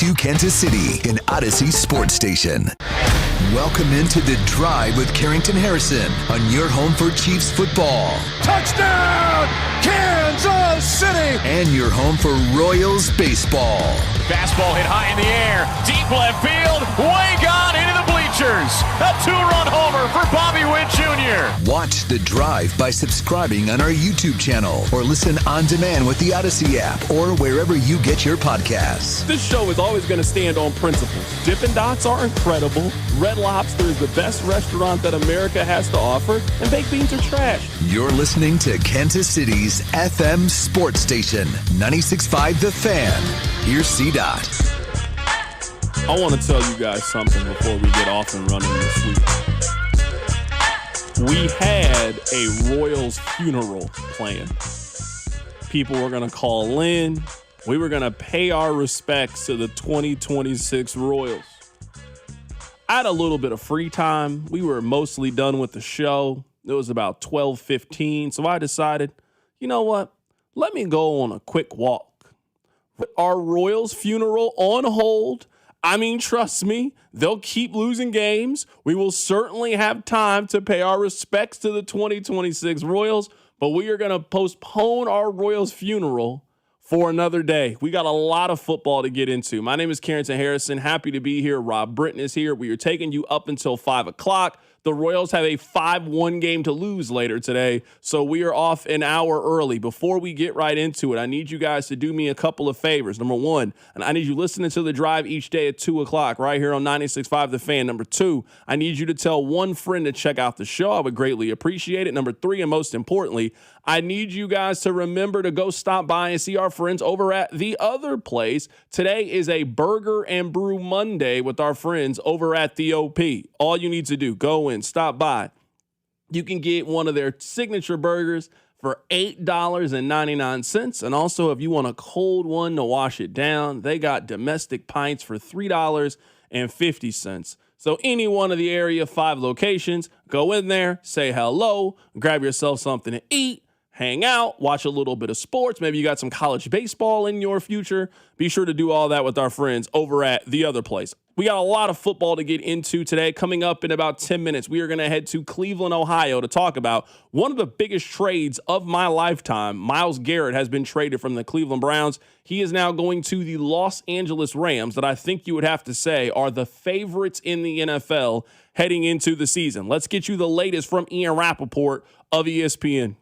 to Kansas City in Odyssey Sports Station. Welcome into The Drive with Carrington Harrison on your home for Chiefs football. Touchdown, Kansas City! And your home for Royals baseball. Fastball hit high in the air, deep left field, way gone into the bleachers. A two-run homer for Bobby Witt Jr. Watch The Drive by subscribing on our YouTube channel or listen on demand with the Odyssey app or wherever you get your podcasts. This show is always going to stand on principles. Dippin' Dots are incredible. Red Lobster is the best restaurant that America has to offer, and baked beans are trash. You're listening to Kansas City's FM Sports Station, 96.5 The Fan. Here's C-Dot. I want to tell you guys something before we get off and running this week. We had a Royals funeral planned. People were going to call in. We were going to pay our respects to the 2026 Royals. I had a little bit of free time. We were mostly done with the show. It was about 12:15, so I decided, you know what? Let me go on a quick walk. Put our Royals funeral on hold. I mean, trust me, they'll keep losing games. We will certainly have time to pay our respects to the 2026 Royals, but we are going to postpone our Royals funeral for another day. We got a lot of football to get into. My name is Carrington Harrison. Happy to be here. Rob Britton is here. We are taking you up until 5 o'clock. The Royals have a 5-1 game to lose later today, so we are off an hour early. Before we get right into it, I need you guys to do me a couple of favors. Number one, and I need you listening to The Drive each day at 2 o'clock right here on 96.5 The Fan. Number two, I need you to tell one friend to check out the show. I would greatly appreciate it. Number three, and most importantly, I need you guys to remember to go stop by and see our friends over at The Other Place. Today is a Burger and Brew Monday with our friends over at the OP. All you need to do, go in, stop by. You can get one of their signature burgers for $8.99. And also, if you want a cold one to wash it down, they got domestic pints for $3.50. So any one of the area 5 locations, go in there, say hello, grab yourself something to eat, hang out, watch a little bit of sports. Maybe you got some college baseball in your future. Be sure to do all that with our friends over at The Other Place. We got a lot of football to get into today. Coming up in about 10 minutes, we are going to head to Cleveland, Ohio to talk about one of the biggest trades of my lifetime. Myles Garrett has been traded from the Cleveland Browns. He is now going to the Los Angeles Rams that I think you would have to say are the favorites in the NFL heading into the season. Let's get you the latest from Ian Rappaport of ESPN.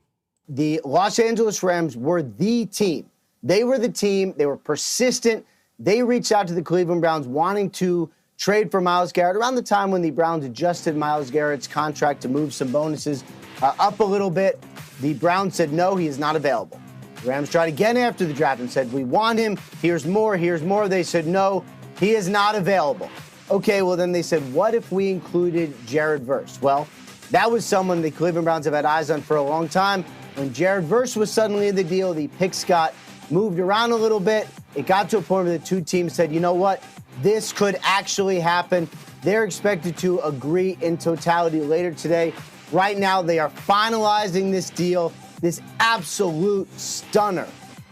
The Los Angeles Rams were the team. They were the team. They were persistent. They reached out to the Cleveland Browns wanting to trade for Myles Garrett around the time when the Browns adjusted Myles Garrett's contract to move some bonuses up a little bit. The Browns said, no, he is not available. The Rams tried again after the draft and said, we want him. Here's more. Here's more. They said, no, he is not available. Okay, well, then they said, what if we included Jared Verse? Well, that was someone the Cleveland Browns have had eyes on for a long time. When Jared Verse was suddenly in the deal, the picks got moved around a little bit. It got to a point where the two teams said, you know what, this could actually happen. They're expected to agree in totality later today. Right now, they are finalizing this deal, this absolute stunner.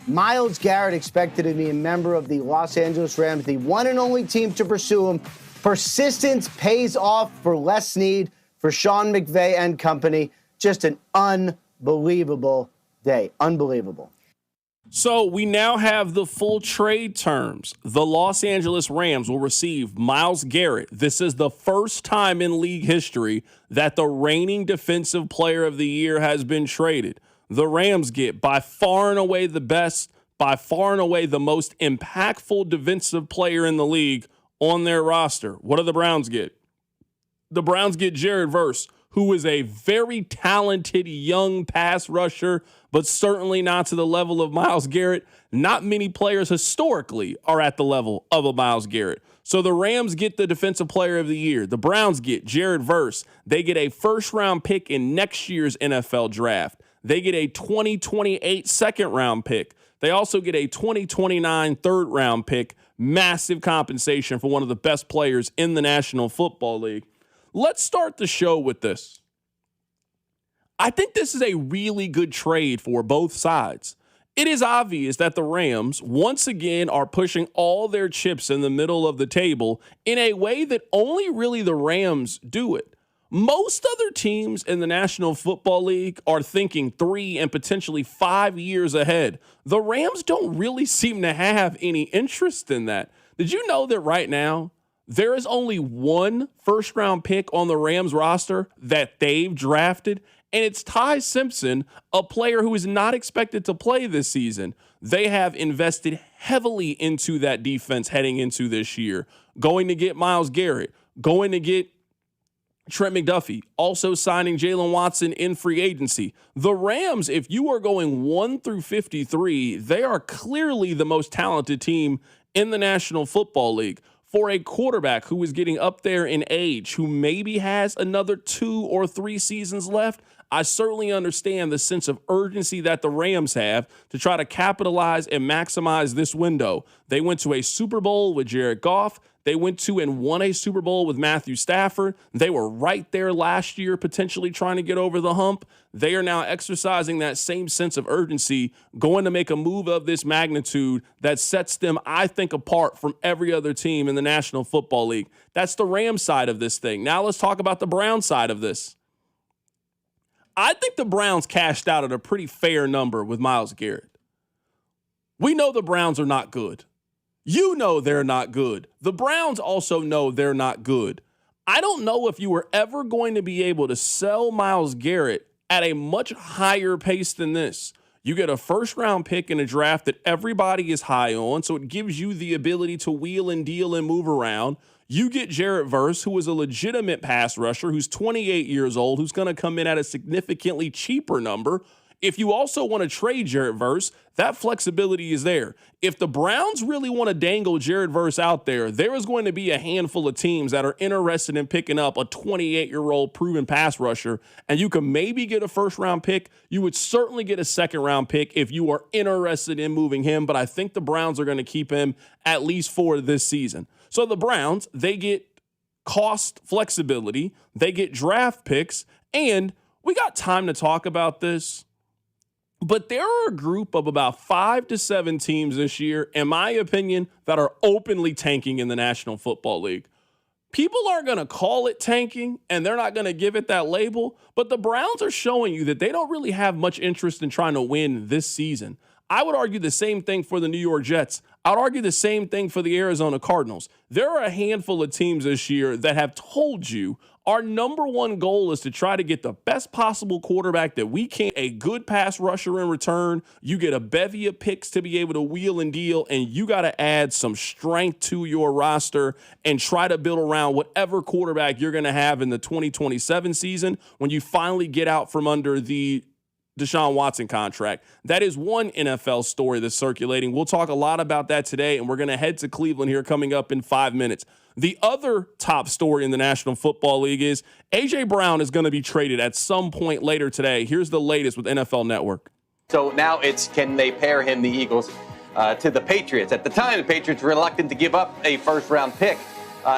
Myles Garrett expected to be a member of the Los Angeles Rams, the one and only team to pursue him. Persistence pays off for less need for Sean McVay and company. Just an unbelievable day. Unbelievable. So we now have the full trade terms. The Los Angeles Rams will receive Myles Garrett. This is the first time in league history that the reigning defensive player of the year has been traded. The Rams get by far and away the best, by far and away the most impactful defensive player in the league on their roster. What do the Browns get? The Browns get Jared Verse, who is a very talented young pass rusher, but certainly not to the level of Myles Garrett. Not many players historically are at the level of a Myles Garrett. So the Rams get the defensive player of the year. The Browns get Jared Verse. They get a first-round pick in next year's NFL draft. They get a 2028 second-round pick. They also get a 2029 third-round pick. Massive compensation for one of the best players in the National Football League. Let's start the show with this. I think this is a really good trade for both sides. It is obvious that the Rams, once again, are pushing all their chips in the middle of the table in a way that only really the Rams do it. Most other teams in the National Football League are thinking 3 and potentially 5 years ahead. The Rams don't really seem to have any interest in that. Did you know that right now there is only one first-round pick on the Rams roster that they've drafted? And it's Ty Simpson, a player who is not expected to play this season. They have invested heavily into that defense heading into this year, going to get Myles Garrett, going to get Trent McDuffie, also signing Jalen Watson in free agency. The Rams, if you are going 1 through 53, they are clearly the most talented team in the National Football League. For a quarterback who is getting up there in age, who maybe has another 2 or 3 seasons left, I certainly understand the sense of urgency that the Rams have to try to capitalize and maximize this window. They went to a Super Bowl with Jared Goff. They went to and won a Super Bowl with Matthew Stafford. They were right there last year, potentially trying to get over the hump. They are now exercising that same sense of urgency, going to make a move of this magnitude that sets them, I think, apart from every other team in the National Football League. That's the Rams side of this thing. Now let's talk about the Browns side of this. I think the Browns cashed out at a pretty fair number with Myles Garrett. We know the Browns are not good. You know they're not good. The Browns also know they're not good. I don't know if you were ever going to be able to sell Myles Garrett at a much higher pace than this. You get a first-round pick in a draft that everybody is high on, so it gives you the ability to wheel and deal and move around. You get Jarrett Verse, who is a legitimate pass rusher, who's 28 years old, who's going to come in at a significantly cheaper number. If you also want to trade Jarrett Verse, that flexibility is there. If the Browns really want to dangle Jarrett Verse out there, there is going to be a handful of teams that are interested in picking up a 28-year-old proven pass rusher, and you can maybe get a first-round pick. You would certainly get a second-round pick if you are interested in moving him, but I think the Browns are going to keep him at least for this season. So the Browns, they get cost flexibility, they get draft picks, and we got time to talk about this. But there are a group of about 5 to 7 teams this year, in my opinion, that are openly tanking in the National Football League. People aren't going to call it tanking, and they're not going to give it that label, but the Browns are showing you that they don't really have much interest in trying to win this season. I would argue the same thing for the New York Jets. I'd argue the same thing for the Arizona Cardinals. There are a handful of teams this year that have told you our number one goal is to try to get the best possible quarterback that we can, a good pass rusher in return. You get a bevy of picks to be able to wheel and deal, and you got to add some strength to your roster and try to build around whatever quarterback you're going to have in the 2027 season when you finally get out from under the Deshaun Watson contract. That is one NFL story that's circulating. We'll talk a lot about that today, and we're going to head to Cleveland here coming up in 5 minutes. The other top story in the National Football League is A.J. Brown is going to be traded at some point later today. Here's the latest with NFL Network. So now it's, can they pair him, the Eagles, to the Patriots? At the time, the Patriots were reluctant to give up a first-round pick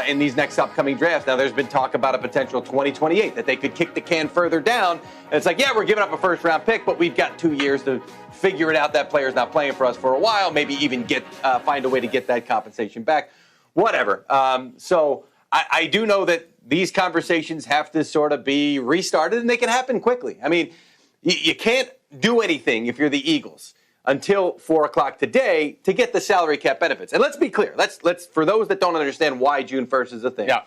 in these next upcoming drafts. Now, there's been talk about a potential 2028, that they could kick the can further down. And it's like, yeah, we're giving up a first-round pick, but we've got 2 years to figure it out. That player's not playing for us for a while, maybe even find a way to get that compensation back. Whatever. So I do know that these conversations have to sort of be restarted, and they can happen quickly. I mean, you can't do anything if you're the Eagles until 4 o'clock today to get the salary cap benefits. And let's be clear. Let's for those that don't understand why June 1st is a thing. Yeah.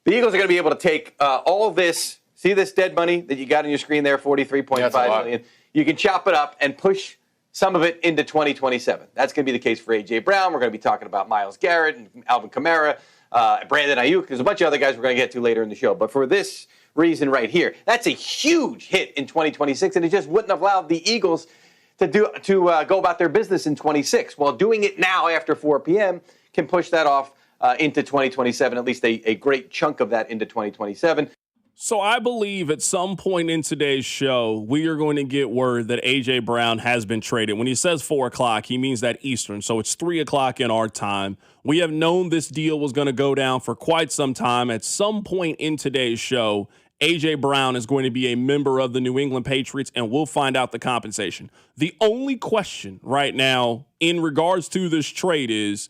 The Eagles are going to be able to take all of this. See this dead money that you got on your screen there, $43.5 million. You can chop it up and push some of it into 2027. That's going to be the case for A.J. Brown. We're going to be talking about Myles Garrett and Alvin Kamara, Brandon Ayuk. There's a bunch of other guys we're going to get to later in the show. But for this reason right here, that's a huge hit in 2026, and it just wouldn't have allowed the Eagles to go about their business in 26. While doing it now after 4 p.m. can push that off into 2027, at least a great chunk of that into 2027. So I believe at some point in today's show, we are going to get word that A.J. Brown has been traded. When he says 4 o'clock, he means that Eastern. So it's 3 o'clock in our time. We have known this deal was going to go down for quite some time. At some point in today's show, A.J. Brown is going to be a member of the New England Patriots, and we'll find out the compensation. The only question right now in regards to this trade is,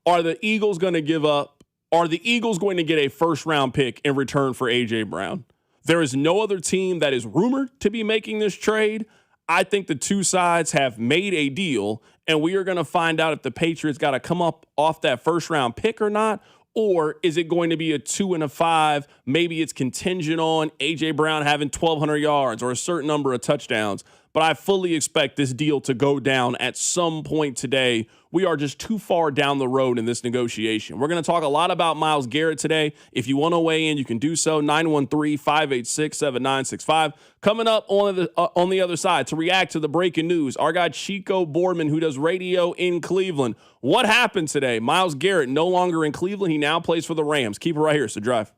are the Eagles going to give up? Are the Eagles going to get a first-round pick in return for A.J. Brown? There is no other team that is rumored to be making this trade. I think the two sides have made a deal, and we are going to find out if the Patriots got to come up off that first-round pick or not, or is it going to be a 2 and a 5? Maybe it's contingent on A.J. Brown having 1,200 yards or a certain number of touchdowns. But I fully expect this deal to go down at some point today. We are just too far down the road in this negotiation. We're going to talk a lot about Myles Garrett today. If you want to weigh in, you can do so. 913-586-7965. Coming up on the other side to react to the breaking news, our guy Chico Boardman, who does radio in Cleveland. What happened today? Myles Garrett no longer in Cleveland. He now plays for the Rams. Keep it right here. So drive.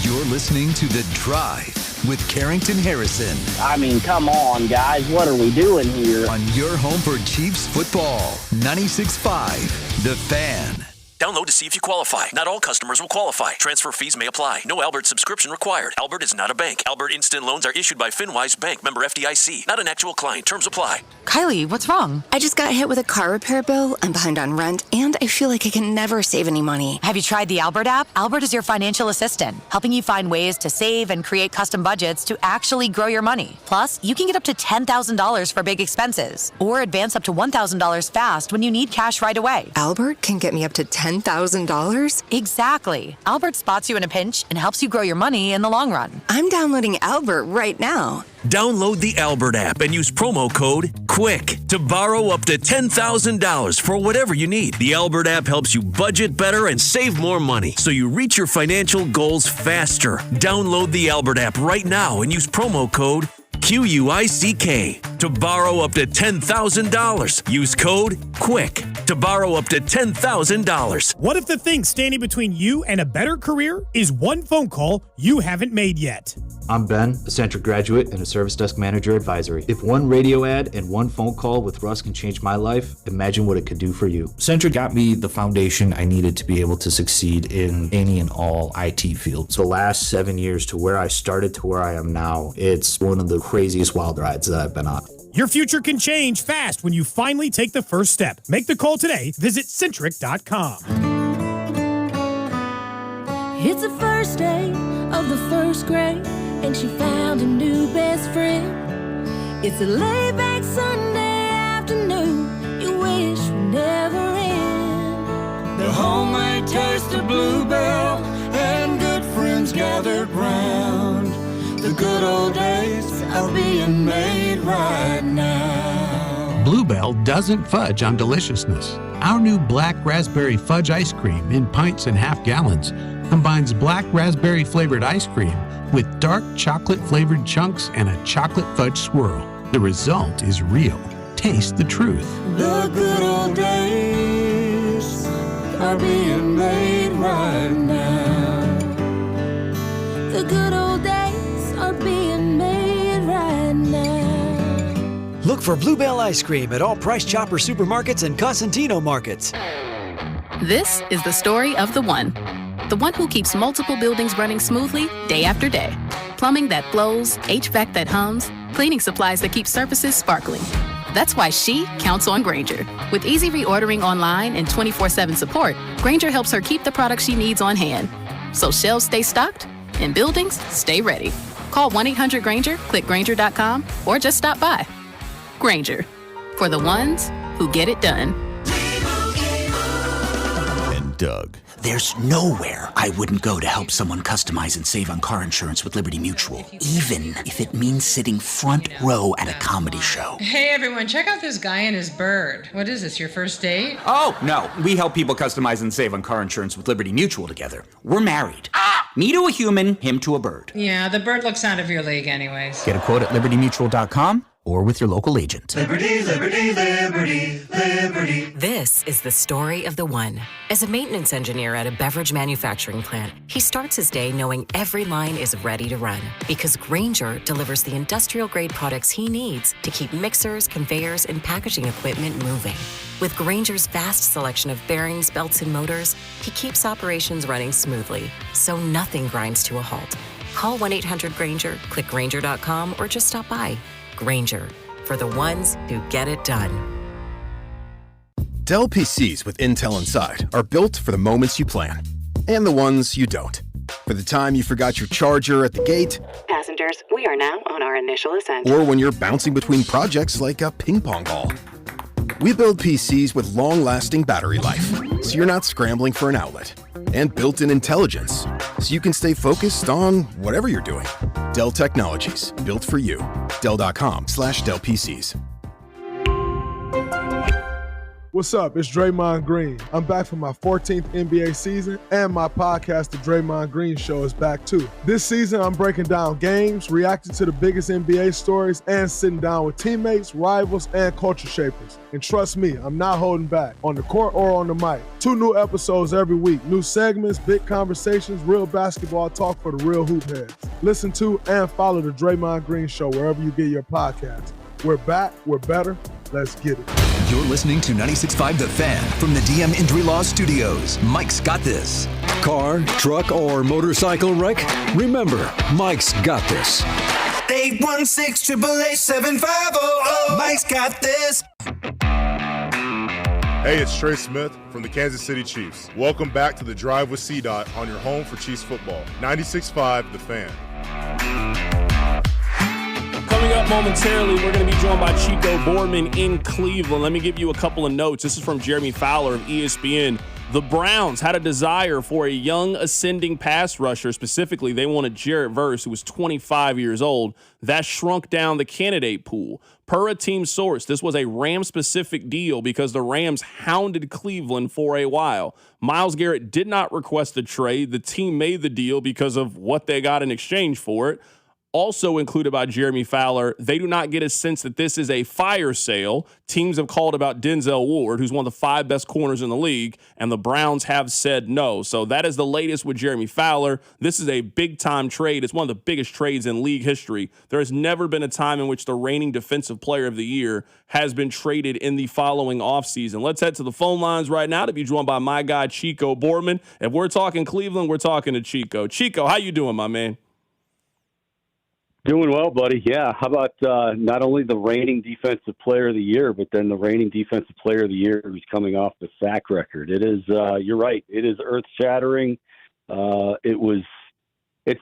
You're listening to The Drive with Carrington Harrison. I mean, come on, guys. What are we doing here? On your home for Chiefs football, 96.5, The Fan. Download to see if you qualify. Not all customers will qualify. Transfer fees may apply. No Albert subscription required. Albert is not a bank. Albert Instant Loans are issued by FinWise Bank, member FDIC. Not an actual client. Terms apply. Kylie, what's wrong? I just got hit with a car repair bill. I'm behind on rent, and I feel like I can never save any money. Have you tried the Albert app? Albert is your financial assistant, helping you find ways to save and create custom budgets to actually grow your money. Plus, you can get up to $10,000 for big expenses, or advance up to $1,000 fast when you need cash right away. Albert can get me up to $10,000? Exactly. Albert spots you in a pinch and helps you grow your money in the long run. I'm downloading Albert right now. Download the Albert app and use promo code QUICK to borrow up to $10,000 for whatever you need. The Albert app helps you budget better and save more money so you reach your financial goals faster. Download the Albert app right now and use promo code QUICK to borrow up to $10,000. Use code QUICK to borrow up to $10,000. What if the thing standing between you and a better career is one phone call you haven't made yet? I'm Ben, a Centric graduate and a service desk manager advisory. If one radio ad and one phone call with Russ can change my life, imagine what it could do for you. Centric got me the foundation I needed to be able to succeed in any and all IT fields. The last 7 years to where I started to where I am now, it's one of the craziest wild rides that I've been on. Your future can change fast when you finally take the first step. Make the call today. Visit Centric.com. It's the first day of the first grade, and she found a new best friend. It's a laid-back Sunday afternoon you wish would never end. The homemade taste of Bluebell and good friends gathered round. The good old days are being made right now. Bluebell doesn't fudge on deliciousness. Our new black raspberry fudge ice cream in pints and half gallons combines black raspberry flavored ice cream with dark chocolate flavored chunks and a chocolate fudge swirl. The result is real. Taste the truth. The good old days are being made right now. The good old days are being made right now. Look for Bluebell ice cream at all Price Chopper supermarkets and Cosentino markets. This is the story of the one who keeps multiple buildings running smoothly day after day. Plumbing that flows, HVAC that hums, cleaning supplies that keep surfaces sparkling. That's why she counts on Grainger. With easy reordering online and 24/7 support, Grainger helps her keep the products she needs on hand. So shelves stay stocked and buildings stay ready. Call 1-800-GRAINGER, click Grainger.com, or just stop by. Grainger, for the ones who get it done. And Doug. There's nowhere I wouldn't go to help someone customize and save on car insurance with Liberty Mutual, even if it means sitting front row at a comedy show. Hey everyone, check out this guy and his bird. What is this, your first date? Oh, no. We help people customize and save on car insurance with Liberty Mutual together. We're married. Me to a human, him to a bird. Yeah, the bird looks out of your league anyways. Get a quote at libertymutual.com or with your local agent. Liberty, liberty, liberty, liberty. This is the story of the one. As a maintenance engineer at a beverage manufacturing plant, he starts his day knowing every line is ready to run because Grainger delivers the industrial-grade products he needs to keep mixers, conveyors, and packaging equipment moving. With Grainger's vast selection of bearings, belts, and motors, he keeps operations running smoothly, so nothing grinds to a halt. Call 1-800-GRAINGER, click Grainger.com, or just stop by. Grainger, for the ones who get it done. Dell PCs with Intel Inside are built for the moments you plan and the ones you don't. For the time you forgot your charger at the gate. Passengers, we are now on our initial ascent. Or when you're bouncing between projects like a ping pong ball. We build PCs with long-lasting battery life, so you're not scrambling for an outlet. And built-in intelligence, so you can stay focused on whatever you're doing. Dell Technologies, built for you. Dell.com/Dell PCs. What's up? It's Draymond Green. I'm back for my 14th NBA season, and my podcast, The Draymond Green Show, is back too. This season, I'm breaking down games, reacting to the biggest NBA stories, and sitting down with teammates, rivals, and culture shapers. And trust me, I'm not holding back, on the court or on the mic. 2 new episodes every week, new segments, big conversations, real basketball talk for the real hoop heads. Listen to and follow The Draymond Green Show wherever you get your podcasts. We're back, we're better, let's get it. You're listening to 96.5 The Fan from the DM Injury Law Studios. Mike's got this. Car, truck, or motorcycle wreck? Remember, Mike's got this. 816-888-7500. Mike's got this. Hey, it's Trey Smith from the Kansas City Chiefs. Welcome back to The Drive with C-Dot on your home for Chiefs football. 96.5 The Fan. Coming up momentarily, we're going to be joined by Chico Boardman in Cleveland. Let me give you a couple of notes. This is from Jeremy Fowler of ESPN. The Browns had a desire for a young ascending pass rusher. Specifically, they wanted Jarrett Verse, who was 25 years old. That shrunk down the candidate pool. Per a team source, this was a Rams-specific deal because the Rams hounded Cleveland for a while. Myles Garrett did not request a trade. The team made the deal because of what they got in exchange for it. Also included by Jeremy Fowler, they do not get a sense that this is a fire sale. Teams have called about Denzel Ward, who's one of the 5 best corners in the league, and the Browns have said no. So that is the latest with Jeremy Fowler. This is a big-time trade. It's one of the biggest trades in league history. There has never been a time in which the reigning defensive player of the year has been traded in the following offseason. Let's head to the phone lines right now to be joined by my guy, Chico Boardman. If we're talking Cleveland, we're talking to Chico. Chico, how you doing, my man? Doing well, buddy. Yeah. How about not only the reigning defensive player of the year, but then the reigning defensive player of the year who's coming off the sack record? It is, you're right. It is earth-shattering. It's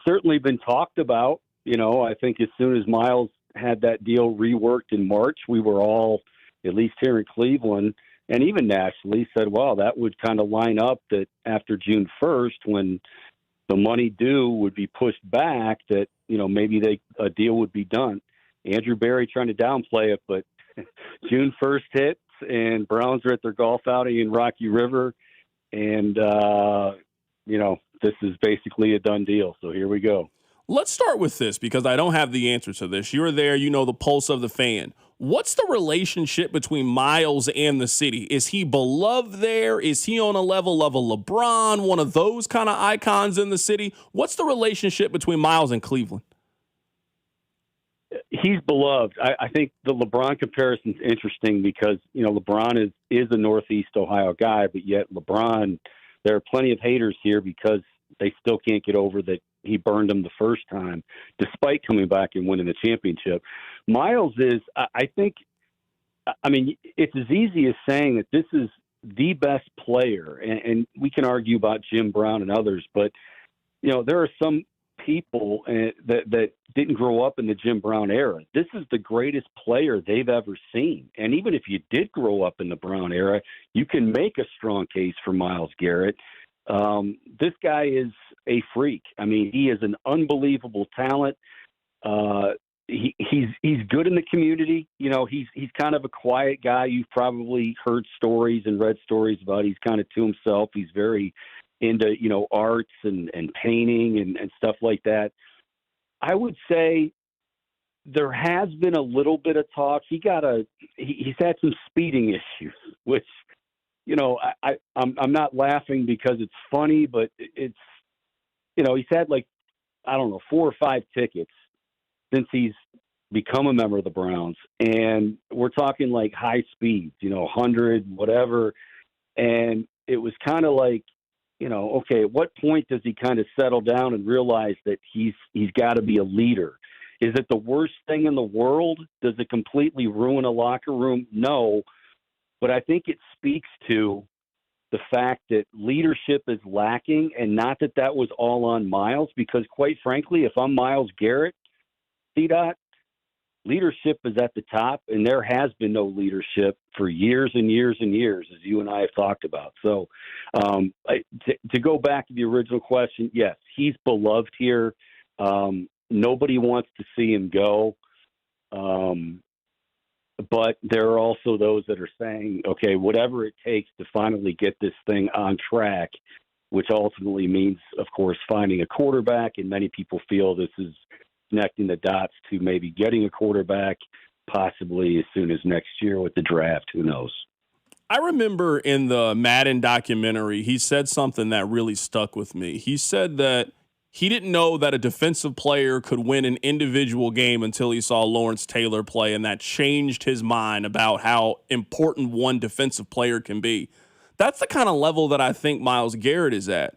certainly been talked about. You know, I think as soon as Myles had that deal reworked in March, we were all, at least here in Cleveland and even nationally, said, well, that would kind of line up that after June 1st, when the money due would be pushed back, that, you know, maybe a deal would be done. Andrew Berry trying to downplay it, but June 1st hits and Browns are at their golf outing in Rocky River. And, you know, this is basically a done deal. So here we go. Let's start with this because I don't have the answer to this. You're there, you know the pulse of the fan. What's the relationship between Myles and the city? Is he beloved there? Is he on a level of a LeBron, one of those kind of icons in the city? What's the relationship between Myles and Cleveland? He's beloved. I think the LeBron comparison is interesting because, you know, LeBron is a Northeast Ohio guy, but yet LeBron, there are plenty of haters here because they still can't get over that he burned them the first time, despite coming back and winning the championship. Myles is, I think, I mean, it's as easy as saying that this is the best player, and we can argue about Jim Brown and others, but, you know, there are some people that didn't grow up in the Jim Brown era. This is the greatest player they've ever seen. And even if you did grow up in the Brown era, you can make a strong case for Myles Garrett. This guy is a freak. I mean, he is an unbelievable talent. He's good in the community. You know, he's kind of a quiet guy. You've probably heard stories and read stories about he's kind of to himself. He's very into, you know, arts and painting and stuff like that. I would say there has been a little bit of talk. He's had some speeding issues, which, I'm not laughing because it's funny, but it's, he's had 4 or 5 tickets since he's become a member of the Browns. And we're talking high speeds, 100, whatever. And it was kind of okay, at what point does he kind of settle down and realize that he's got to be a leader? Is it the worst thing in the world? Does it completely ruin a locker room? No. But I think it speaks to the fact that leadership is lacking, and not that was all on Myles, because quite frankly, if I'm Myles Garrett, C-Dot, leadership is at the top, and there has been no leadership for years and years and years, as you and I have talked about. So to go back to the original question, yes, he's beloved here. Nobody wants to see him go. But there are also those that are saying, okay, whatever it takes to finally get this thing on track, which ultimately means, of course, finding a quarterback. And many people feel this is connecting the dots to maybe getting a quarterback possibly as soon as next year with the draft. Who knows? I remember in the Madden documentary, he said something that really stuck with me. He said that he didn't know that a defensive player could win an individual game until he saw Lawrence Taylor play, and that changed his mind about how important one defensive player can be. That's the kind of level that I think Myles Garrett is at.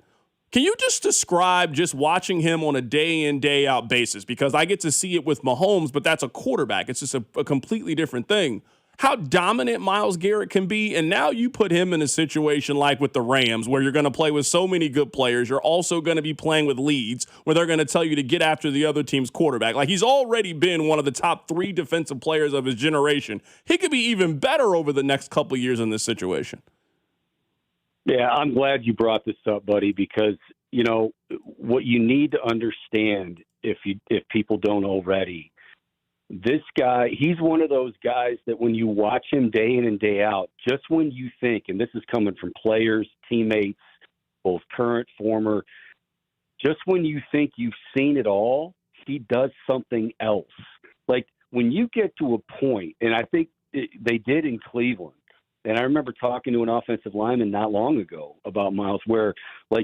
Can you just describe just watching him on a day-in, day-out basis? Because I get to see it with Mahomes, but that's a quarterback. It's just a completely different thing. How dominant Myles Garrett can be, and now you put him in a situation like with the Rams where you're going to play with so many good players. You're also going to be playing with leads where they're going to tell you to get after the other team's quarterback. He's already been one of the top 3 defensive players of his generation. He could be even better over the next couple of years in this situation. Yeah, I'm glad you brought this up, buddy, because, what you need to understand if people don't already, this guy, he's one of those guys that when you watch him day in and day out, just when you think, and this is coming from players, teammates, both current, former, just when you think you've seen it all, he does something else. When you get to a point, and I think they did in Cleveland, and I remember talking to an offensive lineman not long ago about Myles, where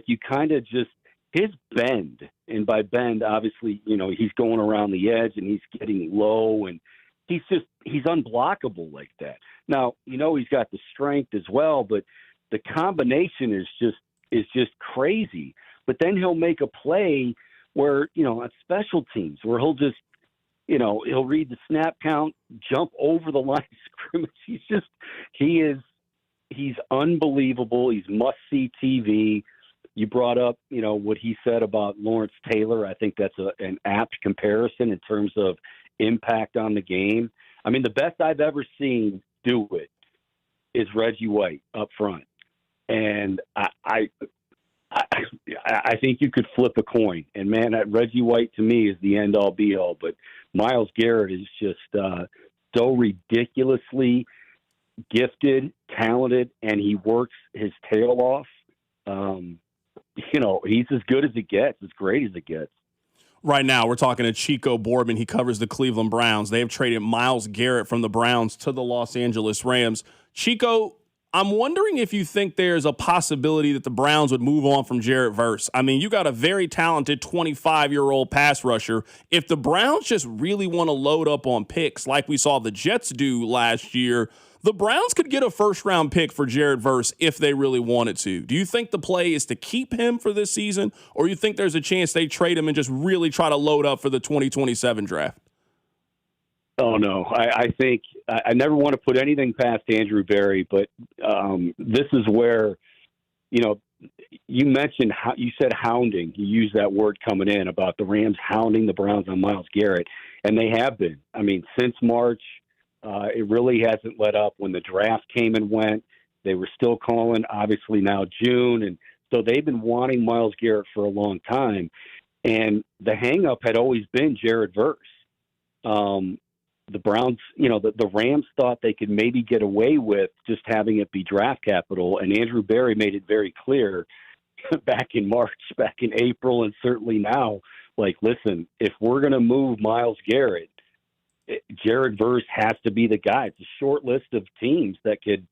you kind of just, his bend, and by bend, obviously, he's going around the edge and he's getting low, and he's unblockable like that. Now, he's got the strength as well, but the combination is just crazy. But then he'll make a play where, on special teams, where he'll just, he'll read the snap count, jump over the line of scrimmage. He's unbelievable. He's must-see TV. You brought up, what he said about Lawrence Taylor. I think that's an apt comparison in terms of impact on the game. I mean, the best I've ever seen do it is Reggie White up front. And I think you could flip a coin. And, man, Reggie White to me is the end-all, be-all. But Myles Garrett is just so ridiculously gifted, talented, and he works his tail off. He's as good as it gets, as great as it gets. Right now, we're talking to Chico Boardman. He covers the Cleveland Browns. They have traded Myles Garrett from the Browns to the Los Angeles Rams. Chico, I'm wondering if you think there's a possibility that the Browns would move on from Jarrett Verse. I mean, you got a very talented 25-year-old pass rusher. If the Browns just really want to load up on picks like we saw the Jets do last year, the Browns could get a first-round pick for Jarrett Verse if they really wanted to. Do you think the play is to keep him for this season, or you think there's a chance they trade him and just really try to load up for the 2027 draft? Oh, no. I think I never want to put anything past Andrew Berry, but this is where, you mentioned how you said hounding. You used that word coming in about the Rams hounding the Browns on Myles Garrett, and they have been. I mean, since March, it really hasn't let up. When the draft came and went, they were still calling, obviously now June. And so they've been wanting Myles Garrett for a long time. And the hang-up had always been Jarrett Verse. The Browns, the Rams thought they could maybe get away with just having it be draft capital. And Andrew Berry made it very clear back in March, back in April, and certainly now, listen, if we're going to move Myles Garrett, Jared Verse has to be the guy. It's a short list of teams that had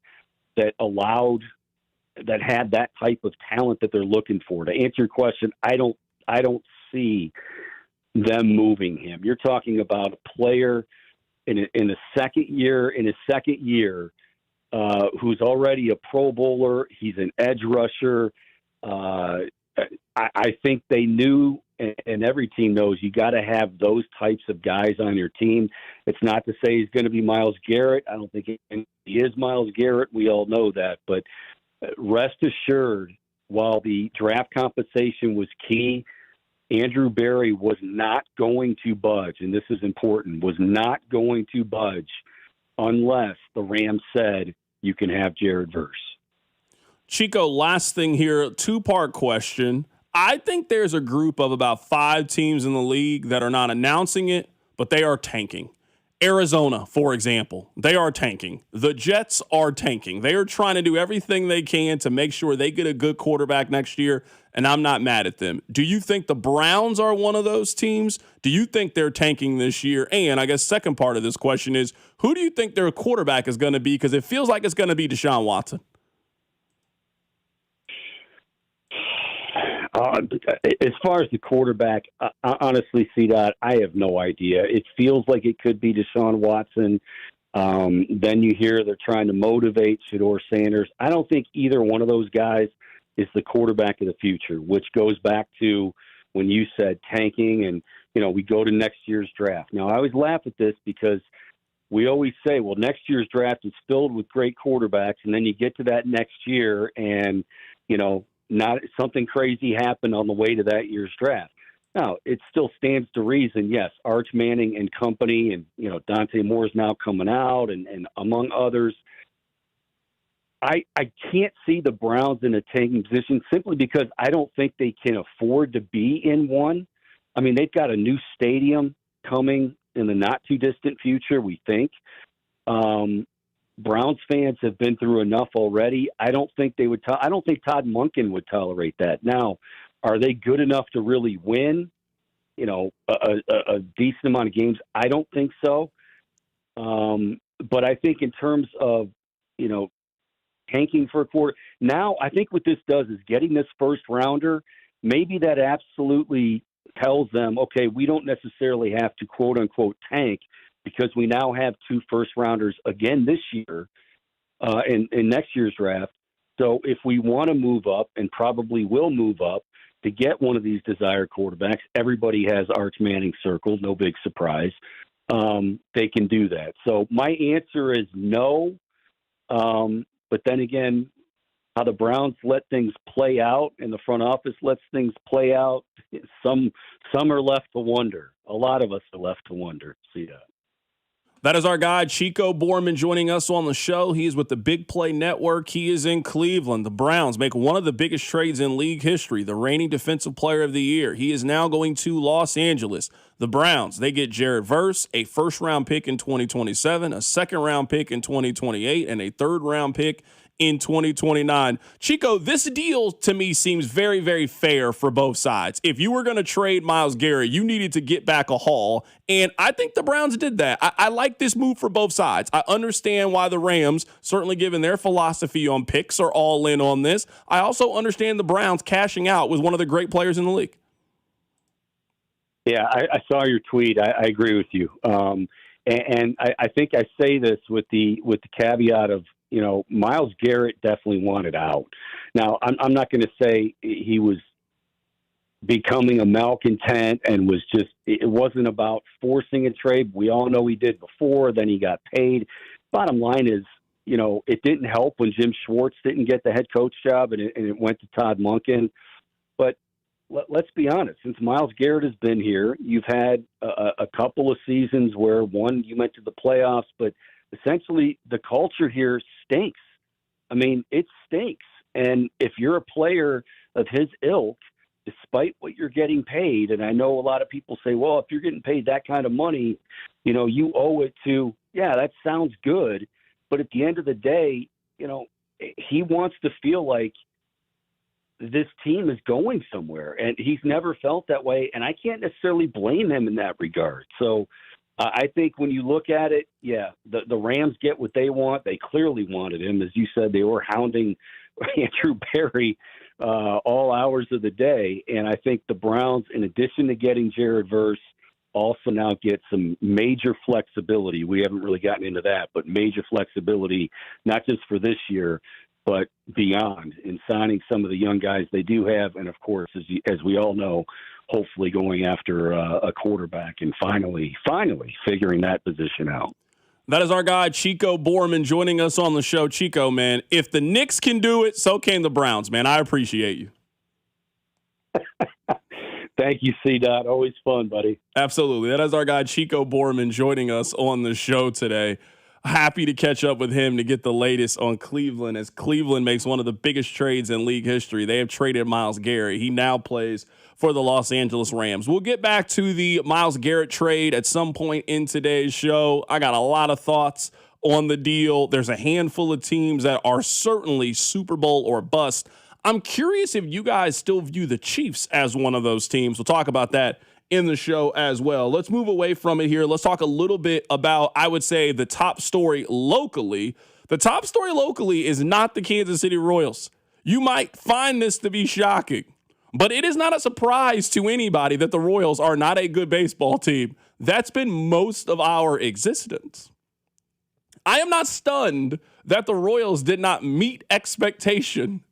that type of talent that they're looking for. To answer your question, I don't see them moving him. You're talking about a player in his second year, who's already a Pro Bowler. He's an edge rusher. I think they knew, and every team knows, you got to have those types of guys on your team. It's not to say he's going to be Myles Garrett. I don't think he is Myles Garrett. We all know that. But rest assured, while the draft compensation was key, Andrew Berry was not going to budge, and this is important, was not going to budge unless the Rams said you can have Jared Verse. Chico, last thing here, two-part question. I think there's a group of about 5 teams in the league that are not announcing it, but they are tanking. Arizona, for example, they are tanking. The Jets are tanking. They are trying to do everything they can to make sure they get a good quarterback next year, and I'm not mad at them. Do you think the Browns are one of those teams? Do you think they're tanking this year? And I guess second part of this question is, who do you think their quarterback is going to be? Because it feels like it's going to be Deshaun Watson. As far as the quarterback, honestly, C-Dot, I have no idea. It feels like it could be Deshaun Watson. Then you hear they're trying to motivate Shedeur Sanders. I don't think either one of those guys is the quarterback of the future, which goes back to when you said tanking and, we go to next year's draft. Now, I always laugh at this because we always say, well, next year's draft is filled with great quarterbacks, and then you get to that next year and, not something crazy happened on the way to that year's draft. Now, it still stands to reason, yes, Arch Manning and company and, Dante Moore's now coming out and among others. I can't see the Browns in a tanking position simply because I don't think they can afford to be in one. I mean, they've got a new stadium coming in the not-too-distant future, we think. Browns fans have been through enough already. I don't think they would. I don't think Todd Monken would tolerate that. Now, are they good enough to really win? A decent amount of games. I don't think so. But I think in terms of tanking for a quarter. Now, I think what this does is getting this first rounder. Maybe that absolutely tells them, okay, we don't necessarily have to quote unquote tank, because we now have 2 first-rounders again this year in next year's draft. So if we want to move up, and probably will move up, to get one of these desired quarterbacks, everybody has Arch Manning circled, no big surprise. They can do that. So my answer is no. But then again, how the Browns let things play out and the front office lets things play out, some are left to wonder. A lot of us are left to wonder. See that. That is our guy, Chico Borman, joining us on the show. He is with the Big Play Network. He is in Cleveland. The Browns make one of the biggest trades in league history, the reigning Defensive Player of the Year. He is now going to Los Angeles. The Browns, they get Jared Verse, a first-round pick in 2027, a second-round pick in 2028, and a third-round pick in 2029. Chico, this deal to me seems very, very fair for both sides. If you were going to trade Myles Garrett, you needed to get back a haul, and I think the Browns did that. I like this move for both sides. I understand why the Rams, certainly given their philosophy on picks, are all in on this. I also understand the Browns cashing out with one of the great players in the league. Yeah, I saw your tweet. I agree with you. And I think I say this with the caveat of, Myles Garrett definitely wanted out. Now, I'm not going to say he was becoming a malcontent and it wasn't about forcing a trade. We all know he did before, then he got paid. Bottom line is, it didn't help when Jim Schwartz didn't get the head coach job and it went to Todd Monken. But let's be honest, since Myles Garrett has been here, you've had a couple of seasons where one, you went to the playoffs, but essentially the culture here stinks. I mean, it stinks. And if you're a player of his ilk, despite what you're getting paid, and I know a lot of people say, well, if you're getting paid that kind of money, you owe it to, yeah, that sounds good. But at the end of the day, he wants to feel like this team is going somewhere, and he's never felt that way. And I can't necessarily blame him in that regard. So I think when you look at it, the Rams get what they want. They clearly wanted him. As you said, they were hounding Andrew Berry all hours of the day. And I think the Browns, in addition to getting Jared Verse, also now get some major flexibility. We haven't really gotten into that, but major flexibility, not just for this year, but beyond, in signing some of the young guys they do have. And, of course, as we all know, hopefully going after a quarterback and finally figuring that position out. That is our guy, Chico Borman, joining us on the show. Chico, man, if the Knicks can do it, so can the Browns, man. I appreciate you. Thank you, C-Dot. Always fun, buddy. Absolutely. That is our guy, Chico Borman, joining us on the show today. Happy to catch up with him to get the latest on Cleveland, as Cleveland makes one of the biggest trades in league history. They have traded Myles Garrett. He now plays for the Los Angeles Rams. We'll get back to the Myles Garrett trade at some point in today's show. I got a lot of thoughts on the deal. There's a handful of teams that are certainly Super Bowl or bust. I'm curious if you guys still view the Chiefs as one of those teams. We'll talk about that in the show as well. Let's move away from it here. Let's talk a little bit about, I would say, the top story locally. The top story locally is not the Kansas City Royals. You might find this to be shocking, but it is not a surprise to anybody that the Royals are not a good baseball team. That's been most of our existence. I am not stunned that the Royals did not meet expectation.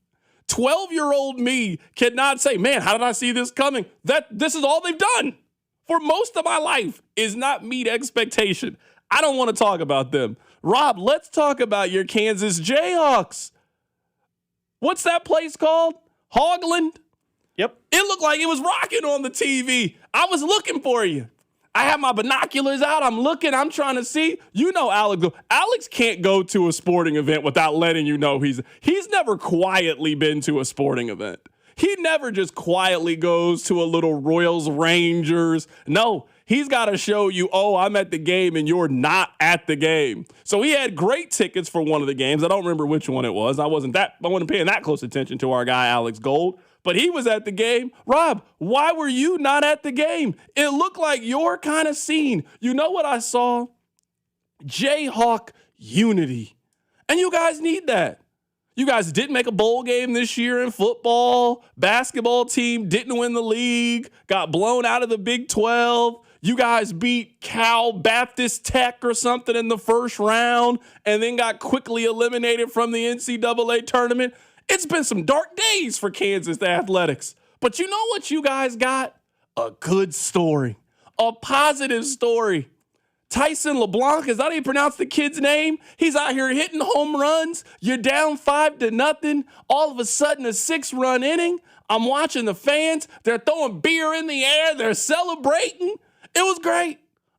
12-year-old me cannot say, man, how did I see this coming? This is all they've done for most of my life is not meet expectation. I don't want to talk about them. Rob, let's talk about your Kansas Jayhawks. What's that place called? Hogland? Yep. It looked like it was rocking on the TV. I was looking for you. I have my binoculars out. I'm looking. I'm trying to see. You know, Alex can't go to a sporting event without letting you know he's never quietly been to a sporting event. He never just quietly goes to a little Royals Rangers. No, he's got to show you, oh, I'm at the game and you're not at the game. So he had great tickets for one of the games. I don't remember which one it was. I wasn't paying that close attention to our guy, Alex Gold. But he was at the game. Rob, why were you not at the game? It looked like your kind of scene. You know what I saw? Jayhawk unity. And you guys need that. You guys didn't make a bowl game this year in football. Basketball team didn't win the league. Got blown out of the Big 12. You guys beat Cal Baptist Tech or something in the first round and then got quickly eliminated from the NCAA tournament. It's been some dark days for Kansas athletics. But you know what you guys got? A good story. A positive story. Tyson LeBlanc, is that how you pronounce the kid's name? He's out here hitting home runs. You're down 5-0. All of a sudden, a 6-run inning. I'm watching the fans. They're throwing beer in the air. They're celebrating. It was great.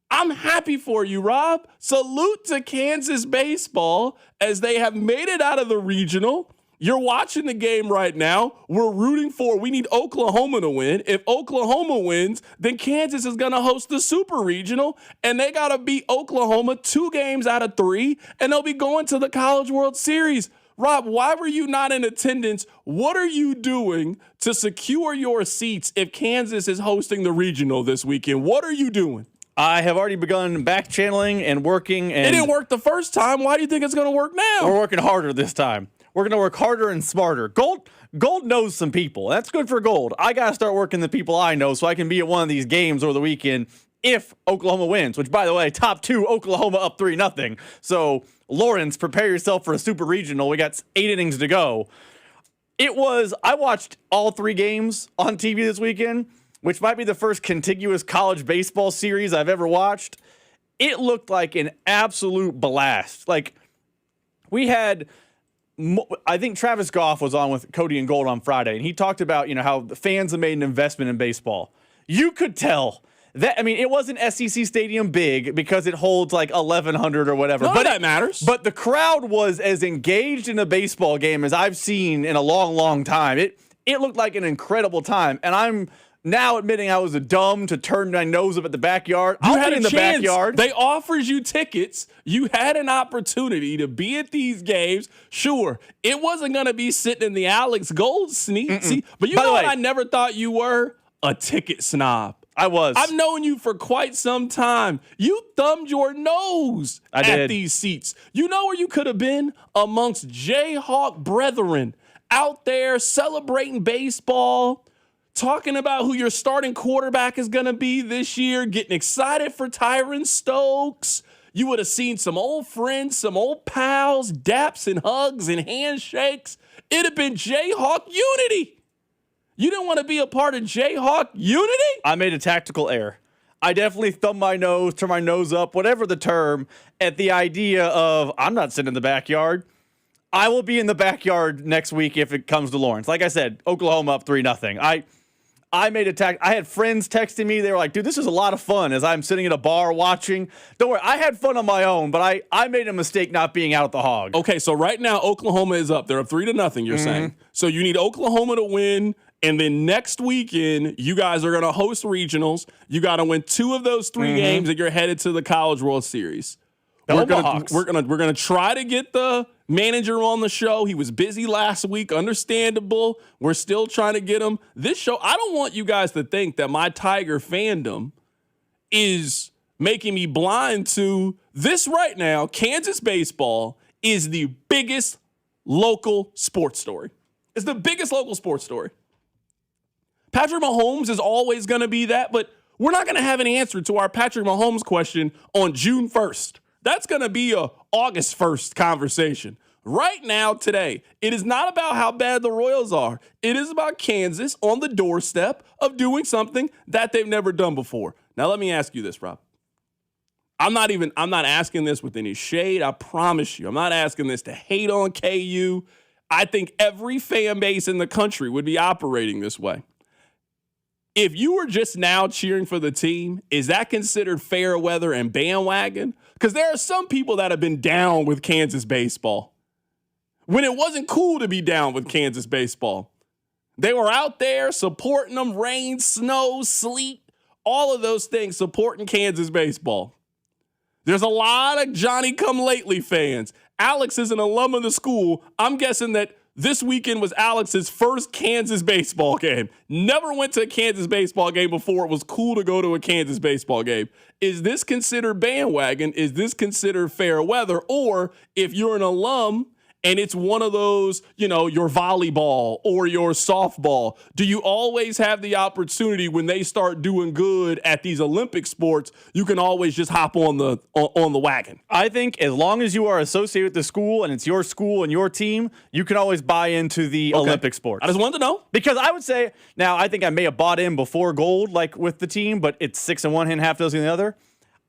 I'm happy for you, Rob. Salute to Kansas baseball as they have made it out of the regional. You're watching the game right now. We're rooting we need Oklahoma to win. If Oklahoma wins, then Kansas is going to host the Super Regional, and they got to beat Oklahoma 2 games out of 3, and they'll be going to the College World Series. Rob, why were you not in attendance? What are you doing to secure your seats if Kansas is hosting the Regional this weekend? What are you doing? I have already begun back channeling and working. And it didn't work the first time. Why do you think it's going to work now? We're working harder this time. We're going to work harder and smarter. Gold knows some people. That's good for Gold. I got to start working the people I know so I can be at one of these games over the weekend if Oklahoma wins, which, by the way, top 2, Oklahoma up 3-0. So, Lawrence, prepare yourself for a Super Regional. We got 8 innings to go. I watched all 3 games on TV this weekend, which might be the first contiguous college baseball series I've ever watched. It looked like an absolute blast. Like, we had... I think Travis Goff was on with Cody and Gold on Friday, and he talked about, how the fans have made an investment in baseball. You could tell that. I mean, it wasn't SEC Stadium big because it holds like 1,100 or whatever. But that matters. But the crowd was as engaged in a baseball game as I've seen in a long, long time. It looked like an incredible time, and I'm now admitting I was a dumb to turn my nose up at the backyard. You had in the backyard. They offered you tickets. You had an opportunity to be at these games. Sure, it wasn't going to be sitting in the Alex Gold seat, but you know what I never thought you were? A ticket snob. I was. I've known you for quite some time. You thumbed your nose at these seats. You know where you could have been? Amongst Jayhawk brethren out there celebrating baseball, talking about who your starting quarterback is going to be this year, getting excited for Tyron Stokes. You would have seen some old friends, some old pals, daps and hugs and handshakes. It'd have been Jayhawk unity. You didn't want to be a part of Jayhawk unity? I made a tactical error. I definitely thumbed my nose, turned my nose up, whatever the term, at the idea of I'm not sitting in the backyard. I will be in the backyard next week if it comes to Lawrence. Like I said, Oklahoma up 3-0. I made a I had friends texting me. They were like, dude, this is a lot of fun as I'm sitting at a bar watching. Don't worry, I had fun on my own, but I made a mistake not being out at the Hog. Okay, so right now Oklahoma is up. They're up 3-0, you're saying. So you need Oklahoma to win, and then next weekend you guys are going to host regionals. You got to win 2 of those 3 games, and you're headed to the College World Series. We're gonna try to get the manager on the show. He was busy last week, understandable. We're still trying to get him. This show, I don't want you guys to think that my Tiger fandom is making me blind to this right now. Kansas baseball is the biggest local sports story. It's the biggest local sports story. Patrick Mahomes is always going to be that, but we're not going to have an answer to our Patrick Mahomes question on June 1st. That's going to be a August 1st conversation. Right now, today, it is not about how bad the Royals are. It is about Kansas on the doorstep of doing something that they've never done before. Now, let me ask you this, Rob. I'm not asking this with any shade. I promise you. I'm not asking this to hate on KU. I think every fan base in the country would be operating this way. If you were just now cheering for the team, is that considered fair weather and bandwagon? Because there are some people that have been down with Kansas baseball when it wasn't cool to be down with Kansas baseball. They were out there supporting them, rain, snow, sleet, all of those things, supporting Kansas baseball. There's a lot of Johnny-come-lately fans. Alex is an alum of the school. I'm guessing that this weekend was Alex's first Kansas baseball game. Never went to a Kansas baseball game before. It was cool to go to a Kansas baseball game. Is this considered bandwagon? Is this considered fair weather? Or if you're an alum and it's one of those, your volleyball or your softball, do you always have the opportunity when they start doing good at these Olympic sports, you can always just hop on the wagon? I think as long as you are associated with the school and it's your school and your team, you can always buy into the Olympic sports. I just wanted to know. Because I would say, now I think I may have bought in before gold, like with the team, but it's 6 in one hand, half dozen in the other.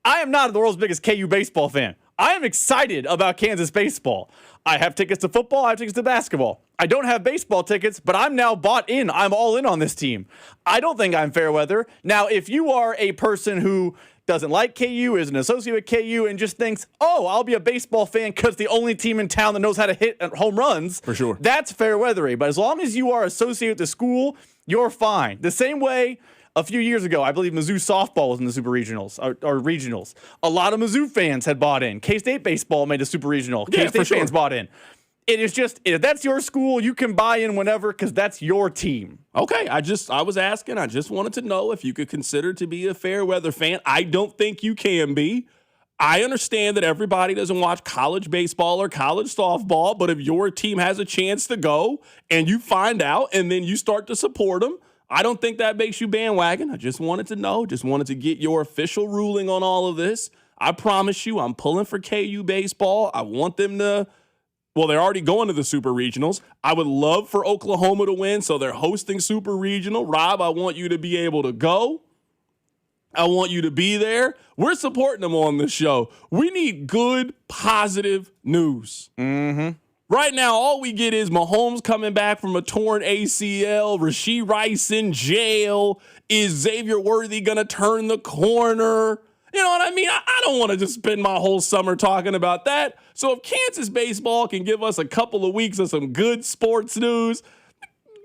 I am not the world's biggest KU baseball fan. I am excited about Kansas baseball. I have tickets to football. I have tickets to basketball. I don't have baseball tickets, but I'm now bought in. I'm all in on this team. I don't think I'm fair weather. Now, if you are a person who doesn't like KU, is an associate with KU, and just thinks, oh, I'll be a baseball fan because the only team in town that knows how to hit home runs, for sure, that's fair weathery. But as long as you are associated with the school, you're fine. The same way a few years ago, I believe Mizzou softball was in the super regionals or regionals. A lot of Mizzou fans had bought in. K-State baseball made a super regional. K-State fans bought in. It is just, if that's your school, you can buy in whenever because that's your team. Okay, I was asking. I just wanted to know if you could consider to be a fair weather fan. I don't think you can be. I understand that everybody doesn't watch college baseball or college softball, but if your team has a chance to go and you find out and then you start to support them, I don't think that makes you bandwagon. I just wanted to know, just wanted to get your official ruling on all of this. I promise you, I'm pulling for KU baseball. I want them to, well, they're already going to the super regionals. I would love for Oklahoma to win, so they're hosting super regional. Rob, I want you to be able to go. I want you to be there. We're supporting them on this show. We need good, positive news. Right now, all we get is Mahomes coming back from a torn ACL, Rashee Rice in jail. Is Xavier Worthy going to turn the corner? You know what I mean? I don't want to just spend my whole summer talking about that. So if Kansas baseball can give us a couple of weeks of some good sports news,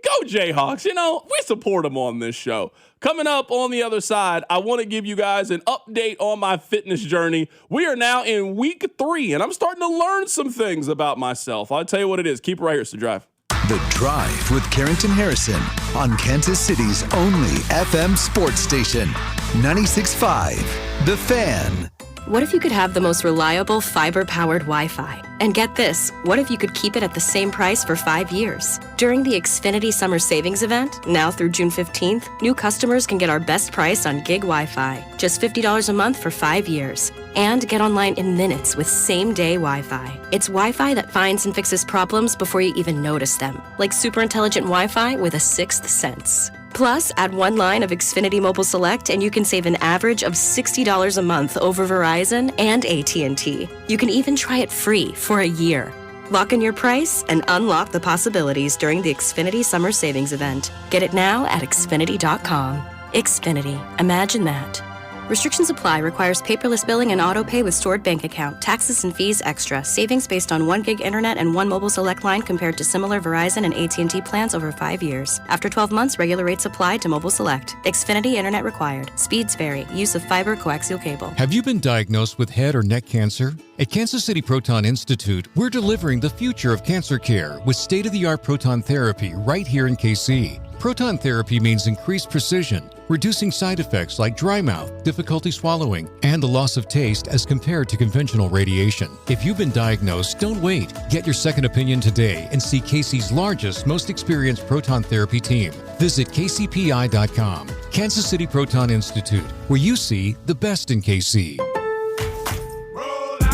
go Jayhawks. We support them on this show. Coming up on the other side, I want to give you guys an update on my fitness journey. We are now in week 3, and I'm starting to learn some things about myself. I'll tell you what it is. Keep it right here, it's The Drive. The Drive with Carrington Harrison on Kansas City's only FM sports station, 96.5 The Fan. What if you could have the most reliable fiber-powered Wi-Fi? And get this, what if you could keep it at the same price for 5 years? During the Xfinity Summer Savings Event, now through June 15th, new customers can get our best price on gig Wi-Fi, just $50 a month for 5 years. And get online in minutes with same-day Wi-Fi. It's Wi-Fi that finds and fixes problems before you even notice them, like super intelligent Wi-Fi with a sixth sense. Plus, add one line of Xfinity Mobile Select and you can save an average of $60 a month over Verizon and AT&T. You can even try it free for a year. Lock in your price and unlock the possibilities during the Xfinity Summer Savings Event. Get it now at Xfinity.com. Xfinity. Imagine that. Restrictions apply. Requires paperless billing and auto pay with stored bank account. Taxes and fees extra. Savings based on 1 gig internet and 1 mobile select line compared to similar Verizon and AT&T plans over 5 years. After 12 months, regular rates apply to mobile select. Xfinity internet required. Speeds vary. Use of fiber coaxial cable. Have you been diagnosed with head or neck cancer? At Kansas City Proton Institute, we're delivering the future of cancer care with state-of-the-art proton therapy right here in KC. Proton therapy means increased precision, reducing side effects like dry mouth, difficulty swallowing, and the loss of taste as compared to conventional radiation. If you've been diagnosed, don't wait. Get your second opinion today and see KC's largest, most experienced proton therapy team. Visit kcpi.com. Kansas City Proton Institute, where you see the best in KC.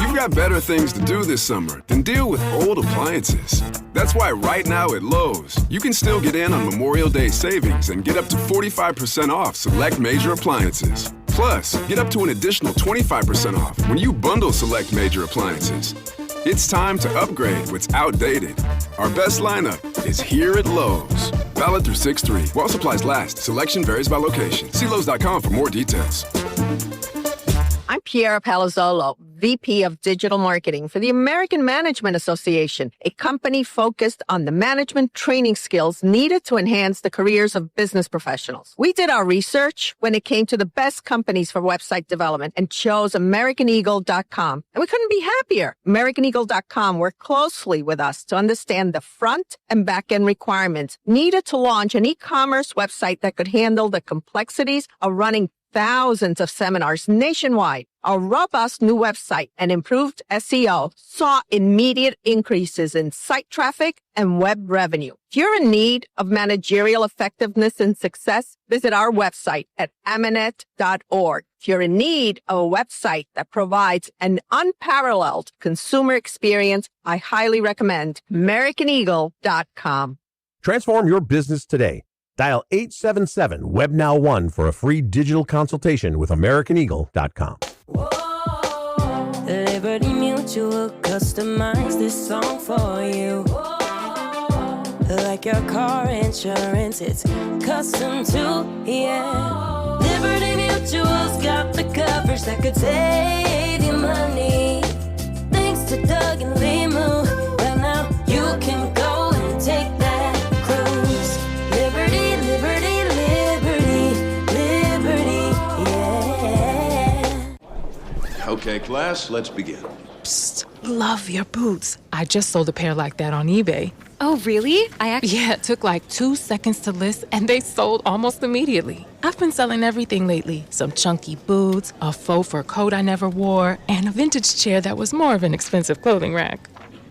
You've got better things to do this summer than deal with old appliances. That's why right now at Lowe's, you can still get in on Memorial Day savings and get up to 45% off select major appliances. Plus, get up to an additional 25% off when you bundle select major appliances. It's time to upgrade what's outdated. Our best lineup is here at Lowe's. Valid through 6/3. While supplies last, selection varies by location. See Lowe's.com for more details. I'm Piera Palazzolo, VP of Digital Marketing for the American Management Association, a company focused on the management training skills needed to enhance the careers of business professionals. We did our research when it came to the best companies for website development and chose AmericanEagle.com. And we couldn't be happier. AmericanEagle.com worked closely with us to understand the front and back end requirements needed to launch an e-commerce website that could handle the complexities of running thousands of seminars nationwide. Our robust new website and improved SEO saw immediate increases in site traffic and web revenue. If you're in need of managerial effectiveness and success, visit our website at amanet.org. If you're in need of a website that provides an unparalleled consumer experience, I highly recommend AmericanEagle.com. Transform your business today. Dial 877-WEBNOW1 for a free digital consultation with AmericanEagle.com. Liberty Mutual customize this song for you. Like your car insurance, it's custom too, yeah. Liberty Mutual's got the coverage that could save you money. Thanks to Doug and Limu, well now you can go and take that cruise. Liberty, liberty, liberty, liberty, yeah. Okay, class, let's begin. Psst, love your boots. I just sold a pair like that on eBay. Oh, really? Yeah, it took like 2 seconds to list, and they sold almost immediately. I've been selling everything lately. Some chunky boots, a faux fur coat I never wore, and a vintage chair that was more of an expensive clothing rack.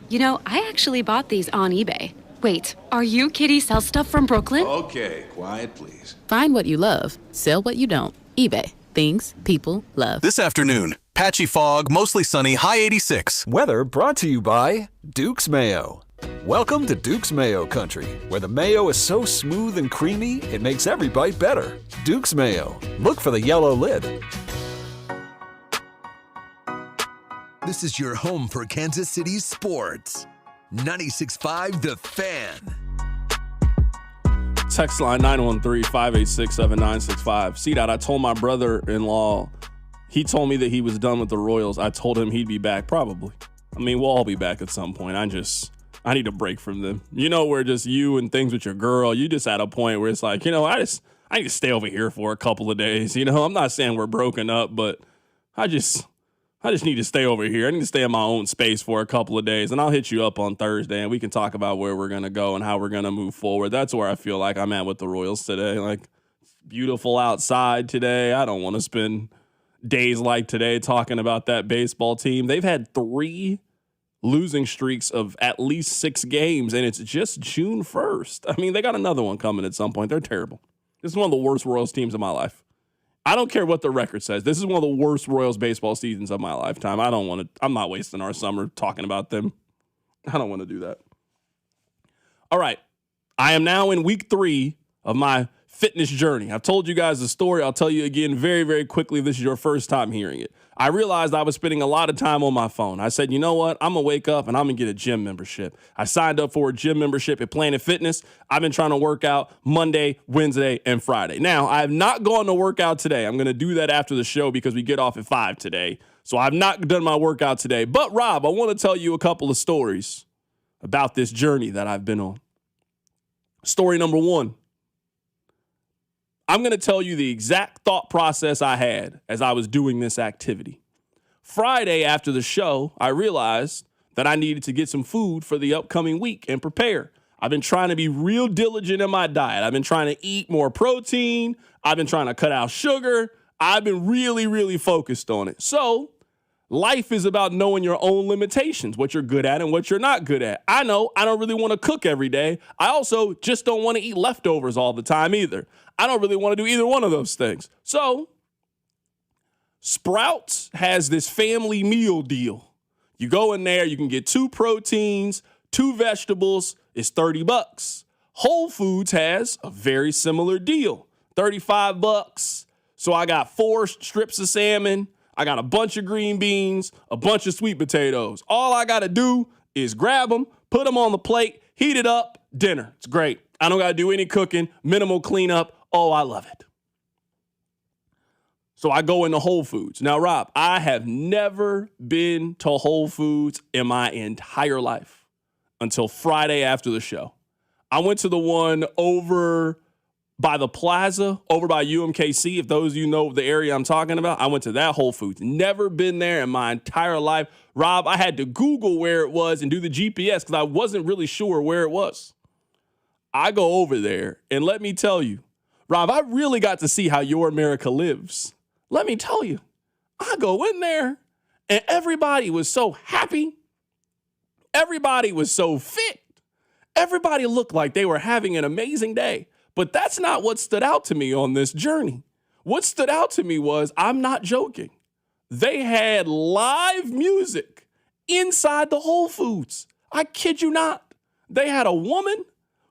You know, I actually bought these on eBay. Wait, are you Kitty Sell Stuff from Brooklyn? Okay, quiet, please. Find what you love, sell what you don't. eBay. Things people love. This afternoon, patchy fog, mostly sunny, high 86. Weather brought to you by Duke's Mayo. Welcome to Duke's Mayo Country, where the mayo is so smooth and creamy, it makes every bite better. Duke's Mayo. Look for the yellow lid. This is your home for Kansas City sports. 96.5 The Fan. Text line 913-586-7965. C-Dot, I told my brother-in-law, he told me that he was done with the Royals. I told him he'd be back, probably. I mean, we'll all be back at some point. I need a break from them. You know, where just you and things with your girl, you just at a point where it's like, you know, I need to stay over here for a couple of days. You know, I'm not saying we're broken up, but I just I just need to stay over here. I need to stay in my own space for a couple of days, and I'll hit you up on Thursday, and we can talk about where we're going to go and how we're going to move forward. That's where I feel like I'm at with the Royals today. Like, it's beautiful outside today. I don't want to spend days like today talking about that baseball team. They've had 3 losing streaks of at least 6 games, and it's just June 1st. I mean, they got another one coming at some point. They're terrible. This is one of the worst Royals teams of my life. I don't care what the record says. This is one of the worst Royals baseball seasons of my lifetime. I'm not wasting our summer talking about them. I don't want to do that. All right. I am now in week 3 of my fitness journey. I've told you guys the story. I'll tell you again very, very quickly if this is your first time hearing it. I realized I was spending a lot of time on my phone. I said, you know what? I'm going to wake up and I'm going to get a gym membership. I signed up for a gym membership at Planet Fitness. I've been trying to work out Monday, Wednesday, and Friday. Now, I have not gone to work out today. I'm going to do that after the show because we get off at 5 today. So I've not done my workout today. But, Rob, I want to tell you a couple of stories about this journey that I've been on. Story number 1. I'm going to tell you the exact thought process I had as I was doing this activity. Friday after the show, I realized that I needed to get some food for the upcoming week and prepare. I've been trying to be real diligent in my diet. I've been trying to eat more protein. I've been trying to cut out sugar. I've been really, really focused on it. So life is about knowing your own limitations, what you're good at and what you're not good at. I know I don't really want to cook every day. I also just don't want to eat leftovers all the time either. I don't really want to do either one of those things. So Sprouts has this family meal deal. You go in there, you can get 2 proteins, 2 vegetables. It's $30. Whole Foods has a very similar deal, $35. So I got 4 strips of salmon. I got a bunch of green beans, a bunch of sweet potatoes. All I got to do is grab them, put them on the plate, heat it up, dinner. It's great. I don't got to do any cooking, minimal cleanup. Oh, I love it. So I go into Whole Foods. Now, Rob, I have never been to Whole Foods in my entire life until Friday after the show. I went to the one over by the plaza, over by UMKC. If those of you know the area I'm talking about, I went to that Whole Foods. Never been there in my entire life. Rob, I had to Google where it was and do the GPS because I wasn't really sure where it was. I go over there, and let me tell you, Rob, I really got to see how your America lives. Let me tell you, I go in there, and everybody was so happy. Everybody was so fit. Everybody looked like they were having an amazing day. But that's not what stood out to me on this journey. What stood out to me was, I'm not joking, they had live music inside the Whole Foods. I kid you not. They had a woman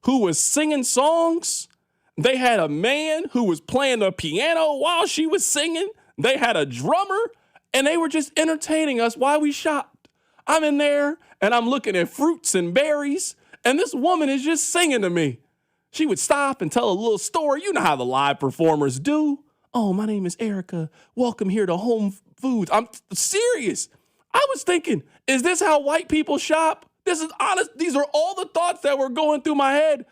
who was singing songs. They had a man who was playing the piano while she was singing. They had a drummer, and they were just entertaining us while we shopped. I'm in there, and I'm looking at fruits and berries, and this woman is just singing to me. She would stop and tell a little story. You know how the live performers do. Oh, my name is Erica. Welcome here to Whole Foods. I'm serious. I was thinking, is this how white people shop? This is honest. These are all the thoughts that were going through my head.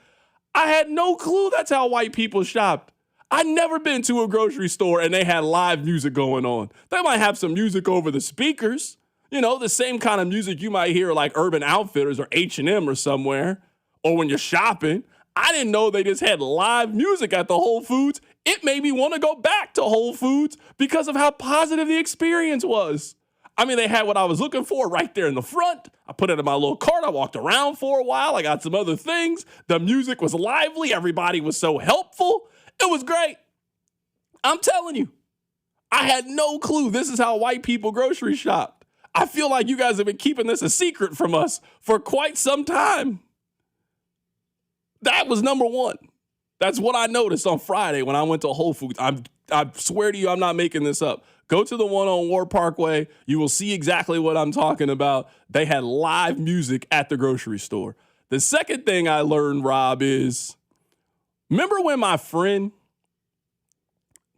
I had no clue that's how white people shopped. I'd never been to a grocery store and they had live music going on. They might have some music over the speakers. You know, the same kind of music you might hear like Urban Outfitters or H&M or somewhere, or when you're shopping. I didn't know they just had live music at the Whole Foods. It made me want to go back to Whole Foods because of how positive the experience was. I mean, they had what I was looking for right there in the front. I put it in my little cart. I walked around for a while. I got some other things. The music was lively. Everybody was so helpful. It was great. I'm telling you, I had no clue this is how white people grocery shop. I feel like you guys have been keeping this a secret from us for quite some time. That was number 1. That's what I noticed on Friday when I went to Whole Foods. I swear to you, I'm not making this up. Go to the one on War Parkway. You will see exactly what I'm talking about. They had live music at the grocery store. The second thing I learned, Rob, is remember when my friend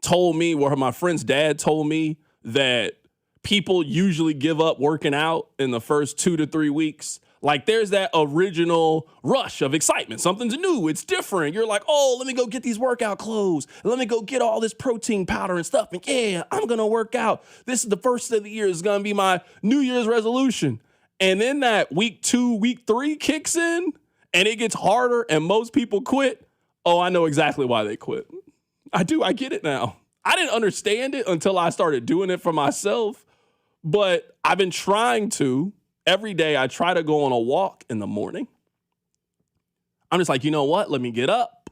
told me, or my friend's dad told me, that people usually give up working out in the first 2 to 3 weeks? Like there's that original rush of excitement. Something's new. It's different. You're like, oh, let me go get these workout clothes. Let me go get all this protein powder and stuff. And yeah, I'm going to work out. This is the first of the year. It's going to be my New Year's resolution. And then that week 2, week 3 kicks in and it gets harder and most people quit. Oh, I know exactly why they quit. I do. I get it now. I didn't understand it until I started doing it for myself. But I've been trying to. Every day I try to go on a walk in the morning. I'm just like, you know what? Let me get up.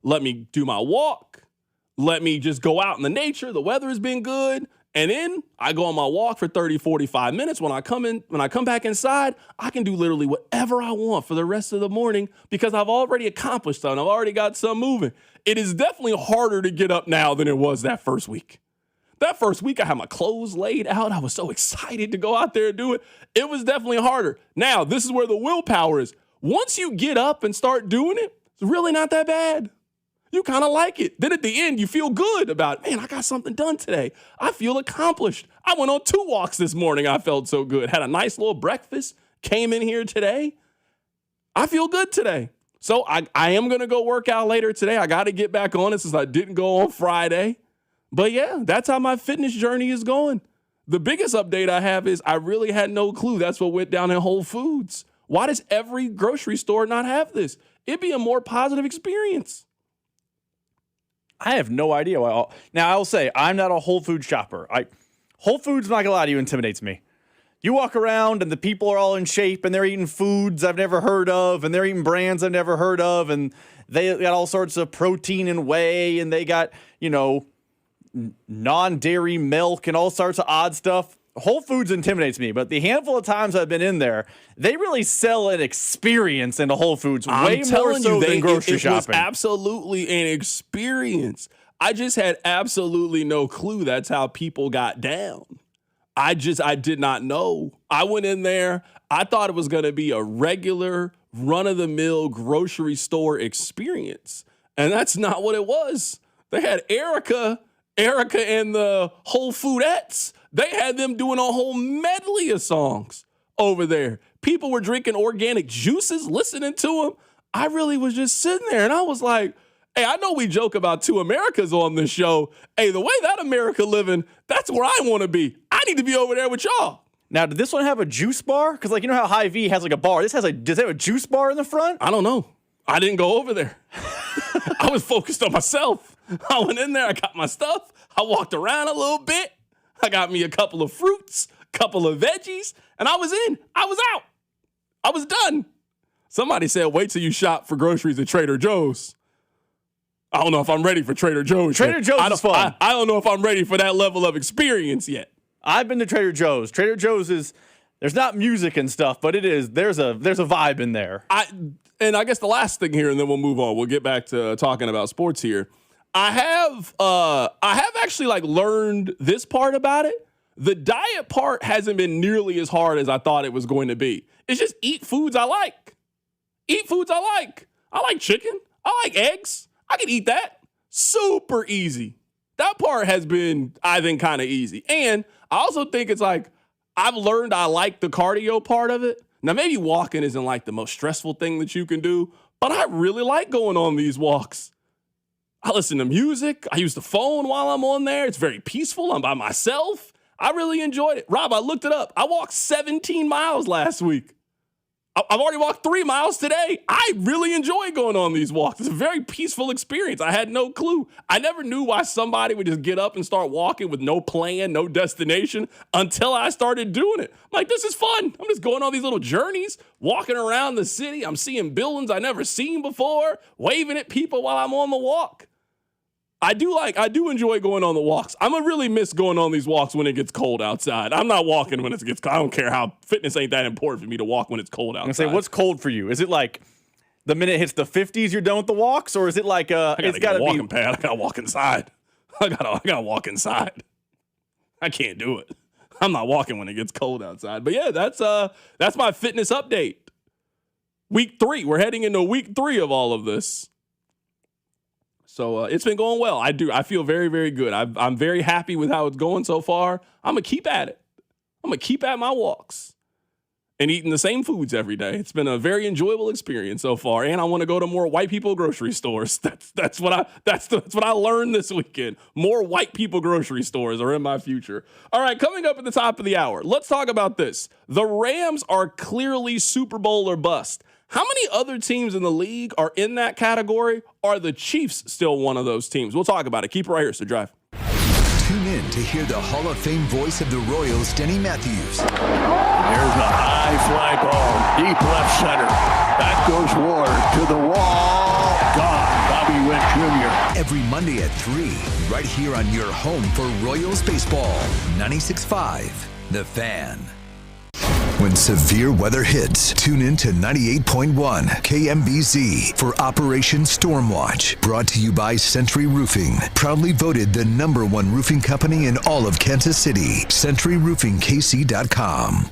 Let me do my walk. Let me just go out in the nature. The weather has been good. And then I go on my walk for 30, 45 minutes. When I come back inside, I can do literally whatever I want for the rest of the morning because I've already accomplished something. I've already got some moving. It is definitely harder to get up now than it was that first week. That first week, I had my clothes laid out. I was so excited to go out there and do it. It was definitely harder. Now, this is where the willpower is. Once you get up and start doing it, it's really not that bad. You kind of like it. Then at the end, you feel good about it. Man, I got something done today. I feel accomplished. I went on 2 walks this morning. I felt so good. Had a nice little breakfast. Came in here today. I feel good today. So I am going to go work out later today. I got to get back on it since I didn't go on Friday. But yeah, that's how my fitness journey is going. The biggest update I have is I really had no clue that's what went down in Whole Foods. Why does every grocery store not have this? It'd be a more positive experience. I have no idea why. Now, I will say, I'm not a Whole Foods shopper. Whole Foods, I'm not gonna lie to you, intimidates me. You walk around and the people are all in shape and they're eating foods I've never heard of and they're eating brands I've never heard of and they got all sorts of protein and whey and they got, non-dairy milk and all sorts of odd stuff. Whole Foods intimidates me, but the handful of times I've been in there, they really sell an experience into Whole Foods way more so than grocery shopping. It was absolutely an experience. I just had absolutely no clue that's how people got down. I did not know. I went in there. I thought it was going to be a regular run-of-the-mill grocery store experience, and that's not what it was. They had Erica and the Whole Foodettes. They had them doing a whole medley of songs over there. People were drinking organic juices, listening to them. I really was just sitting there, and I was like, hey, I know we joke about 2 Americas on this show. Hey, the way that America living, that's where I want to be. I need to be over there with y'all. Now, did this one have a juice bar? Because, you know how Hy-Vee has a bar? Does it have a juice bar in the front? I don't know. I didn't go over there. I was focused on myself. I went in there. I got my stuff. I walked around a little bit. I got me a couple of fruits, couple of veggies, and I was in. I was out. I was done. Somebody said, wait till you shop for groceries at Trader Joe's. I don't know if I'm ready for Trader Joe's. Trader Joe's is fun. I don't know if I'm ready for that level of experience yet. I've been to Trader Joe's. Trader Joe's there's not music and stuff, but there's a vibe in there. And I guess the last thing here, and then we'll move on. We'll get back to talking about sports here. I have actually learned this part about it. The diet part hasn't been nearly as hard as I thought it was going to be. It's just eat foods I like. Eat foods I like. I like chicken. I like eggs. I can eat that. Super easy. That part has been, I think, kind of easy. And I also think it's I've learned I like the cardio part of it. Now, maybe walking isn't the most stressful thing that you can do, but I really like going on these walks. I listen to music. I use the phone while I'm on there. It's very peaceful. I'm by myself. I really enjoyed it. Rob, I looked it up. I walked 17 miles last week. I've already walked 3 miles today. I really enjoy going on these walks. It's a very peaceful experience. I had no clue. I never knew why somebody would just get up and start walking with no plan, no destination until I started doing it. I'm like, this is fun. I'm just going on these little journeys, walking around the city. I'm seeing buildings I never seen before, waving at people while I'm on the walk. I do enjoy going on the walks. I'm gonna really miss going on these walks when it gets cold outside. I'm not walking when it gets cold. I don't care how fitness ain't that important for me to walk when it's cold outside. I'm gonna say, what's cold for you? Is it the minute it hits the 50s, you're done with the walks, or is it I gotta get a walking pad. I gotta walk inside. I gotta walk inside. I can't do it. I'm not walking when it gets cold outside. But yeah, that's my fitness update. Week 3. We're heading into week 3 of all of this. So it's been going well. I feel very, very good. I'm very happy with how it's going so far. I'm going to keep at it. I'm going to keep at my walks. and eating the same foods every day. It's been a very enjoyable experience so far, and I want to go to more white people grocery stores. That's what I learned this weekend. More white people grocery stores are in my future. All right, coming up at the top of the hour, let's talk about this. The Rams are clearly Super Bowl or bust. How many other teams in the league are in that category? Are the Chiefs still one of those teams? We'll talk about it. Keep it right here, so drive. Tune in to hear the Hall of Fame voice of the Royals, Denny Matthews. There's a high fly ball, deep left center. That goes Ward to the wall. Gone, Bobby Witt Jr. Every Monday at 3, right here on your home for Royals baseball. 96.5, The Fan. When severe weather hits, tune in to 98.1 KMBZ for Operation Stormwatch. Brought to you by Century Roofing. Proudly voted the #1 roofing company in all of Kansas City. CenturyRoofingKC.com.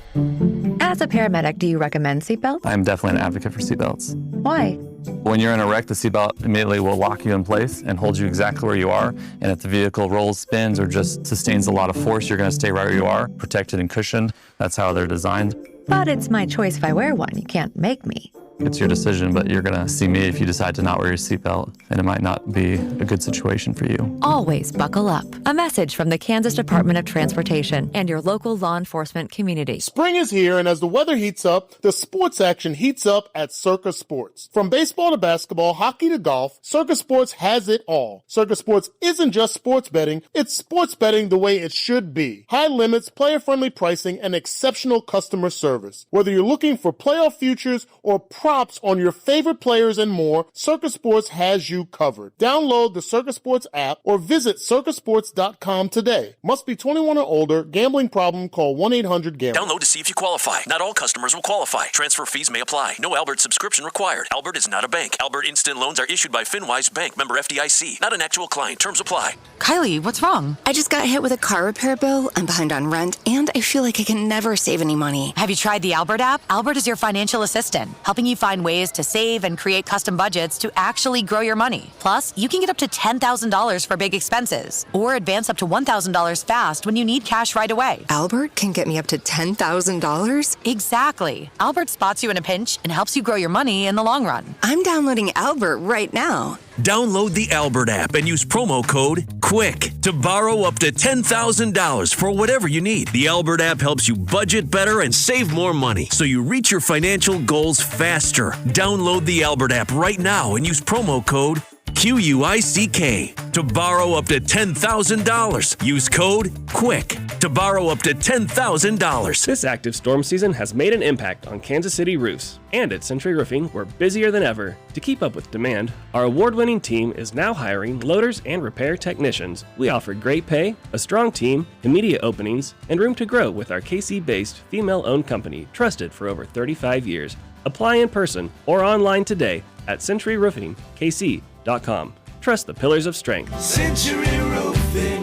As a paramedic, do you recommend seatbelts? I'm definitely an advocate for seatbelts. Why? When you're in a wreck, the seatbelt immediately will lock you in place and hold you exactly where you are. And if the vehicle rolls, spins, or just sustains a lot of force, you're going to stay right where you are, protected and cushioned. That's how they're designed. But it's my choice if I wear one. You can't make me. It's your decision, but you're going to see me if you decide to not wear your seatbelt, and it might not be a good situation for you. Always buckle up. A message from the Kansas Department of Transportation and your local law enforcement community. Spring is here, and as the weather heats up, the sports action heats up at Circa Sports. From baseball to basketball, hockey to golf, Circa Sports has it all. Circa Sports isn't just sports betting, it's sports betting the way it should be. High limits, player-friendly pricing, and exceptional customer service. Whether you're looking for playoff futures or props on your favorite players and more, Circa Sports has you covered. Download the Circa Sports app or visit circasports.com today. Must be 21 or older. Gambling problem? Call 1-800-GAMBLER. Download to see if you qualify. Not all customers will qualify. Transfer fees may apply. No Albert subscription required. Albert is not a bank. Albert Instant Loans are issued by FinWise Bank, member FDIC. Not an actual client. Terms apply. Kylie, what's wrong? I just got hit with a car repair bill. I'm behind on rent, and I feel like I can never save any money. Have you tried the Albert app? Albert is your financial assistant, helping you find ways to save and create custom budgets to actually grow your money. Plus, you can get up to $10,000 for big expenses or advance up to $1,000 fast when you need cash right away. Albert can get me up to $10,000? Exactly. Albert spots you in a pinch and helps you grow your money in the long run. I'm downloading Albert right now. Download the Albert app and use promo code QUICK to borrow up to $10,000 for whatever you need. The Albert app helps you budget better and save more money so you reach your financial goals faster. Download the Albert app right now and use promo code QUICK to borrow up to $10,000. Use code QUICK to borrow up to $10,000. This active storm season has made an impact on Kansas City roofs. And at Century Roofing, we're busier than ever. To keep up with demand, our award-winning team is now hiring loaders and repair technicians. We offer great pay, a strong team, immediate openings, and room to grow with our KC-based, female-owned company, trusted for over 35 years. Apply in person or online today at CenturyRoofingKC.com. Trust the pillars of strength. Century Roofing.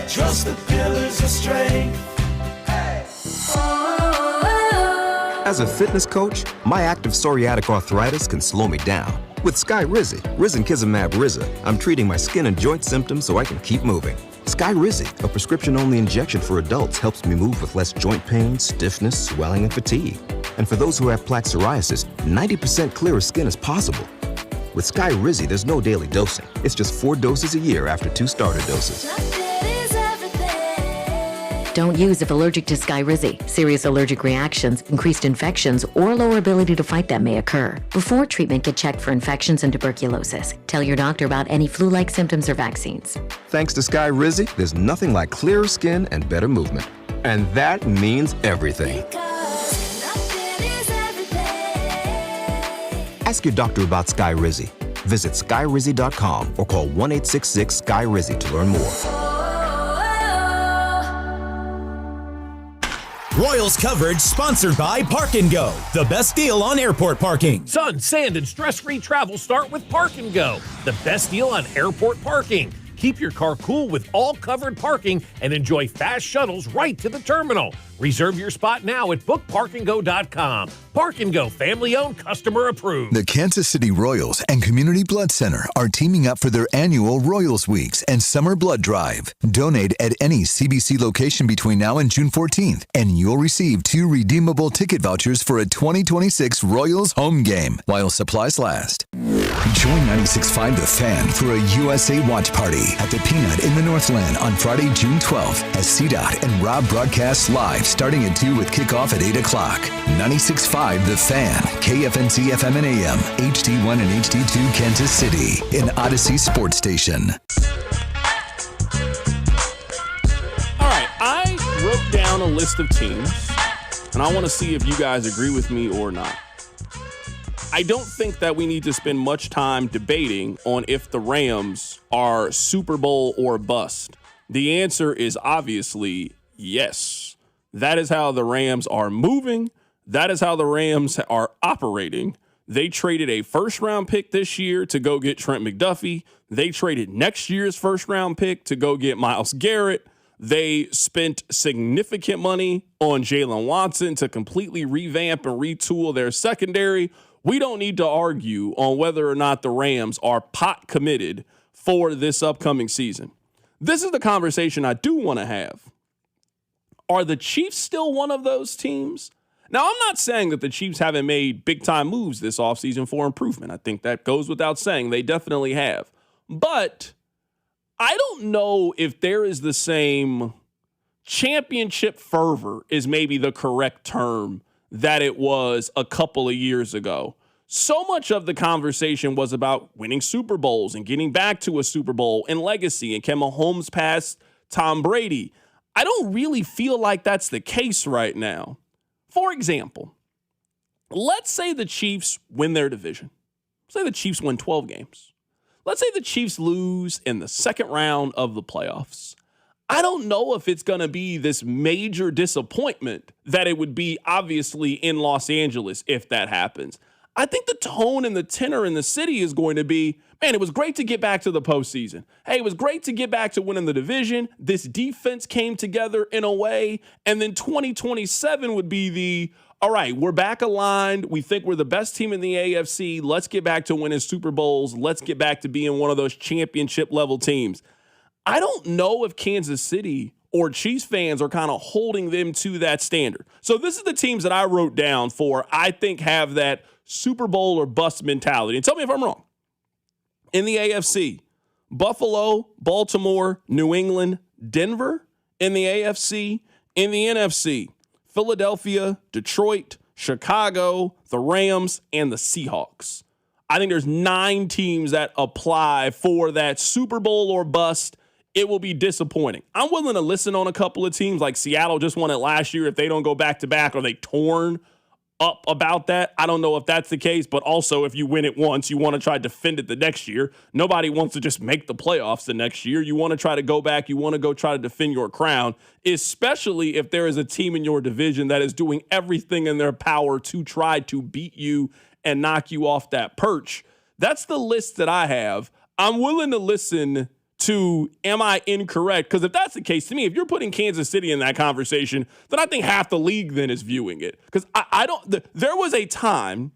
Trust the pillars of strength. As a fitness coach, my active psoriatic arthritis can slow me down. With Skyrizi, Risankizumab Riza, I'm treating my skin and joint symptoms so I can keep moving. Skyrizi, a prescription-only injection for adults, helps me move with less joint pain, stiffness, swelling, and fatigue. And for those who have plaque psoriasis, 90% clearer skin is possible. With Skyrizi, there's no daily dosing. It's just 4 doses a year after 2 starter doses. Don't use if allergic to Skyrizi. Serious allergic reactions, increased infections, or lower ability to fight them may occur. Before treatment, get checked for infections and tuberculosis. Tell your doctor about any flu-like symptoms or vaccines. Thanks to Skyrizi, there's nothing like clearer skin and better movement. And that means everything. Ask your doctor about Skyrizi. Visit Skyrizi.com or call 1-866-SKY-RIZI to learn more. Royals coverage sponsored by Park & Go, the best deal on airport parking. Sun, sand, and stress-free travel start with Park & Go, the best deal on airport parking. Keep your car cool with all covered parking and enjoy fast shuttles right to the terminal. Reserve your spot now at bookparkandgo.com. Park and Go, family owned, customer approved. The Kansas City Royals and Community Blood Center are teaming up for their annual Royals Weeks and Summer Blood Drive. Donate at any CBC location between now and June 14th, and you'll receive 2 redeemable ticket vouchers for a 2026 Royals home game while supplies last. Join 96.5 The Fan for a USA watch party at the Peanut in the Northland on Friday, June 12th as CDOT and Rob broadcast live starting at 2 with kickoff at 8 o'clock. 96.5 The Fan, KFNC FM and AM, HD1 and HD2 Kansas City, an Odyssey sports station. All right, I wrote down a list of teams, and I want to see if you guys agree with me or not. I don't think that we need to spend much time debating on if the Rams are Super Bowl or bust. The answer is obviously yes. That is how the Rams are moving. That is how the Rams are operating. They traded a first-round pick this year to go get Trent McDuffie. They traded next year's first-round pick to go get Myles Garrett. They spent significant money on Jalen Watson to completely revamp and retool their secondary. We don't need to argue on whether or not the Rams are pot committed for this upcoming season. This is the conversation I do want to have. Are the Chiefs still one of those teams? Now, I'm not saying that the Chiefs haven't made big-time moves this offseason for improvement. I think that goes without saying. They definitely have. But I don't know if there is the same championship fervor is maybe the correct term that it was a couple of years ago. So much of the conversation was about winning Super Bowls and getting back to a Super Bowl and legacy, and can Mahomes pass Tom Brady? I don't really feel like that's the case right now. For example, let's say the Chiefs win their division. Say the Chiefs win 12 games. Let's say the Chiefs lose in the second round of the playoffs. I don't know if it's going to be this major disappointment that it would be obviously in Los Angeles if that happens. I think the tone and the tenor in the city is going to be, man, it was great to get back to the postseason. Hey, it was great to get back to winning the division. This defense came together in a way. And then 2027 would be the, all right, we're back aligned. We think we're the best team in the AFC. Let's get back to winning Super Bowls. Let's get back to being one of those championship level teams. I don't know if Kansas City or Chiefs fans are kind of holding them to that standard. So this is the teams that I wrote down for, I think, have that Super Bowl or bust mentality. And tell me if I'm wrong. In the AFC, Buffalo, Baltimore, New England, Denver. In the AFC, in the NFC, Philadelphia, Detroit, Chicago, the Rams, and the Seahawks. I think there's 9 teams that apply for that Super Bowl or bust. It will be disappointing. I'm willing to listen on a couple of teams like Seattle just won it last year. If they don't go back-to-back, are they torn up about that? I don't know if that's the case, but also if you win it once, you want to try to defend it the next year. Nobody wants to just make the playoffs the next year. You want to try to go back. You want to go try to defend your crown, especially if there is a team in your division that is doing everything in their power to try to beat you and knock you off that perch. That's the list that I have. I'm willing to listen to, am I incorrect? Because if that's the case, to me, if you're putting Kansas City in that conversation, then I think half the league then is viewing it. Because there was a time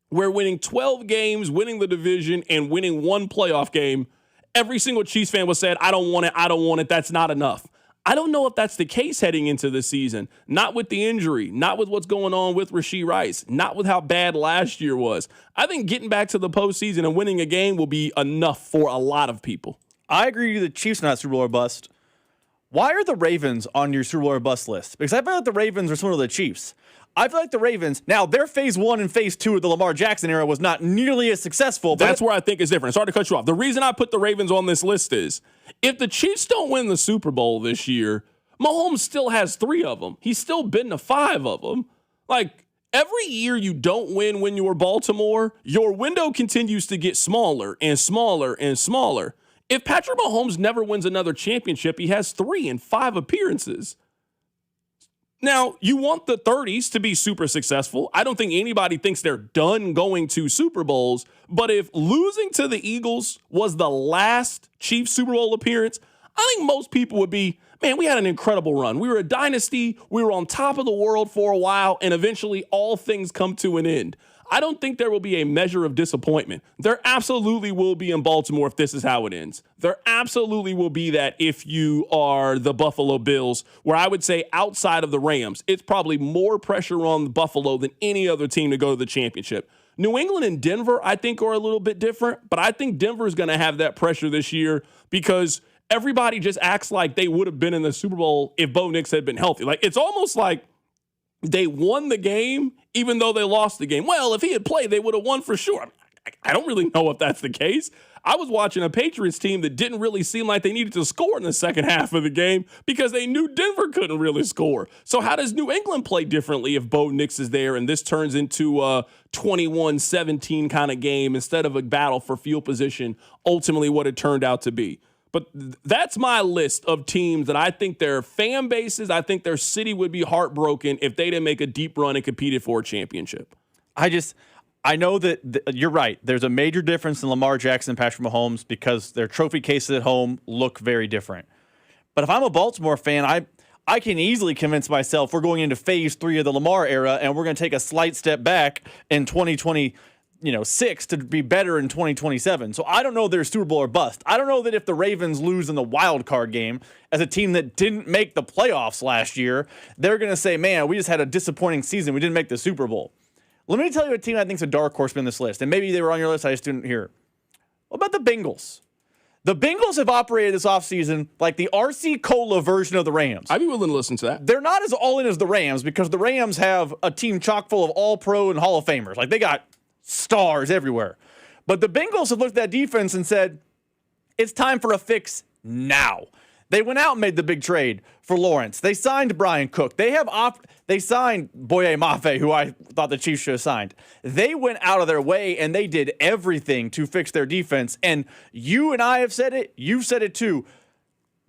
where winning 12 games, winning the division, and winning one playoff game, every single Chiefs fan was saying, I don't want it, that's not enough. I don't know if that's the case heading into the season. Not with the injury, not with what's going on with Rashee Rice, not with how bad last year was. I think getting back to the postseason and winning a game will be enough for a lot of people. I agree with the Chiefs not Super Bowl or bust. Why are the Ravens on your Super Bowl or bust list? Because I feel like the Ravens are similar to the Chiefs. I feel like the Ravens, now their phase 1 and phase 2 of the Lamar Jackson era was not nearly as successful. That's where I think it's different. Sorry to cut you off. The reason I put the Ravens on this list is if the Chiefs don't win the Super Bowl this year, Mahomes still has 3 of them. He's still been to 5 of them. Like, every year you don't win when you're Baltimore, your window continues to get smaller and smaller and smaller. If Patrick Mahomes never wins another championship, he has 3 in 5 appearances. Now, you want the 30s to be super successful. I don't think anybody thinks they're done going to Super Bowls. But if losing to the Eagles was the last Chiefs Super Bowl appearance, I think most people would be, man, we had an incredible run. We were a dynasty. We were on top of the world for a while, and eventually all things come to an end. I don't think there will be a measure of disappointment. There absolutely will be in Baltimore if this is how it ends. There absolutely will be that if you are the Buffalo Bills, where I would say outside of the Rams, it's probably more pressure on Buffalo than any other team to go to the championship. New England and Denver, I think, are a little bit different, but I think Denver is going to have that pressure this year because everybody just acts like they would have been in the Super Bowl if Bo Nix had been healthy. Like, it's almost like they won the game even though they lost the game. Well, if he had played, they would have won for sure. I don't really know if that's the case. I was watching a Patriots team that didn't really seem like they needed to score in the second half of the game because they knew Denver couldn't really score. So how does New England play differently if Bo Nix is there and this turns into a 21-17 kind of game instead of a battle for field position, ultimately what it turned out to be? But that's my list of teams that I think their fan bases, I think their city would be heartbroken if they didn't make a deep run and competed for a championship. I know that you're right. There's a major difference in Lamar Jackson and Patrick Mahomes because their trophy cases at home look very different. But if I'm a Baltimore fan, I can easily convince myself we're going into phase 3 of the Lamar era and we're going to take a slight step back in 2026 to be better in 2027. So I don't know if they're Super Bowl or bust. I don't know that if the Ravens lose in the wild card game as a team that didn't make the playoffs last year, they're going to say, man, we just had a disappointing season. We didn't make the Super Bowl. Let me tell you a team I think is a dark horse in this list, and maybe they were on your list, I just didn't hear. What about the Bengals? The Bengals have operated this offseason like the RC Cola version of the Rams. I'd be willing to listen to that. They're not as all-in as the Rams because the Rams have a team chock full of all-pro and Hall of Famers. Like, they got stars everywhere. But the Bengals have looked at that defense and said, it's time for a fix now. They went out and made the big trade for Lawrence. They signed Brian Cook. They signed Boye Mafe, who I thought the Chiefs should have signed. They went out of their way, and they did everything to fix their defense. And you and I have said it. You've said it too.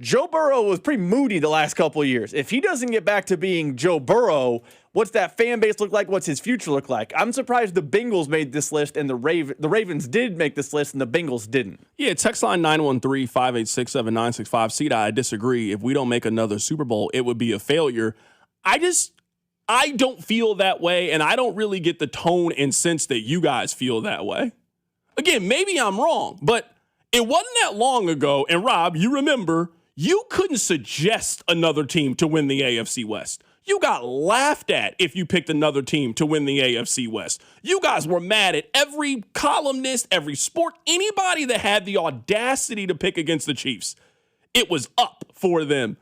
Joe Burrow was pretty moody the last couple of years. If he doesn't get back to being Joe Burrow, what's that fan base look like? What's his future look like? I'm surprised the Bengals made this list and the Ravens did make this list and the Bengals didn't. Yeah, text line 913-586-7965. CDA, I disagree. If we don't make another Super Bowl, it would be a failure. I don't feel that way, and I don't really get the tone and sense that you guys feel that way. Again, maybe I'm wrong, but it wasn't that long ago, and Rob, you remember, you couldn't suggest another team to win the AFC West. You got laughed at if you picked another team to win the AFC West. You guys were mad at every columnist, every sport, anybody that had the audacity to pick against the Chiefs. It was up for them.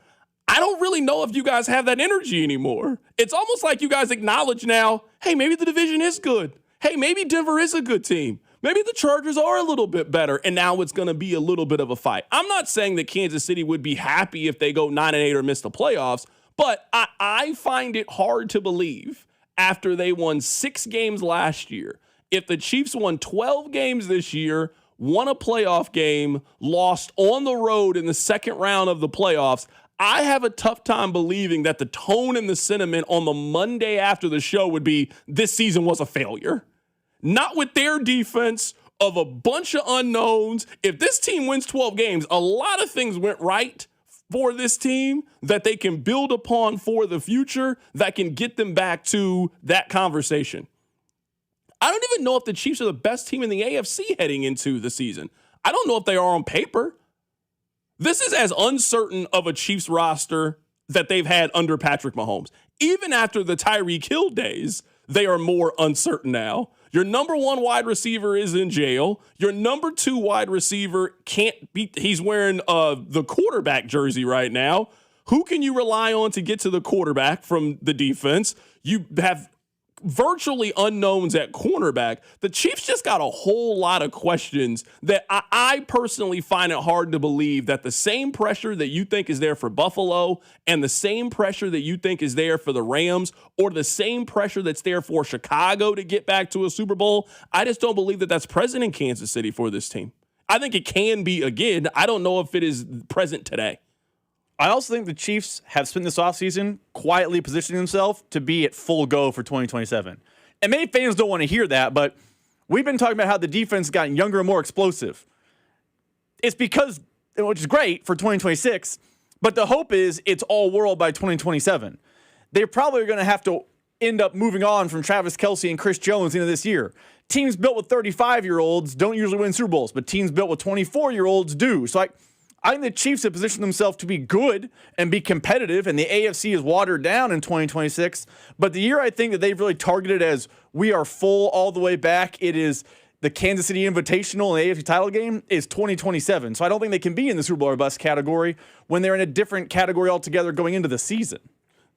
I don't really know if you guys have that energy anymore. It's almost like you guys acknowledge now, hey, maybe the division is good. Hey, maybe Denver is a good team. Maybe the Chargers are a little bit better, and now it's going to be a little bit of a fight. I'm not saying that Kansas City would be happy if they go 9-8 or miss the playoffs, but I find it hard to believe after they won 6 games last year, if the Chiefs won 12 games this year, won a playoff game, lost on the road in the second round of the playoffs, I have a tough time believing that the tone and the sentiment on the Monday after the show would be this season was a failure. Not with their defense of a bunch of unknowns. If this team wins 12 games, a lot of things went right for this team that they can build upon for the future that can get them back to that conversation. I don't even know if the Chiefs are the best team in the AFC heading into the season. I don't know if they are on paper. This is as uncertain of a Chiefs roster that they've had under Patrick Mahomes. Even after the Tyreek Hill days, they are more uncertain now. Your number 1 wide receiver is in jail. Your number 2 wide receiver can't be, he's wearing the quarterback jersey right now. Who can you rely on to get to the quarterback from the defense? You have virtually unknowns at cornerback. The Chiefs just got a whole lot of questions that I personally find it hard to believe that the same pressure that you think is there for Buffalo and the same pressure that you think is there for the Rams or the same pressure that's there for Chicago to get back to a Super Bowl, I just don't believe that that's present in Kansas City for this team. I think it can be again. I don't know if it is present today. I also think the Chiefs have spent this offseason quietly positioning themselves to be at full go for 2027. And many fans don't want to hear that, but we've been talking about how the defense has gotten younger and more explosive. It's because, which is great for 2026, But the hope is it's all world by 2027. They're probably going to have to end up moving on from Travis Kelce and Chris Jones into this year. Teams built with 35-year-olds don't usually win Super Bowls, but teams built with 24-year-olds do. So I think the Chiefs have positioned themselves to be good and be competitive, and the AFC is watered down in 2026. But the year I think that they've really targeted as we are full all the way back, it is the Kansas City Invitational and the AFC title game is 2027. So I don't think they can be in the Super Bowl or bust category when they're in a different category altogether going into the season.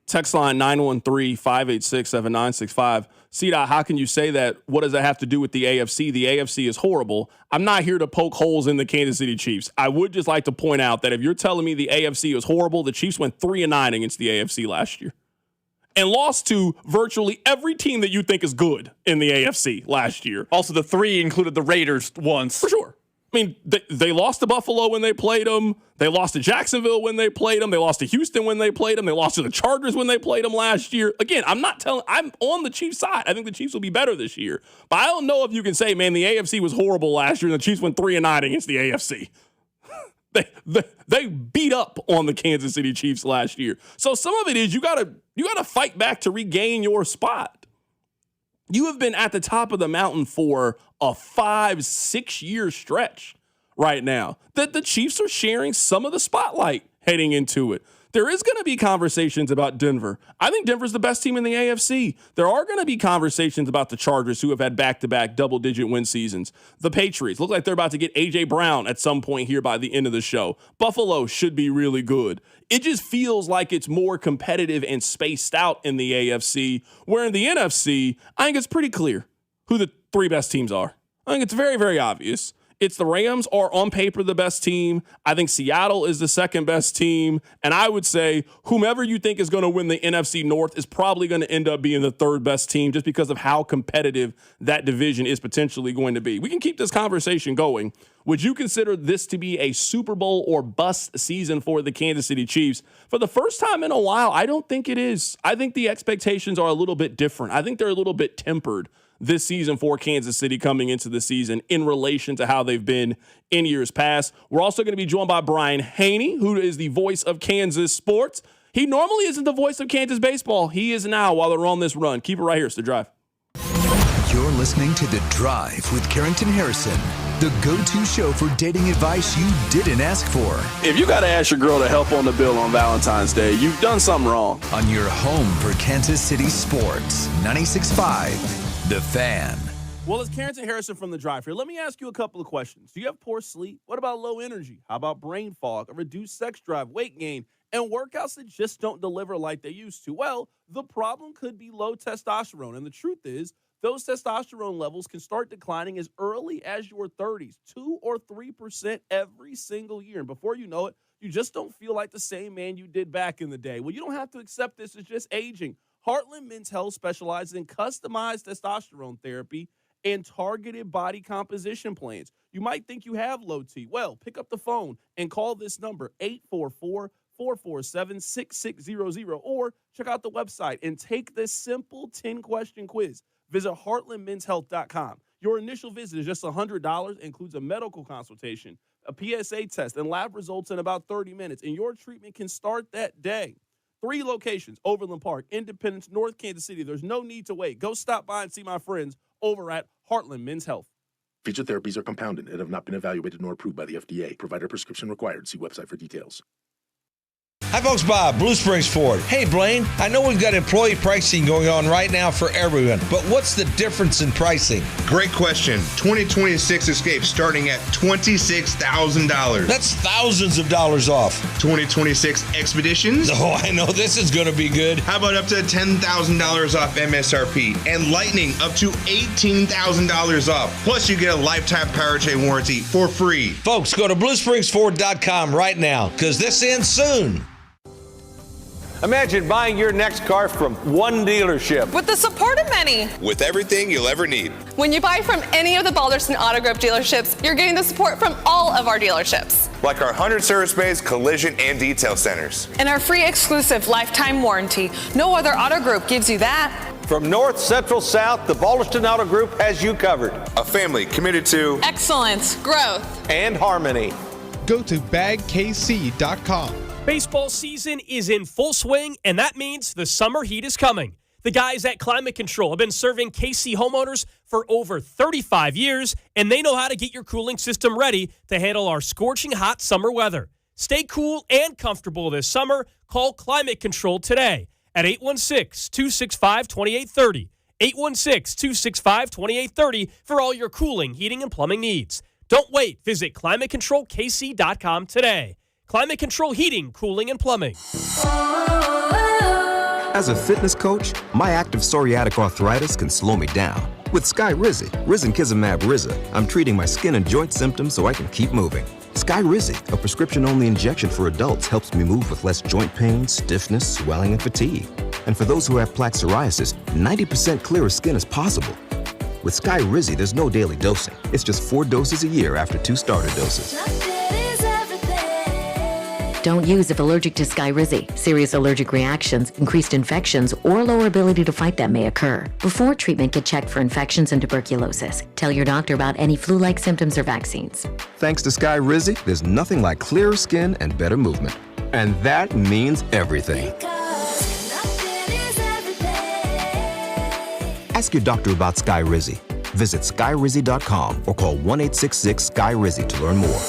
Text line 913-586-7965. C-Dot, how can you say that? What does that have to do with the AFC? The AFC is horrible. I'm not here to poke holes in the Kansas City Chiefs. I would just like to point out that if you're telling me the AFC is horrible, the Chiefs went 3-9 against the AFC last year and lost to virtually every team that you think is good in the AFC last year. Also, the 3 included the Raiders once. For sure. I mean, they lost to Buffalo when they played them. They lost to Jacksonville when they played them. They lost to Houston when they played them. They lost to the Chargers when they played them last year. Again, I'm on the Chiefs' side. I think the Chiefs will be better this year. But I don't know if you can say, man, the AFC was horrible last year and the Chiefs went 3-9 against the AFC. They beat up on the Kansas City Chiefs last year. So some of it is you gotta fight back to regain your spot. You have been at the top of the mountain for a 5-6 year stretch right now that the Chiefs are sharing some of the spotlight heading into it. There is going to be conversations about Denver. I think Denver's the best team in the AFC. There are going to be conversations about the Chargers, who have had back-to-back double-digit win seasons. The Patriots look like they're about to get A.J. Brown at some point here by the end of the show. Buffalo should be really good. It just feels like it's more competitive and spaced out in the AFC, where in the NFC, I think it's pretty clear who the 3 best teams are. I think it's very, very obvious. It's the Rams are on paper the best team. I think Seattle is the second best team. And I would say whomever you think is going to win the NFC North is probably going to end up being the 3rd best team just because of how competitive that division is potentially going to be. We can keep this conversation going. Would you consider this to be a Super Bowl or bust season for the Kansas City Chiefs? For the first time in a while, I don't think it is. I think the expectations are a little bit different. I think they're a little bit tempered this season for Kansas City coming into the season in relation to how they've been in years past. We're also going to be joined by Brian Haney, who is the voice of Kansas sports. He normally isn't the voice of Kansas baseball. He is now while they're on this run. Keep it right here. It's The Drive. You're listening to The Drive with Carrington Harrison, the go-to show for dating advice you didn't ask for. If you got to ask your girl to help on the bill on Valentine's Day, you've done something wrong. On your home for Kansas City sports, 96.5. The Fan. Well, it's Carrington Harrison from The Drive here. Let me ask you a couple of questions. Do you have poor sleep? What about low energy? How about brain fog, a reduced sex drive, weight gain, and workouts that just don't deliver like they used to? Well, the problem could be low testosterone. And the truth is, those testosterone levels can start declining as early as your 30s, 2 or 3% every single year. And before you know it, you just don't feel like the same man you did back in the day. Well, you don't have to accept this as just aging. Heartland Men's Health specializes in customized testosterone therapy and targeted body composition plans. You might think you have low T. Well, pick up the phone and call this number, 844-447-6600, or check out the website and take this simple 10-question quiz. Visit heartlandmenshealth.com. Your initial visit is just $100, includes a medical consultation, a PSA test, and lab results in about 30 minutes, and your treatment can start that day. 3 locations, Overland Park, Independence, North Kansas City. There's no need to wait. Go stop by and see my friends over at Heartland Men's Health. Featured therapies are compounded and have not been evaluated nor approved by the FDA. Provider prescription required. See website for details. Hi, folks. Bob, Blue Springs Ford. Hey, Blaine, I know we've got employee pricing going on right now for everyone, but what's the difference in pricing? Great question. 2026 Escape starting at $26,000. That's thousands of dollars off. 2026 Expeditions? Oh, I know this is going to be good. How about up to $10,000 off MSRP? And Lightning up to $18,000 off. Plus, you get a lifetime powertrain warranty for free. Folks, go to BlueSpringsFord.com right now, because this ends soon. Imagine buying your next car from one dealership. With the support of many. With everything you'll ever need. When you buy from any of the Balderson Auto Group dealerships, you're getting the support from all of our dealerships. Like our 100 service bays, collision, and detail centers. And our free exclusive lifetime warranty. No other auto group gives you that. From north, central, south, the Balderson Auto Group has you covered. A family committed to excellence, growth, and harmony. Go to bagkc.com. Baseball season is in full swing, and that means the summer heat is coming. The guys at Climate Control have been serving KC homeowners for over 35 years, and they know how to get your cooling system ready to handle our scorching hot summer weather. Stay cool and comfortable this summer. Call Climate Control today at 816-265-2830. 816-265-2830 for all your cooling, heating, and plumbing needs. Don't wait. Visit ClimateControlKC.com today. Climate Control Heating, Cooling, and Plumbing. As a fitness coach, my active psoriatic arthritis can slow me down. With Skyrizi, risankizumab Riza, I'm treating my skin and joint symptoms so I can keep moving. Skyrizi, a prescription-only injection for adults, helps me move with less joint pain, stiffness, swelling, and fatigue. And for those who have plaque psoriasis, 90% clearer skin is possible. With Skyrizi, there's no daily dosing. It's just 4 doses a year after 2 starter doses. Don't use if allergic to Skyrizi. Serious allergic reactions, increased infections, or lower ability to fight them may occur. Before treatment, get checked for infections and tuberculosis. Tell your doctor about any flu-like symptoms or vaccines. Thanks to Skyrizi, there's nothing like clearer skin and better movement. And that means everything. Ask your doctor about Skyrizi. Visit skyrizi.com or call 1-866-SKY-RIZI to learn more.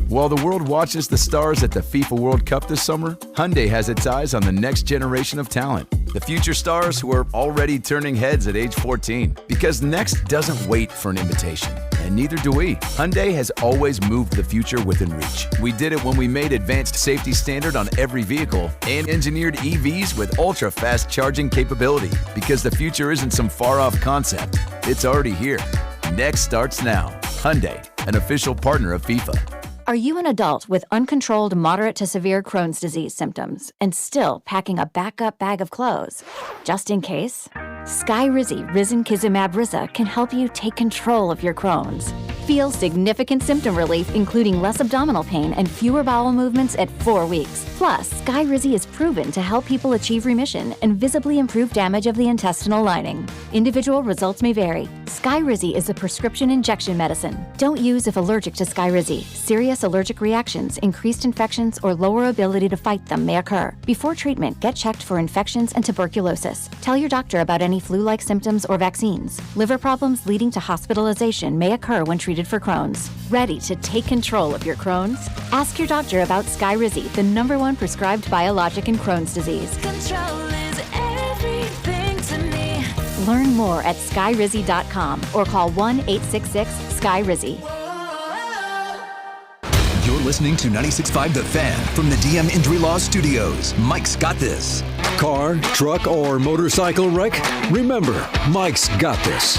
While the world watches the stars at the FIFA World Cup this summer, Hyundai has its eyes on the next generation of talent. The future stars who are already turning heads at age 14. Because next doesn't wait for an invitation. And neither do we. Hyundai has always moved the future within reach. We did it when we made advanced safety standard on every vehicle and engineered EVs with ultra-fast charging capability. Because the future isn't some far-off concept. It's already here. Next starts now. Hyundai, an official partner of FIFA. Are you an adult with uncontrolled moderate to severe Crohn's disease symptoms and still packing a backup bag of clothes? Just in case? Skyrizi risankizumab Riza can help you take control of your Crohn's. Feel significant symptom relief, including less abdominal pain and fewer bowel movements at 4 weeks. Plus, Skyrizi is proven to help people achieve remission and visibly improve damage of the intestinal lining. Individual results may vary. Skyrizi is a prescription injection medicine. Don't use if allergic to Skyrizi. Serious allergic reactions, increased infections, or lower ability to fight them may occur. Before treatment, get checked for infections and tuberculosis. Tell your doctor about any flu-like symptoms or vaccines. Liver problems leading to hospitalization may occur when treated for Crohn's. Ready to take control of your Crohn's? Ask your doctor about Skyrizi, the #1 prescribed biologic in Crohn's disease. Control is everything to me. Learn more at skyrizi.com or call 1-866-SKY-RIZI. You're listening to 96.5 The Fan from the DM Injury Law Studios. Mike's got this. Car, truck, or motorcycle wreck? Remember, Mike's got this.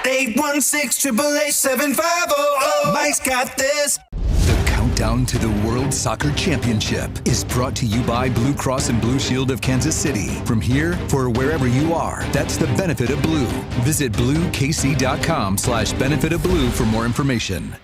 816-888-7500. Mike's got this. The countdown to the World Soccer Championship is brought to you by Blue Cross and Blue Shield of Kansas City. From here, for wherever you are, that's the benefit of blue. Visit bluekc.com/benefit of blue for more information.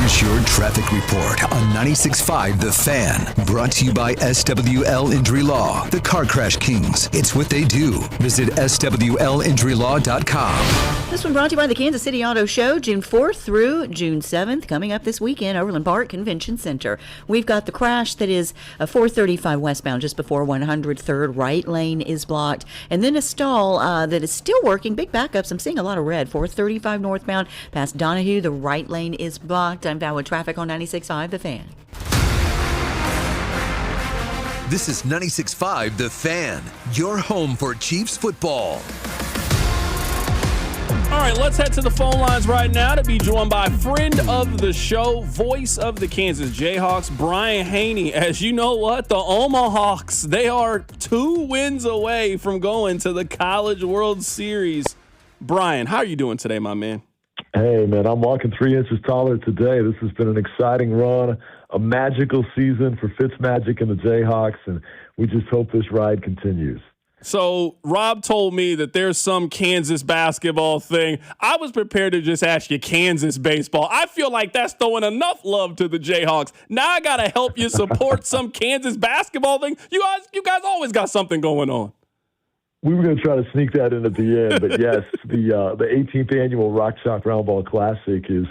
Here's your traffic report on 96.5 The Fan. Brought to you by SWL Injury Law, the Car Crash Kings. It's what they do. Visit SWLinjurylaw.com. This one brought to you by the Kansas City Auto Show, June 4th through June 7th, coming up this weekend, Overland Park Convention Center. We've got the crash that is 435 westbound, just before 103rd. Right lane is blocked. And then a stall that is still working. Big backups. I'm seeing a lot of red. 435 northbound past Donahue. The right lane is blocked. I'm down with traffic on 96.5 The Fan. This is 96.5 The Fan, your home for Chiefs football. All right, let's head to the phone lines right now to be joined by friend of the show, voice of the Kansas Jayhawks, Brian Haney. As you know what, the Omahawks, they are 2 wins away from going to the College World Series. Brian, how are you doing today, my man? Hey, man, I'm walking 3 inches taller today. This has been an exciting run, a magical season for Fitzmagic and the Jayhawks, and we just hope this ride continues. So Rob told me that there's some Kansas basketball thing. I was prepared to just ask you Kansas baseball. I feel like that's throwing enough love to the Jayhawks. Now I got to help you support some Kansas basketball thing. You guys always got something going on. We were going to try to sneak that in at the end, but yes, the 18th annual Rock Chalk Roundball Classic is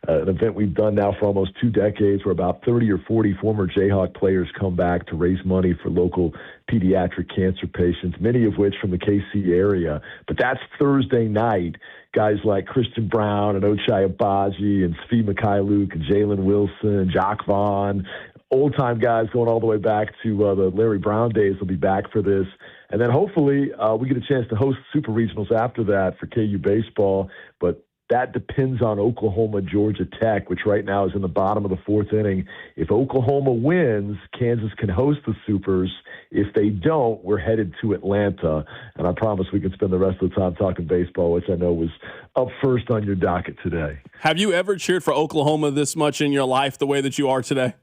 an event we've done now for almost 2 decades, where about 30 or 40 former Jayhawk players come back to raise money for local pediatric cancer patients, many of which from the KC area. But that's Thursday night. Guys like Christian Brown and Ochai Abaji and Svi Mikhailuk and Jalen Wilson and Jock Vaughn, old-time guys going all the way back to the Larry Brown days will be back for this. And then hopefully we get a chance to host Super Regionals after that for KU baseball. But that depends on Oklahoma, Georgia Tech, which right now is in the bottom of the 4th inning. If Oklahoma wins, Kansas can host the Supers. If they don't, we're headed to Atlanta. And I promise we can spend the rest of the time talking baseball, which I know was up first on your docket today. Have you ever cheered for Oklahoma this much in your life the way that you are today?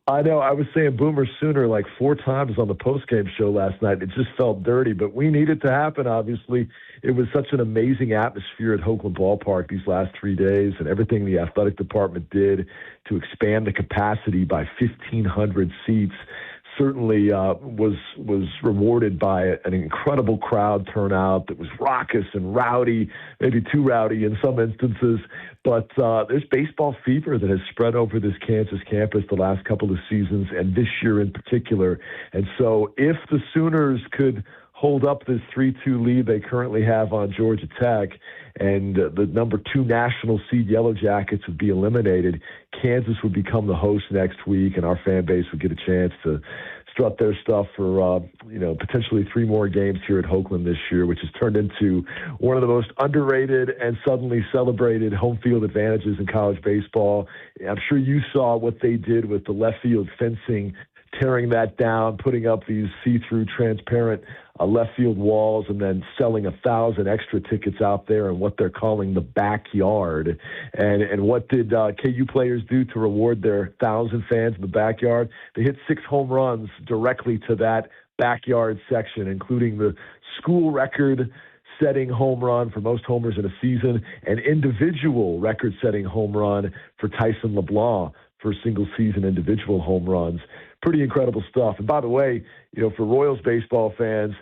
I know. I was saying Boomer Sooner like 4 times on the postgame show last night. It just felt dirty, but we need it to happen, obviously. It was such an amazing atmosphere at Hoagland Ballpark these last 3 days, and everything the athletic department did to expand the capacity by 1,500 seats certainly was rewarded by an incredible crowd turnout that was raucous and rowdy, maybe too rowdy in some instances. But there's baseball fever that has spread over this Kansas campus the last couple of seasons, and this year in particular. And so if the Sooners could hold up this 3-2 lead they currently have on Georgia Tech, and the number 2 national seed Yellow Jackets would be eliminated, Kansas would become the host next week, and our fan base would get a chance to strut their stuff for, potentially 3 more games here at Hoagland this year, which has turned into one of the most underrated and suddenly celebrated home field advantages in college baseball. I'm sure you saw what they did with the left field fencing, tearing that down, putting up these see-through transparent left field walls, and then selling 1,000 extra tickets out there in what they're calling the backyard. And what did KU players do to reward their 1,000 fans in the backyard? They hit 6 home runs directly to that backyard section, including the school record-setting home run for most homers in a season, and individual record-setting home run for Tyson LeBlanc for single-season individual home runs. Pretty incredible stuff. And by the way, for Royals baseball fans,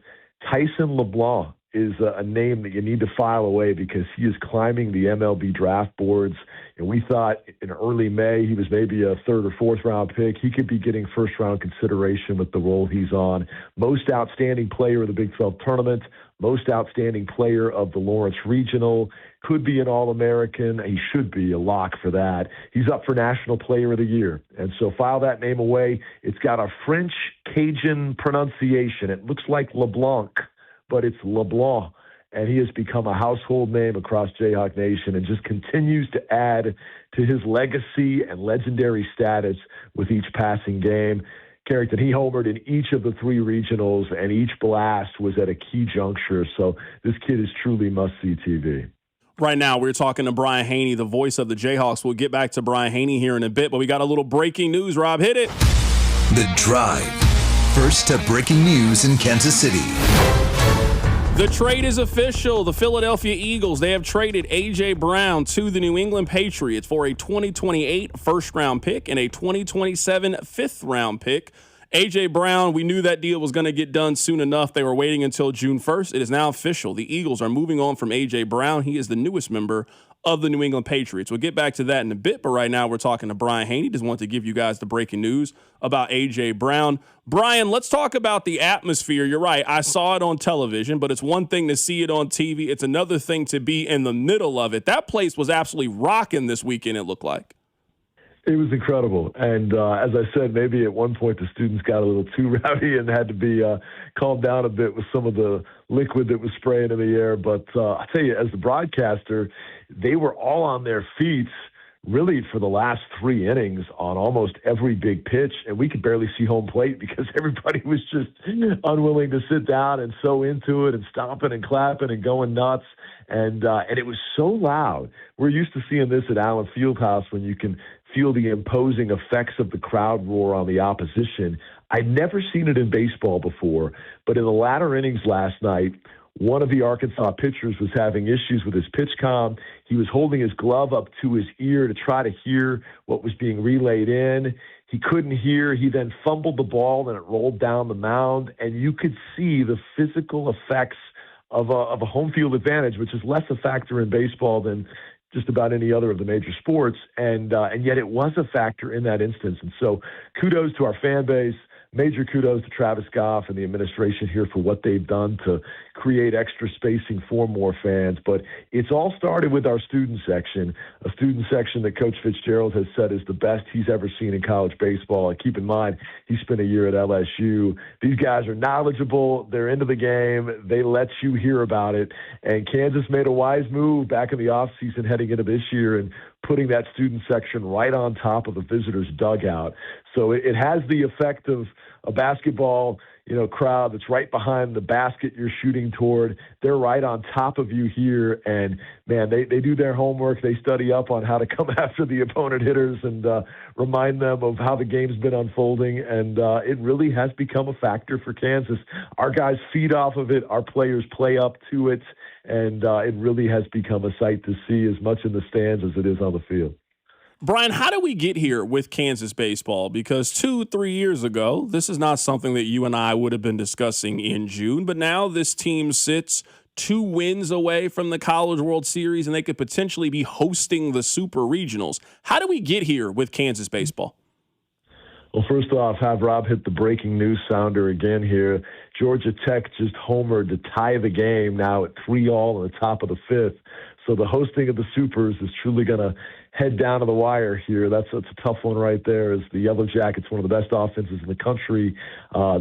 Tyson LeBlanc is a name that you need to file away because he is climbing the MLB draft boards. And we thought in early May he was maybe a 3rd or 4th round pick. He could be getting 1st round consideration with the role he's on. Most outstanding player of the Big 12 tournament, most outstanding player of the Lawrence Regional, could be an All-American. He should be a lock for that. He's up for National Player of the Year. And so file that name away. It's got a French Cajun pronunciation. It looks like LeBlanc, but it's LeBlanc. And he has become a household name across Jayhawk Nation and just continues to add to his legacy and legendary status with each passing game. Carrington, he homered in each of the 3 regionals, and each blast was at a key juncture. So this kid is truly must-see TV. Right now, we're talking to Brian Haney, the voice of the Jayhawks. We'll get back to Brian Haney here in a bit, but we got a little breaking news. Rob, hit it. The Drive. First to breaking news in Kansas City. The trade is official. The Philadelphia Eagles, they have traded A.J. Brown to the New England Patriots for a 2028 first-round pick and a 2027 fifth-round pick. A.J. Brown, we knew that deal was going to get done soon enough. They were waiting until June 1st. It is now official. The Eagles are moving on from A.J. Brown. He is the newest member of the New England Patriots. We'll get back to that in a bit, but right now we're talking to Brian Haney. Just wanted to give you guys the breaking news about A.J. Brown. Brian, let's talk about the atmosphere. You're right. I saw it on television, but it's one thing to see it on TV. It's another thing to be in the middle of it. That place was absolutely rocking this weekend, it looked like. It was incredible. And as I said, maybe at one point the students got a little too rowdy and had to be calmed down a bit with some of the liquid that was spraying in the air. But I tell you, as the broadcaster, they were all on their feet really for the last 3 innings on almost every big pitch. And we could barely see home plate because everybody was just unwilling to sit down and so into it and stomping and clapping and going nuts. And it was so loud. We're used to seeing this at Allen Fieldhouse when you can feel the imposing effects of the crowd roar on the opposition. I'd never seen it in baseball before, but in the latter innings last night, one of the Arkansas pitchers was having issues with his pitch comm. He was holding his glove up to his ear to try to hear what was being relayed in. He couldn't hear. He then fumbled the ball and it rolled down the mound. And you could see the physical effects of a home field advantage, which is less a factor in baseball than just about any other of the major sports. And yet it was a factor in that instance. And so kudos to our fan base. Major kudos to Travis Goff and the administration here for what they've done to create extra spacing for more fans. But it's all started with our student section, a student section that Coach Fitzgerald has said is the best he's ever seen in college baseball. And keep in mind, he spent a year at LSU. These guys are knowledgeable. They're into the game. They let you hear about it. And Kansas made a wise move back in the offseason heading into this year and putting that student section right on top of the visitors' dugout. So it has the effect of a basketball, crowd that's right behind the basket you're shooting toward. They're right on top of you here, and man, they do their homework. They study up on how to come after the opponent hitters and remind them of how the game's been unfolding, and it really has become a factor for Kansas. Our guys feed off of it. Our players play up to it, and it really has become a sight to see as much in the stands as it is on the field. Brian, how do we get here with Kansas baseball? Because 2-3 years ago, this is not something that you and I would have been discussing in June, but now this team sits 2 wins away from the College World Series, and they could potentially be hosting the Super Regionals. How do we get here with Kansas baseball? Well, first off, have Rob hit the breaking news sounder again here. Georgia Tech just homered to tie the game now at 3-all in the top of the 5th. So the hosting of the Supers is truly going to head down to the wire here. That's a tough one right there. As the Yellow Jackets, one of the best offenses in the country,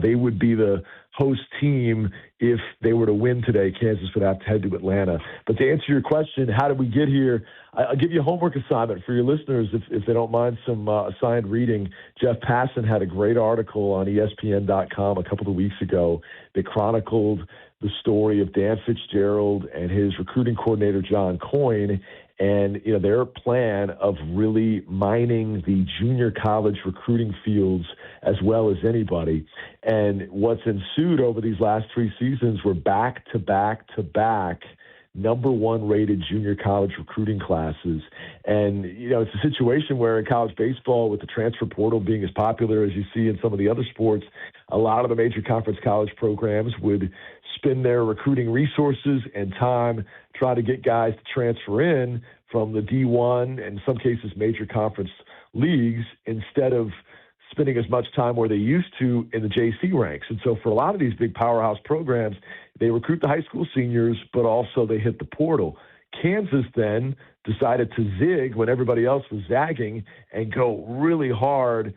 they would be the host team if they were to win today. Kansas would have to head to Atlanta. But to answer your question, how did we get here? I'll give you a homework assignment for your listeners if they don't mind some assigned reading. Jeff Passan had a great article on ESPN.com a couple of weeks ago that chronicled the story of Dan Fitzgerald and his recruiting coordinator, John Coyne, and their plan of really mining the junior college recruiting fields as well as anybody. And what's ensued over these last 3 seasons were back-to-back-to-back number 1 rated junior college recruiting classes. And, it's a situation where in college baseball, with the transfer portal being as popular as you see in some of the other sports, a lot of the major conference college programs would spend their recruiting resources and time try to get guys to transfer in from the D1 and in some cases major conference leagues instead of spending as much time where they used to in the JC ranks. And so for a lot of these big powerhouse programs, they recruit the high school seniors, but also they hit the portal. Kansas then decided to zig when everybody else was zagging and go really hard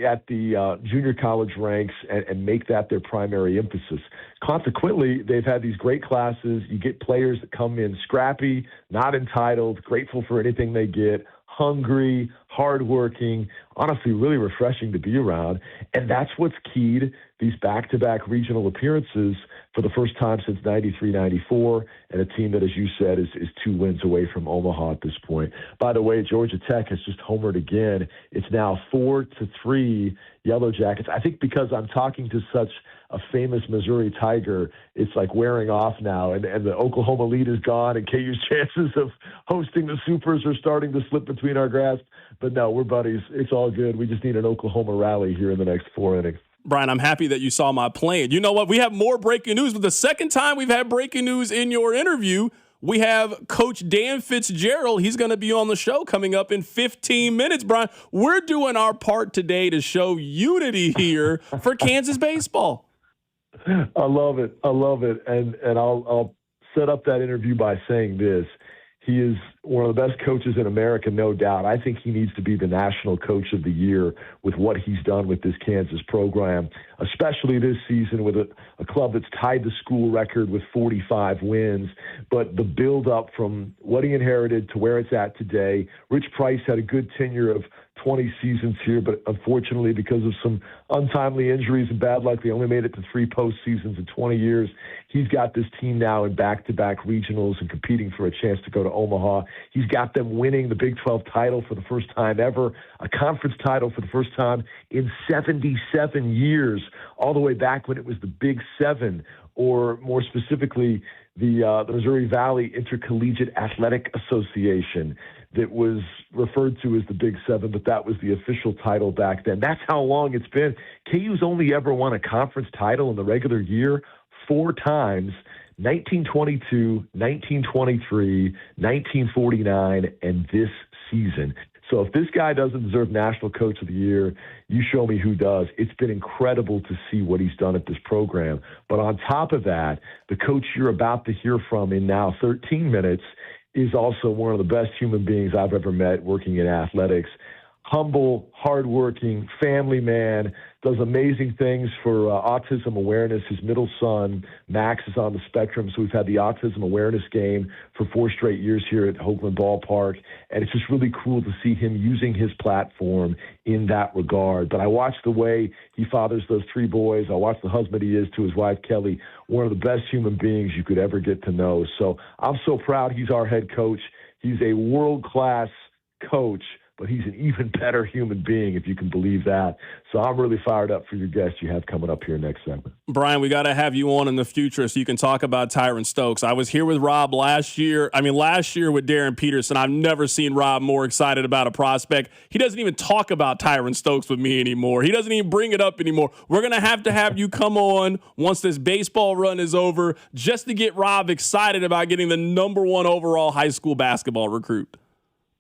at the junior college ranks and make that their primary emphasis. Consequently, they've had these great classes. You get players that come in scrappy, not entitled, grateful for anything they get, hungry, hardworking, honestly really refreshing to be around. And that's what's keyed these back-to-back regional appearances for the first time since 93-94, and a team that, as you said, is 2 wins away from Omaha at this point. By the way, Georgia Tech has just homered again. It's now 4-3 Yellow Jackets. I think because I'm talking to such a famous Missouri Tiger, it's like wearing off now, and the Oklahoma lead is gone, and KU's chances of hosting the Supers are starting to slip between our grasp. But no, we're buddies. It's all good. We just need an Oklahoma rally here in the next 4 innings. Brian, I'm happy that you saw my plan. You know what? We have more breaking news, but the second time we've had breaking news in your interview, we have Coach Dan Fitzgerald. He's going to be on the show coming up in 15 minutes, Brian. We're doing our part today to show unity here for Kansas baseball. I love it. And I'll set up that interview by saying this. He is one of the best coaches in America, no doubt. I think he needs to be the National Coach of the Year with what he's done with this Kansas program, especially this season with a club that's tied the school record with 45 wins. But the build-up from what he inherited to where it's at today, Rich Price had a good tenure of 20 seasons here, but unfortunately, because of some untimely injuries and bad luck, they only made it to 3 postseasons in 20 years. He's got this team now in back-to-back regionals and competing for a chance to go to Omaha. He's got them winning the Big 12 title for the first time ever, a conference title for the first time in 77 years, all the way back when it was the Big 7, or more specifically, the Missouri Valley Intercollegiate Athletic Association. that was referred to as the Big Seven, but that was the official title back then. That's how long it's been. KU's only ever won a conference title in the regular year 4 times, 1922, 1923, 1949, and this season. So if this guy doesn't deserve National Coach of the Year, you show me who does. It's been incredible to see what he's done at this program. But on top of that, the coach you're about to hear from in now 13 minutes is also one of the best human beings I've ever met working in athletics. Humble, hardworking, family man, does amazing things for autism awareness. His middle son, Max, is on the spectrum, so we've had the autism awareness game for 4 straight years here at Hoagland Ballpark, and it's just really cool to see him using his platform in that regard. But I watch the way he fathers those 3 boys. I watch the husband he is to his wife, Kelly, one of the best human beings you could ever get to know. So I'm so proud he's our head coach. He's a world-class coach, but he's an even better human being, if you can believe that. So I'm really fired up for your guest you have coming up here next segment. Brian, we got to have you on in the future so you can talk about Tyron Stokes. I was here with Rob last year with Darren Peterson. I've never seen Rob more excited about a prospect. He doesn't even talk about Tyron Stokes with me anymore. He doesn't even bring it up anymore. We're going to have you come on once this baseball run is over just to get Rob excited about getting the #1 overall high school basketball recruit.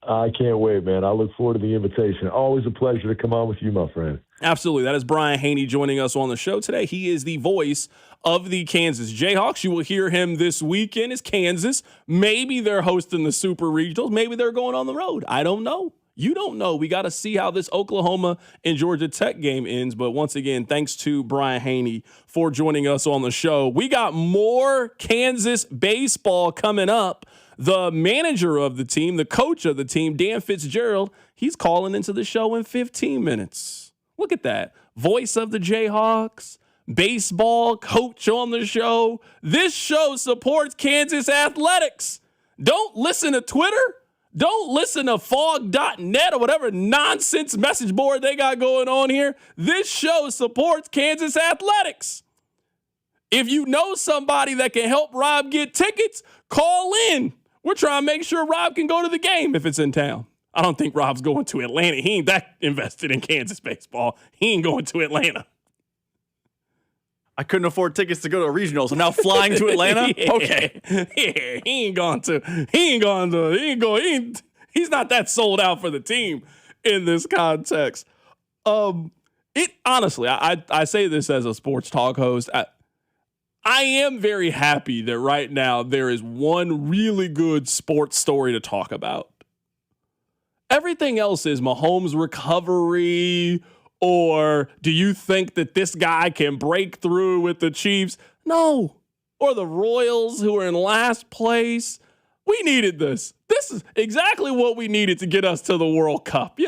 I can't wait, man. I look forward to the invitation. Always a pleasure to come on with you, my friend. Absolutely. That is Brian Haney joining us on the show today. He is the voice of the Kansas Jayhawks. You will hear him this weekend. It's Kansas. Maybe they're hosting the Super Regionals. Maybe they're going on the road. I don't know. You don't know. We got to see how this Oklahoma and Georgia Tech game ends. But once again, thanks to Brian Haney for joining us on the show. We got more Kansas baseball coming up. The manager of the team, the coach of the team, Dan Fitzgerald, he's calling into the show in 15 minutes. Look at that. Voice of the Jayhawks, baseball coach on the show. This show supports Kansas athletics. Don't listen to Twitter. Don't listen to fog.net or whatever nonsense message board they got going on here. This show supports Kansas athletics. If you know somebody that can help Rob get tickets, call in. We're trying to make sure Rob can go to the game if it's in town. I don't think Rob's going to Atlanta. He ain't that invested in Kansas baseball. He ain't going to Atlanta. I couldn't afford tickets to go to regionals. I'm now flying to Atlanta? Yeah. Okay. Yeah, he's not that sold out for the team in this context. Honestly, I say this as a sports talk host. I am very happy that right now there is one really good sports story to talk about. Everything else is Mahomes' recovery, or do you think that this guy can break through with the Chiefs? No. Or the Royals, who are in last place. We needed this. This is exactly what we needed to get us to the World Cup.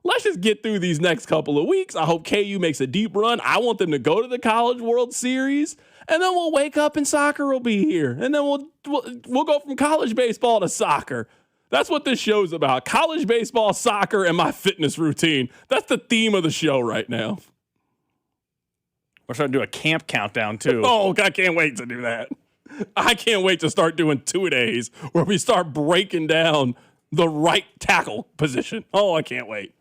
Let's just get through these next couple of weeks. I hope KU makes a deep run. I want them to go to the College World Series. And then we'll wake up and soccer will be here. And then we'll go from college baseball to soccer. That's what this show's about. College baseball, soccer, and my fitness routine. That's the theme of the show right now. We're starting to do a camp countdown, too. Oh, I can't wait to do that. I can't wait to start doing 2-a-days where we start breaking down the right tackle position. Oh, I can't wait.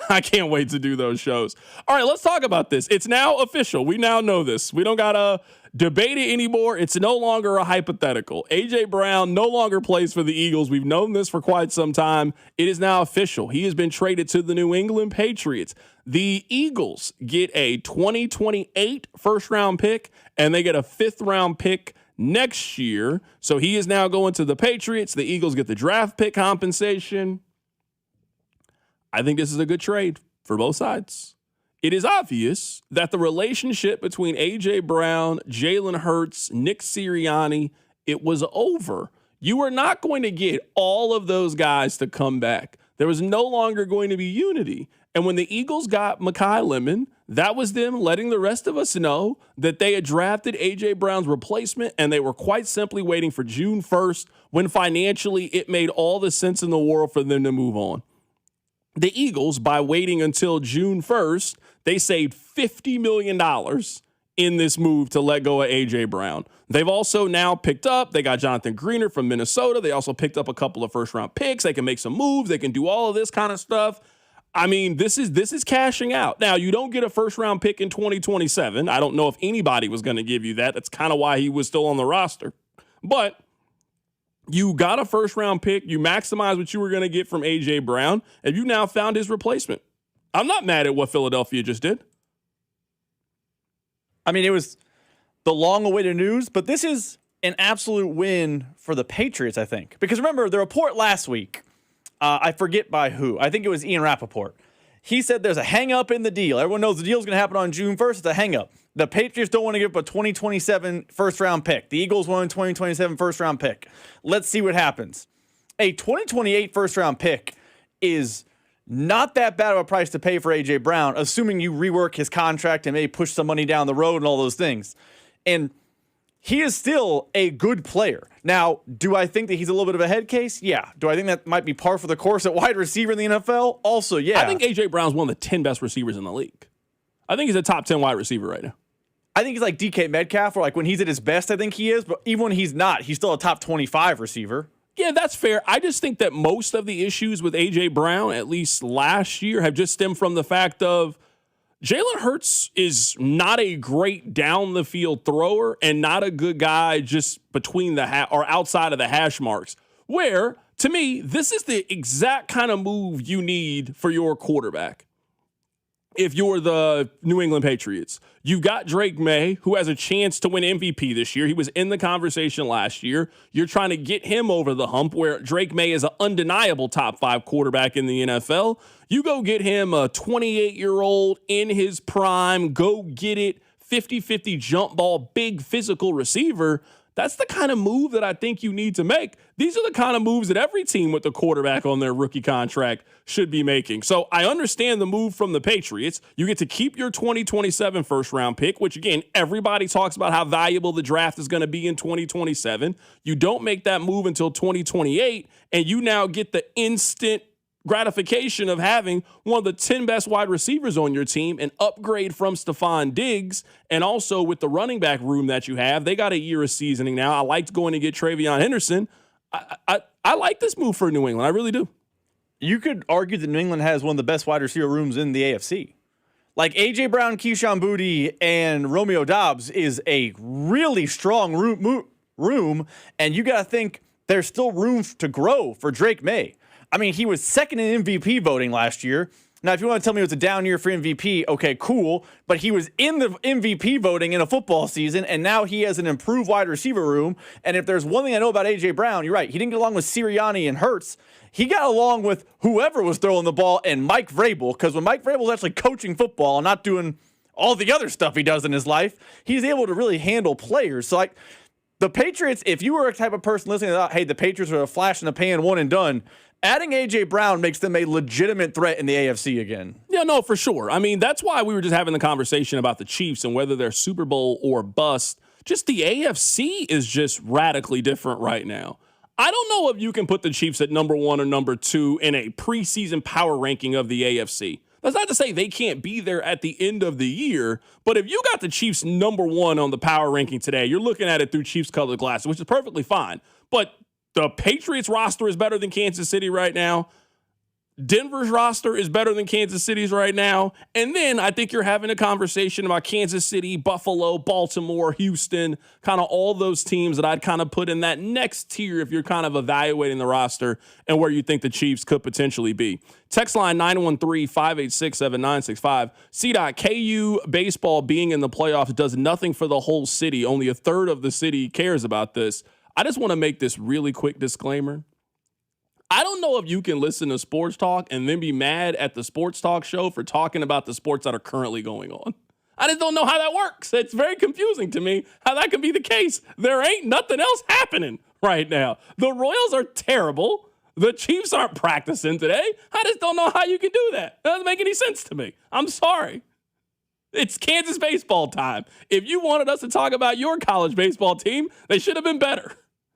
I can't wait to do those shows. All right, let's talk about this. It's now official. We now know this. We don't got to debate it anymore. It's no longer a hypothetical. A.J. Brown no longer plays for the Eagles. We've known this for quite some time. It is now official. He has been traded to the New England Patriots. The Eagles get a 2028 first-round pick, and they get a fifth-round pick next year. So he is now going to the Patriots. The Eagles get the draft pick compensation. I think this is a good trade for both sides. It is obvious that the relationship between A.J. Brown, Jalen Hurts, Nick Sirianni, it was over. You were not going to get all of those guys to come back. There was no longer going to be unity. And when the Eagles got Mekhi Lemon, that was them letting the rest of us know that they had drafted A.J. Brown's replacement, and they were quite simply waiting for June 1st when financially it made all the sense in the world for them to move on. The Eagles, by waiting until June 1st, they saved $50 million in this move to let go of A.J. Brown. They've also now picked up, they got Jonathan Greener from Minnesota. They also picked up a couple of first-round picks. They can make some moves. They can do all of this kind of stuff. I mean, this is cashing out. Now, you don't get a first-round pick in 2027. I don't know if anybody was going to give you that. That's kind of why he was still on the roster. But you got a first-round pick. You maximize what you were going to get from A.J. Brown, and you now found his replacement. I'm not mad at what Philadelphia just did. I mean, it was the long-awaited news, but this is an absolute win for the Patriots, I think. Because remember, the report last week, I forget by who. I think it was Ian Rappaport. He said there's a hang-up in the deal. Everyone knows the deal's going to happen on June 1st. It's a hang-up. The Patriots don't want to give up a 2027 first-round pick. The Eagles want a 2027 first-round pick. Let's see what happens. A 2028 first-round pick is not that bad of a price to pay for A.J. Brown, assuming you rework his contract and maybe push some money down the road and all those things. And he is still a good player. Now, do I think that he's a little bit of a head case? Yeah. Do I think that might be par for the course at wide receiver in the NFL? Also, yeah. I think A.J. Brown's one of the 10 best receivers in the league. I think he's a top 10 wide receiver right now. I think he's like DK Metcalf, or like when he's at his best, I think he is. But even when he's not, he's still a top 25 receiver. Yeah, that's fair. I just think that most of the issues with A.J. Brown, at least last year, have just stemmed from the fact of Jalen Hurts is not a great down-the-field thrower and not a good guy just between the or outside of the hash marks, where, to me, this is the exact kind of move you need for your quarterback. If you're the New England Patriots, you've got Drake May, who has a chance to win MVP this year. He was in the conversation last year. You're trying to get him over the hump where Drake May is an undeniable top 5 quarterback in the NFL. You go get him a 28-year-old in his prime, go get it, 50-50 jump ball, big physical receiver. That's the kind of move that I think you need to make. These are the kind of moves that every team with the quarterback on their rookie contract should be making. So I understand the move from the Patriots. You get to keep your 2027 first-round pick, which, again, everybody talks about how valuable the draft is going to be in 2027. You don't make that move until 2028, and you now get the instant gratification of having one of the 10 best wide receivers on your team, an upgrade from Stephon Diggs, and also with the running back room that you have, they got a year of seasoning now. I liked going to get Travion Henderson. I like this move for New England. I really do. You could argue that New England has one of the best wide receiver rooms in the AFC. Like A.J. Brown, Keyshawn Boutte, and Romeo Doubs is a really strong room, and you got to think there's still room to grow for Drake May. I mean, he was second in MVP voting last year. Now, if you want to tell me it was a down year for MVP, okay, cool. But he was in the MVP voting in a football season, and now he has an improved wide receiver room. And if there's one thing I know about A.J. Brown, you're right. He didn't get along with Sirianni and Hurts. He got along with whoever was throwing the ball and Mike Vrabel, because when Mike Vrabel is actually coaching football and not doing all the other stuff he does in his life, he's able to really handle players. So, like, the Patriots, if you were a type of person listening to that, hey, the Patriots are a flash in the pan, one and done, adding A.J. Brown makes them a legitimate threat in the AFC again. Yeah, no, for sure. I mean, that's why we were just having the conversation about the Chiefs and whether they're Super Bowl or bust. Just the AFC is just radically different right now. I don't know if you can put the Chiefs at number 1 or number 2 in a preseason power ranking of the AFC. That's not to say they can't be there at the end of the year, but if you got the Chiefs number 1 on the power ranking today, you're looking at it through Chiefs colored glasses, which is perfectly fine. But the Patriots roster is better than Kansas City right now. Denver's roster is better than Kansas City's right now. And then I think you're having a conversation about Kansas City, Buffalo, Baltimore, Houston, kind of all those teams that I'd kind of put in that next tier if you're kind of evaluating the roster and where you think the Chiefs could potentially be. Text line 913-586-7965. KU baseball being in the playoffs does nothing for the whole city. Only a third of the city cares about this. I just want to make this really quick disclaimer. I don't know if you can listen to sports talk and then be mad at the sports talk show for talking about the sports that are currently going on. I just don't know how that works. It's very confusing to me how that can be the case. There ain't nothing else happening right now. The Royals are terrible. The Chiefs aren't practicing today. I just don't know how you can do that. It doesn't make any sense to me. I'm sorry. It's Kansas baseball time. If you wanted us to talk about your college baseball team, they should have been better.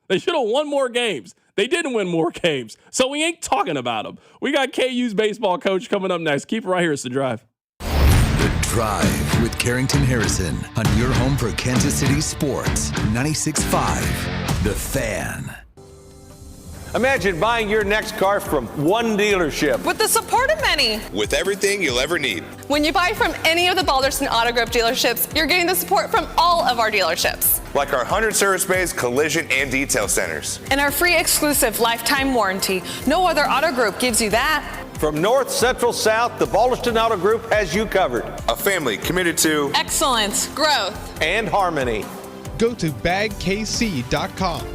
They should have won more games. They didn't win more games, so we ain't talking about them. We got KU's baseball coach coming up next. Keep it right here. It's The Drive. The Drive with Carrington Harrison on your home for Kansas City sports. 96.5 The Fan. Imagine buying your next car from one dealership. With the support of many. With everything you'll ever need. When you buy from any of the Balderson Auto Group dealerships, you're getting the support from all of our dealerships. Like our 100 service bays, collision, and detail centers. And our free exclusive lifetime warranty. No other auto group gives you that. From north, central, south, the Balderson Auto Group has you covered. A family committed to excellence, growth, and harmony. Go to bagkc.com.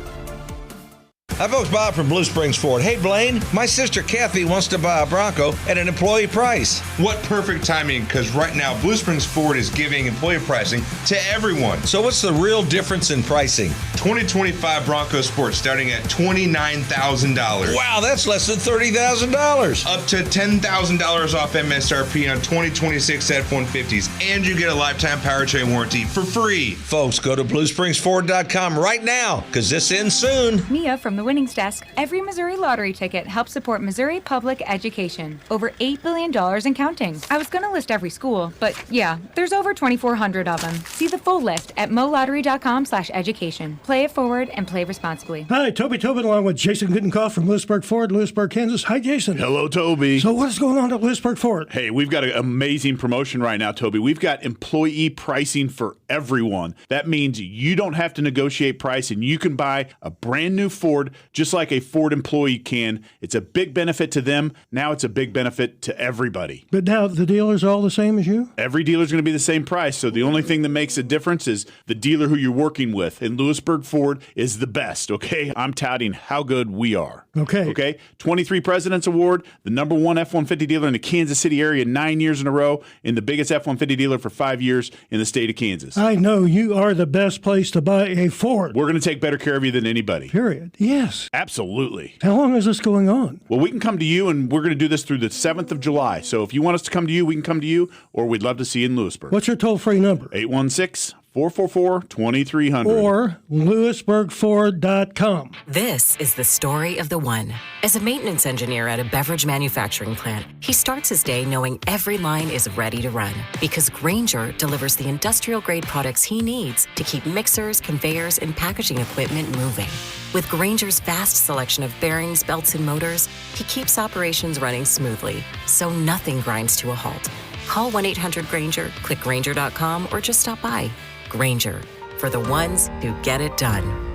Hi, folks. Bob from Blue Springs Ford. Hey, Blaine, my sister Kathy wants to buy a Bronco at an employee price. What perfect timing, because right now Blue Springs Ford is giving employee pricing to everyone. So what's the real difference in pricing? 2025 Bronco Sport starting at $29,000. Wow, that's less than $30,000. Up to $10,000 off MSRP on 2026 F-150s, and you get a lifetime powertrain warranty for free. Folks, go to BlueSpringsFord.com right now, because this ends soon. Mia from the Winnings Desk. Every Missouri lottery ticket helps support Missouri public education. Over $8 billion and counting. I was going to list every school, but yeah, there's over 2,400 of them. See the full list at molottery.com/education. Play it forward and play responsibly. Hi, Toby Tobin along with Jason Goodenkoff from Lewisburg Ford, Lewisburg, Kansas. Hi, Jason. Hello, Toby. So what is going on at Lewisburg Ford? Hey, we've got an amazing promotion right now, Toby. We've got employee pricing for everyone. That means you don't have to negotiate price and you can buy a brand new Ford just like a Ford employee can. It's a big benefit to them. Now it's a big benefit to everybody. But now the dealer's all the same as you? Every dealer's going to be the same price. So the only thing that makes a difference is the dealer who you're working with. And Lewisburg Ford is the best, okay? I'm touting how good we are. Okay. 23 President's Award, the number one F-150 dealer in the Kansas City area 9 years in a row, and the biggest F-150 dealer for 5 years in the state of Kansas. I know you are the best place to buy a Ford. We're going to take better care of you than anybody. Period. Yes. Absolutely. How long is this going on? Well, we can come to you, and we're going to do this through the 7th of July. So if you want us to come to you, we can come to you, or we'd love to see you in Lewisburg. What's your toll-free number? 816-444-2300. Or LewisburgFord.com. This is the story of the one. As a maintenance engineer at a beverage manufacturing plant, he starts his day knowing every line is ready to run because Grainger delivers the industrial-grade products he needs to keep mixers, conveyors, and packaging equipment moving. With Grainger's vast selection of bearings, belts, and motors, he keeps operations running smoothly, so nothing grinds to a halt. Call 1-800-GRAINGER, click Grainger.com, or just stop by. Grainger, for the ones who get it done.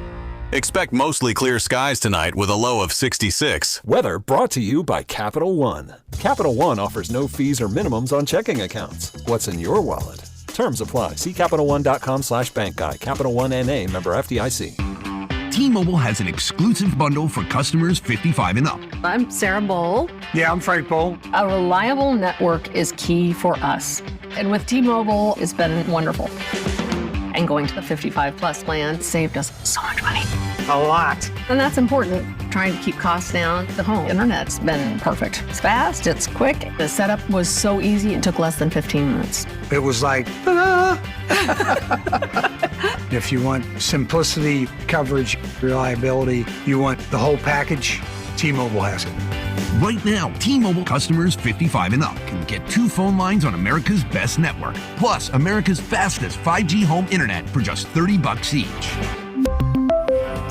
Expect mostly clear skies tonight with a low of 66. Weather brought to you by Capital One. Capital One offers no fees or minimums on checking accounts. What's in your wallet? Terms apply. See CapitalOne.com/bankguide. Capital One N.A. member FDIC. T-Mobile has an exclusive bundle for customers 55 and up. I'm Sarah Bowl. Yeah, I'm Frank Bowl. A reliable network is key for us. And with T-Mobile, it's been wonderful. And going to the 55 plus plan saved us so much money. A lot. And that's important. Trying to keep costs down. The home internet's been perfect. It's fast, it's quick. The setup was so easy, it took less than 15 minutes. It was like, If you want simplicity, coverage, reliability, you want the whole package, T-Mobile has it. Right now, T-Mobile customers 55 and up can get 2 phone lines on America's best network, plus America's fastest 5G home internet for just $30 each.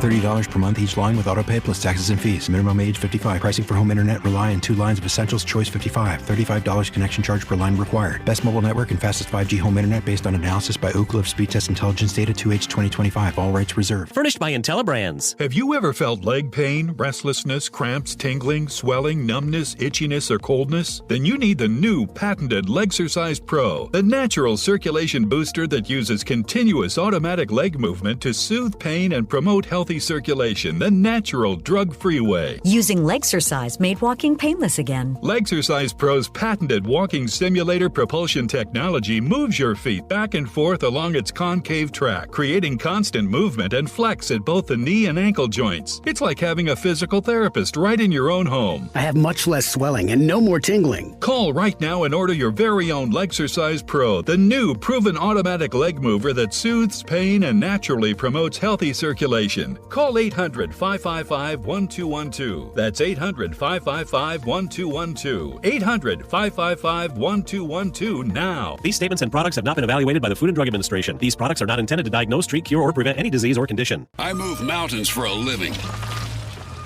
$30 per month each line with autopay plus taxes and fees. Minimum age 55. Pricing for home internet rely on 2 lines of Essentials Choice 55. $35 connection charge per line required. Best mobile network and fastest 5G home internet based on analysis by Ookla of Speed Test Intelligence Data 2H 2025. All rights reserved. Furnished by IntelliBrands. Have you ever felt leg pain, restlessness, cramps, tingling, swelling, numbness, itchiness, or coldness? Then you need the new patented Legsercise Pro, the natural circulation booster that uses continuous automatic leg movement to soothe pain and promote healthy circulation the natural drug-free way. Using Legsercise made walking painless again. Legsercise Pro's patented walking simulator propulsion technology moves your feet back and forth along its concave track, creating constant movement and flex at both the knee and ankle joints. It's like having a physical therapist right in your own home. I have much less swelling and no more tingling. Call right now and order your very own Legsercise Pro, the new proven automatic leg mover that soothes pain and naturally promotes healthy circulation. Call 800-555-1212. That's 800-555-1212. 800-555-1212 now. These statements and products have not been evaluated by the Food and Drug Administration. These products are not intended to diagnose, treat, cure, or prevent any disease or condition. I move mountains for a living.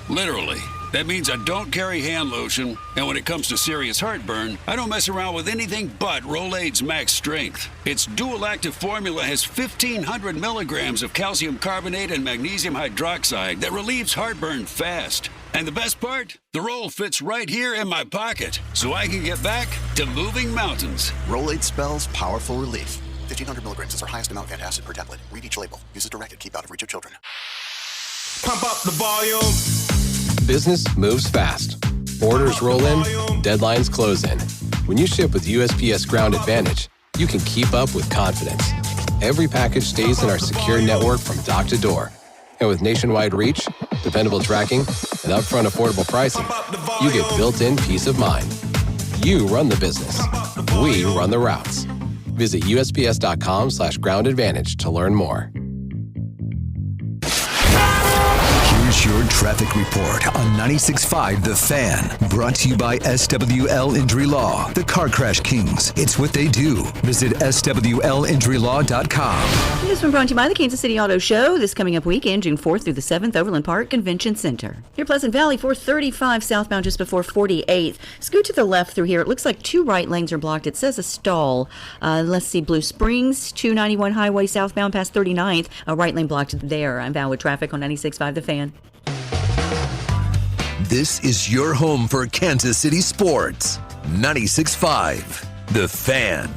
Literally. That means I don't carry hand lotion, and when it comes to serious heartburn, I don't mess around with anything but Rolaids Max Strength. Its dual-active formula has 1,500 milligrams of calcium carbonate and magnesium hydroxide that relieves heartburn fast. And the best part? The roll fits right here in my pocket, so I can get back to moving mountains. Rolaids spells powerful relief. 1,500 milligrams is our highest amount of antacid per tablet. Read each label. Use as directed. Keep out of reach of children. Pump up the volume. Business moves fast. Orders roll in, deadlines close in. When you ship with USPS Ground Advantage, you can keep up with confidence. Every package stays in our secure network from dock to door. And with nationwide reach, dependable tracking, and upfront affordable pricing, you get built-in peace of mind. You run the business. We run the routes. Visit USPS.com/Ground Advantage to learn more. Here's your traffic report on 96.5 The Fan. Brought to you by SWL Injury Law, the Car Crash Kings. It's what they do. Visit SWLinjurylaw.com. This has been brought to you by the Kansas City Auto Show. This coming up weekend, June 4th through the 7th, Overland Park Convention Center. Here, Pleasant Valley, 435 southbound just before 48th. Scoot to the left through here. It looks like 2 right lanes are blocked. It says a stall. Let's see, Blue Springs, 291 highway southbound past 39th. A right lane blocked there. I'm Val with traffic on 96.5 The Fan. This is your home for Kansas City sports. 96.5 The Fan.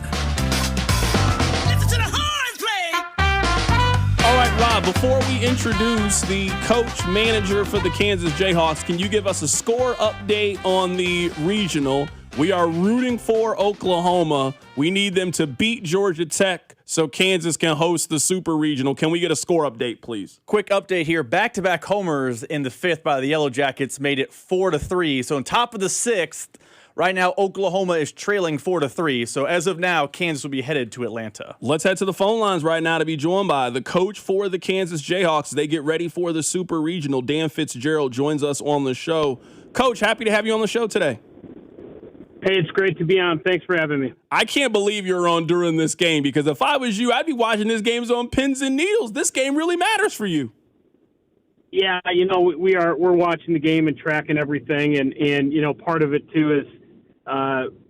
All right, Rob, before we introduce the coach manager for the Kansas Jayhawks, can you give us a score update on the regional? We are rooting for Oklahoma. We need them to beat Georgia Tech so Kansas can host the Super Regional. Can we get a score update, please? Quick update here. Back-to-back homers in the 5th by the Yellow Jackets made it 4-3. So on top of the 6th, right now Oklahoma is trailing 4-3. So as of now, Kansas will be headed to Atlanta. Let's head to the phone lines right now to be joined by the coach for the Kansas Jayhawks. They get ready for the Super Regional. Dan Fitzgerald joins us on the show. Coach, happy to have you on the show today. Hey, it's great to be on. Thanks for having me. I can't believe you're on during this game, because if I was you, I'd be watching this games on pins and needles. This game really matters for you. Yeah, we're watching the game and tracking everything, and part of it too is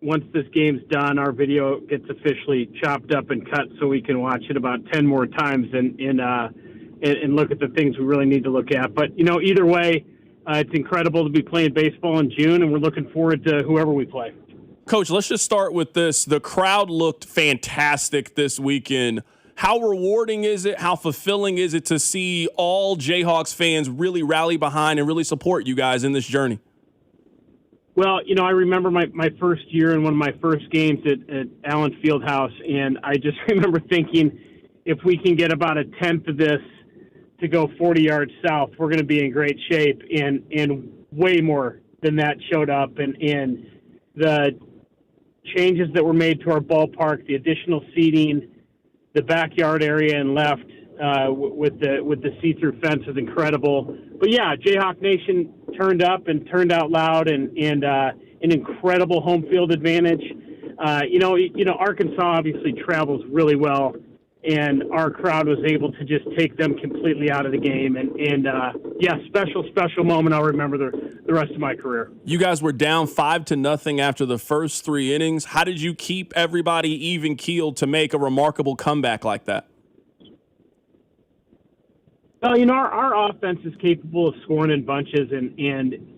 once this game's done, our video gets officially chopped up and cut so we can watch it about 10 more times and look at the things we really need to look at. But either way, it's incredible to be playing baseball in June, and we're looking forward to whoever we play. Coach, let's just start with this. The crowd looked fantastic this weekend. How rewarding is it? How fulfilling is it to see all Jayhawks fans really rally behind and really support you guys in this journey? Well, I remember my first year in one of my first games at Allen Fieldhouse, and I just remember thinking, if we can get about a tenth of this to go 40 yards south, we're going to be in great shape, and way more than that showed up, and the changes that were made to our ballpark, the additional seating, the backyard area and left with the see-through fence is incredible. But yeah, Jayhawk Nation turned up and turned out loud, and an incredible home field advantage. Arkansas obviously travels really well, and our crowd was able to just take them completely out of the game. And special moment I'll remember the rest of my career. You guys were down 5-0 after the first 3 innings. How did you keep everybody even-keeled to make a remarkable comeback like that? Well, our offense is capable of scoring in bunches and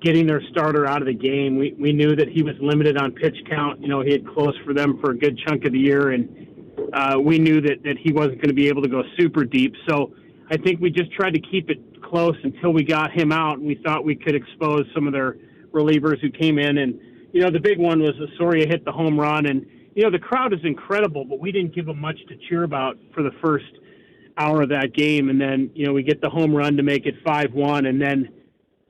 getting their starter out of the game. We knew that he was limited on pitch count. He had closed for them for a good chunk of the year, and we knew that he wasn't going to be able to go super deep. So I think we just tried to keep it close until we got him out, and we thought we could expose some of their relievers who came in. And, the big one was Osorio hit the home run, and, the crowd is incredible, but we didn't give them much to cheer about for the first hour of that game. And then, we get the home run to make it 5-1, and then,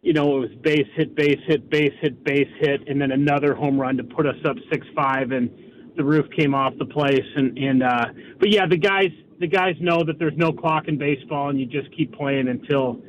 it was base hit, base hit, base hit, base hit, and then another home run to put us up 6-5. And the roof came off the place. But yeah, the guys know that there's no clock in baseball, and you just keep playing until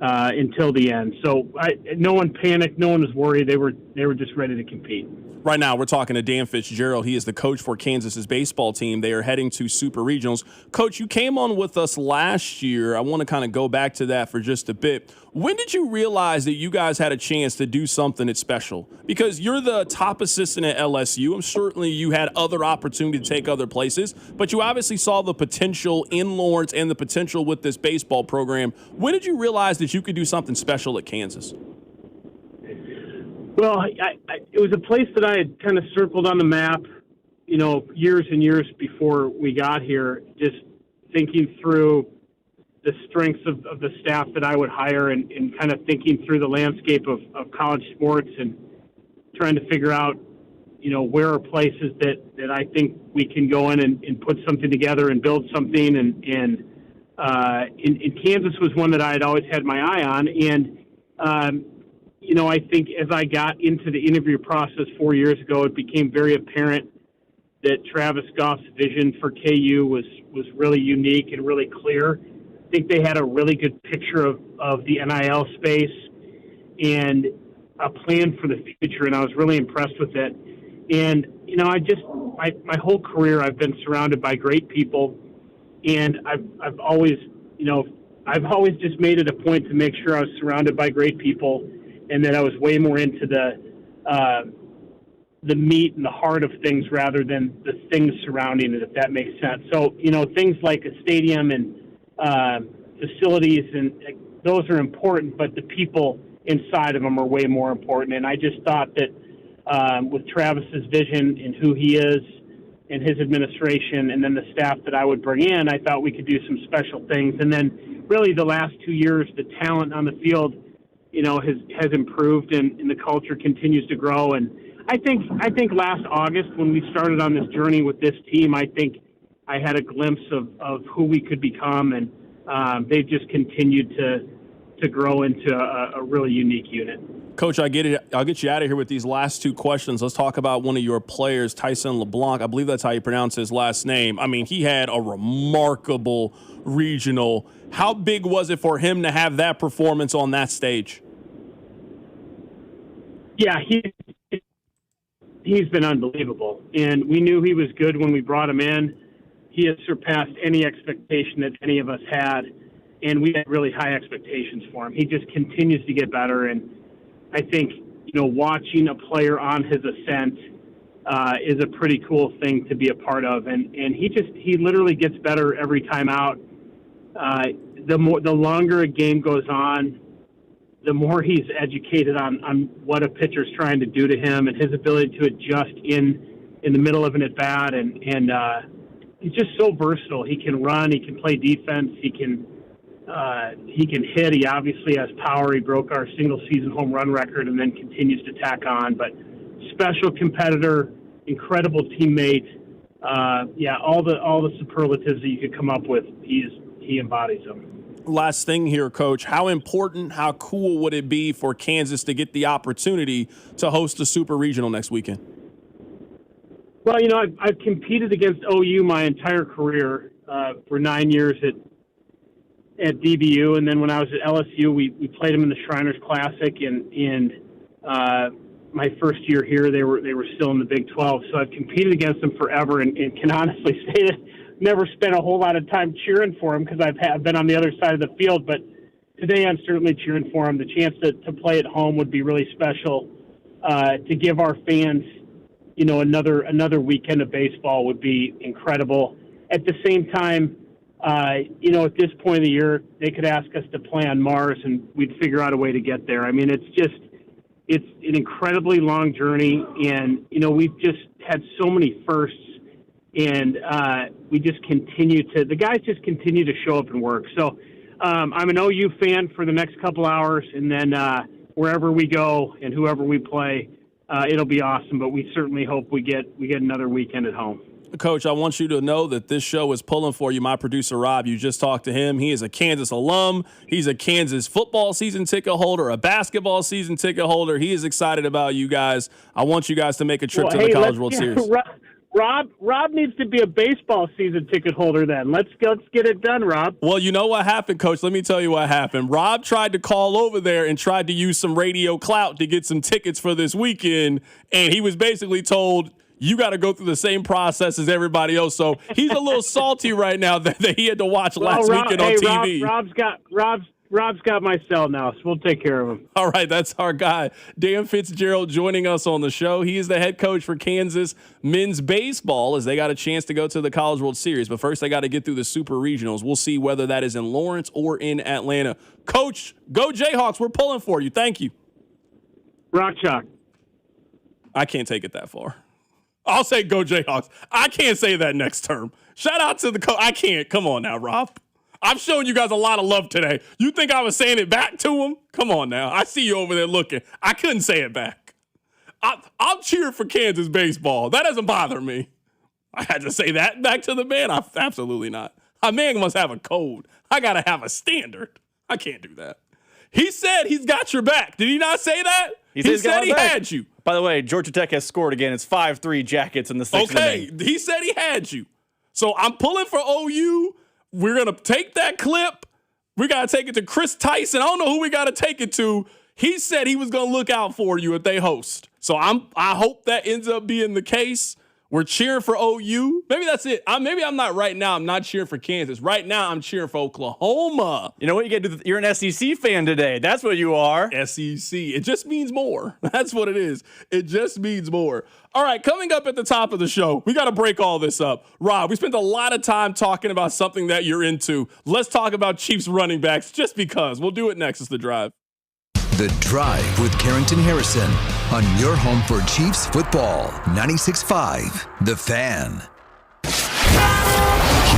the end. So no one panicked, no one was worried. They were just ready to compete. Right now, we're talking to Dan Fitzgerald. He is the coach for Kansas's baseball team. They are heading to Super Regionals. Coach, you came on with us last year. I want to kind of go back to that for just a bit. When did you realize that you guys had a chance to do something that's special? Because you're the top assistant at LSU, and certainly you had other opportunity to take other places, but you obviously saw the potential in Lawrence and the potential with this baseball program. When did you realize that you could do something special at Kansas? Well, it was a place that I had kind of circled on the map, years and years before we got here, just thinking through the strengths of the staff that I would hire and kind of thinking through the landscape of college sports and trying to figure out, where are places that I think we can go in and put something together and build something. And Kansas was one that I had always had my eye on. And, I think as I got into the interview process 4 years ago, it became very apparent that Travis Goff's vision for KU was really unique and really clear. I think they had a really good picture of the NIL space and a plan for the future, and I was really impressed with it. And, my whole career I've been surrounded by great people, and I've always just made it a point to make sure I was surrounded by great people and that I was way more into the meat and the heart of things rather than the things surrounding it, if that makes sense. So, things like a stadium and facilities, and those are important, but the people inside of them are way more important. And I just thought that with Travis's vision and who he is and his administration and then the staff that I would bring in, I thought we could do some special things. And then really the last 2 years, the talent on the field, has improved and the culture continues to grow. And I think last August when we started on this journey with this team, I think I had a glimpse of who we could become, and they've just continued to grow into a really unique unit. Coach, I get it. I'll get you out of here with these last two questions. Let's talk about one of your players, Tyson LeBlanc. I believe that's how you pronounce his last name. I mean, he had a remarkable regional. How big was it for him to have that performance on that stage? Yeah, he's been unbelievable, and we knew he was good when we brought him in. He has surpassed any expectation that any of us had, and we had really high expectations for him. He just continues to get better, and I think, watching a player on his ascent is a pretty cool thing to be a part of, and he literally gets better every time out. The longer a game goes on, the more he's educated on what a pitcher's trying to do to him and his ability to adjust in the middle of an at-bat. And he's just so versatile. He can run. He can play defense. He can hit. He obviously has power. He broke our single-season home run record and then continues to tack on. But special competitor, incredible teammate. All the superlatives that you could come up with, he embodies them. Last thing here, Coach, how important, how cool would it be for Kansas to get the opportunity to host a Super Regional next weekend? Well, I've competed against OU my entire career for 9 years at DBU, and then when I was at LSU, we played them in the Shriners Classic, and my first year here, they were still in the Big 12, so I've competed against them forever, and can honestly say that never spent a whole lot of time cheering for them because I've been on the other side of the field, but today I'm certainly cheering for them. The chance to play at home would be really special. To give our fans, another weekend of baseball would be incredible. At the same time, at this point of the year, they could ask us to play on Mars and we'd figure out a way to get there. I mean, it's an incredibly long journey, and, we've just had so many firsts. And the guys just continue to show up and work. So I'm an OU fan for the next couple hours, and then wherever we go and whoever we play, it'll be awesome. But we certainly hope we get another weekend at home. Coach, I want you to know that this show is pulling for you. My producer, Rob, you just talked to him. He is a Kansas alum. He's a Kansas football season ticket holder, a basketball season ticket holder. He is excited about you guys. I want you guys to make a trip to the College World Series. Rob needs to be a baseball season ticket holder then. Let's get it done, Rob. Well, you know what happened, Coach? Let me tell you what happened. Rob tried to call over there and tried to use some radio clout to get some tickets for this weekend, and he was basically told, you got to go through the same process as everybody else. So he's a little salty right now that he had to watch last weekend on TV. Rob's got my cell now, so we'll take care of him. All right, that's our guy, Dan Fitzgerald, joining us on the show. He is the head coach for Kansas men's baseball as they got a chance to go to the College World Series. But first, they got to get through the Super Regionals. We'll see whether that is in Lawrence or in Atlanta. Coach, go Jayhawks. We're pulling for you. Thank you. Rock Chalk. I can't take it that far. I'll say go Jayhawks. I can't say that next term. Shout out to the coach. I can't. Come on now, Rob. I'm showing you guys a lot of love today. You think I was saying it back to him? Come on now. I see you over there looking. I couldn't say it back. I'll cheer for Kansas baseball. That doesn't bother me. I had to say that back to the man. Absolutely not. A man must have a code. I got to have a standard. I can't do that. He said he's got your back. Did he not say that? He said he had you. By the way, Georgia Tech has scored again. It's 5-3 Jackets in the sixth inning. Okay, he said he had you. So I'm pulling for OU. We're going to take that clip. We got to take it to Chris Tyson. I don't know who we got to take it to. He said he was going to look out for you if they host. So I hope that ends up being the case. We're cheering for OU. Maybe that's it. Maybe I'm not right now. I'm not cheering for Kansas. Right now, I'm cheering for Oklahoma. You know what? You're an SEC fan today. That's what you are. SEC. It just means more. That's what it is. It just means more. All right, coming up at the top of the show, we got to break all this up. Rob, we spent a lot of time talking about something that you're into. Let's talk about Chiefs running backs just because. We'll do it next. It's The Drive. The Drive with Carrington Harrison on your home for Chiefs football. 96.5 The Fan.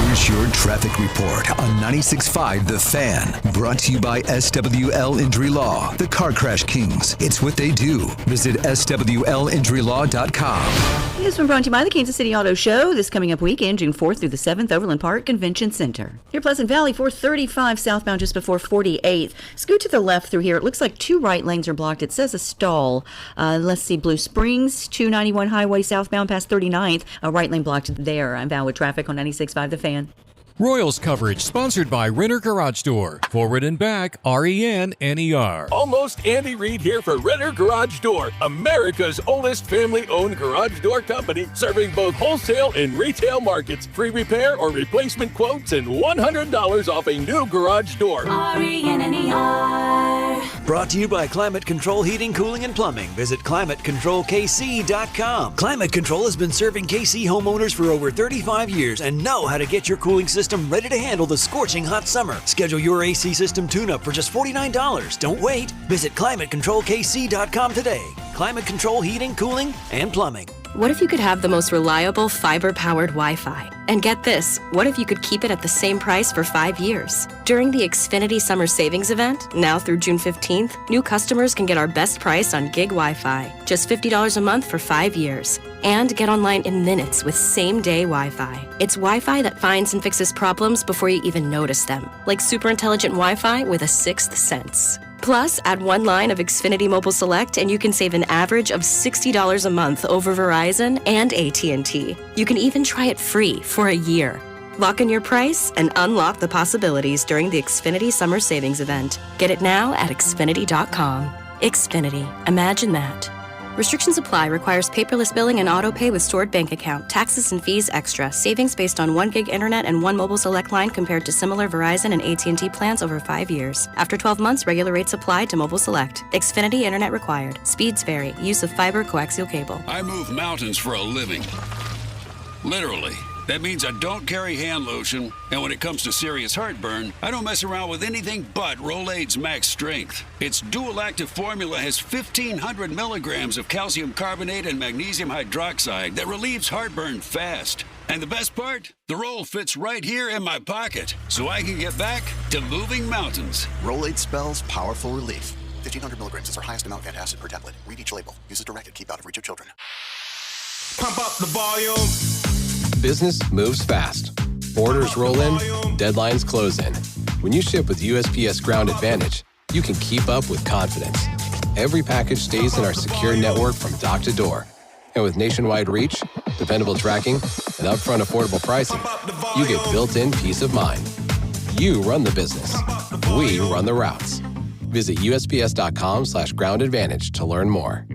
Here's your traffic report on 96.5 The Fan. Brought to you by SWL Injury Law, the Car Crash Kings. It's what they do. Visit SWLinjurylaw.com. This one brought to you by the Kansas City Auto Show. This coming up weekend, June 4th through the 7th, Overland Park Convention Center. Near Pleasant Valley, 435 southbound just before 48th. Scoot to the left through here. It looks like 2 right lanes are blocked. It says a stall. Let's see, Blue Springs, 291 Highway southbound past 39th. A right lane blocked there. I'm Val with traffic on 96.5 The Fan. Royals coverage sponsored by Renner Garage Door. Forward and back, RENNER. Almost Andy Reid here for Renner Garage Door, America's oldest family-owned garage door company, serving both wholesale and retail markets. Free repair or replacement quotes and $100 off a new garage door. RENNER. Brought to you by Climate Control Heating, Cooling, and Plumbing. Visit ClimateControlKC.com. Climate Control has been serving KC homeowners for over 35 years and know how to get your cooling system ready to handle the scorching hot summer. Schedule your AC system tune-up for just $49. Don't wait. Visit ClimateControlKC.com today. Climate Control Heating, Cooling, and Plumbing. What if you could have the most reliable fiber-powered Wi-Fi? And get this, what if you could keep it at the same price for 5 years? During the Xfinity Summer Savings Event, now through June 15th, new customers can get our best price on gig Wi-Fi, just $50 a month for 5 years. And get online in minutes with same-day Wi-Fi. It's Wi-Fi that finds and fixes problems before you even notice them, like super intelligent Wi-Fi with a sixth sense. Plus, add 1 line of Xfinity Mobile Select and you can save an average of $60 a month over Verizon and AT&T. You can even try it free for a year. Lock in your price and unlock the possibilities during the Xfinity Summer Savings Event. Get it now at Xfinity.com. Xfinity. Imagine that. Restrictions apply. Requires paperless billing and auto pay with stored bank account. Taxes and fees extra. Savings based on 1 gig internet and 1 mobile select line compared to similar Verizon and AT&T plans over 5 years. After 12 months, regular rates apply to mobile select. Xfinity internet required. Speeds vary. Use of fiber coaxial cable. I move mountains for a living. Literally. That means I don't carry hand lotion, and when it comes to serious heartburn, I don't mess around with anything but Rolaids Max Strength. Its dual-active formula has 1,500 milligrams of calcium carbonate and magnesium hydroxide that relieves heartburn fast. And the best part? The roll fits right here in my pocket, so I can get back to moving mountains. Rolaids spells powerful relief. 1,500 milligrams is our highest amount of antacid per tablet. Read each label. Use as directed. Keep out of reach of children. Pump up the volume. Business moves fast. Orders roll in, deadlines close in. When you ship with USPS Ground Advantage, you can keep up with confidence. Every package stays in our secure network from dock to door. And with nationwide reach, dependable tracking, and upfront affordable pricing, you get built-in peace of mind. You run the business. We run the routes. Visit USPS.com/Ground Advantage to learn more.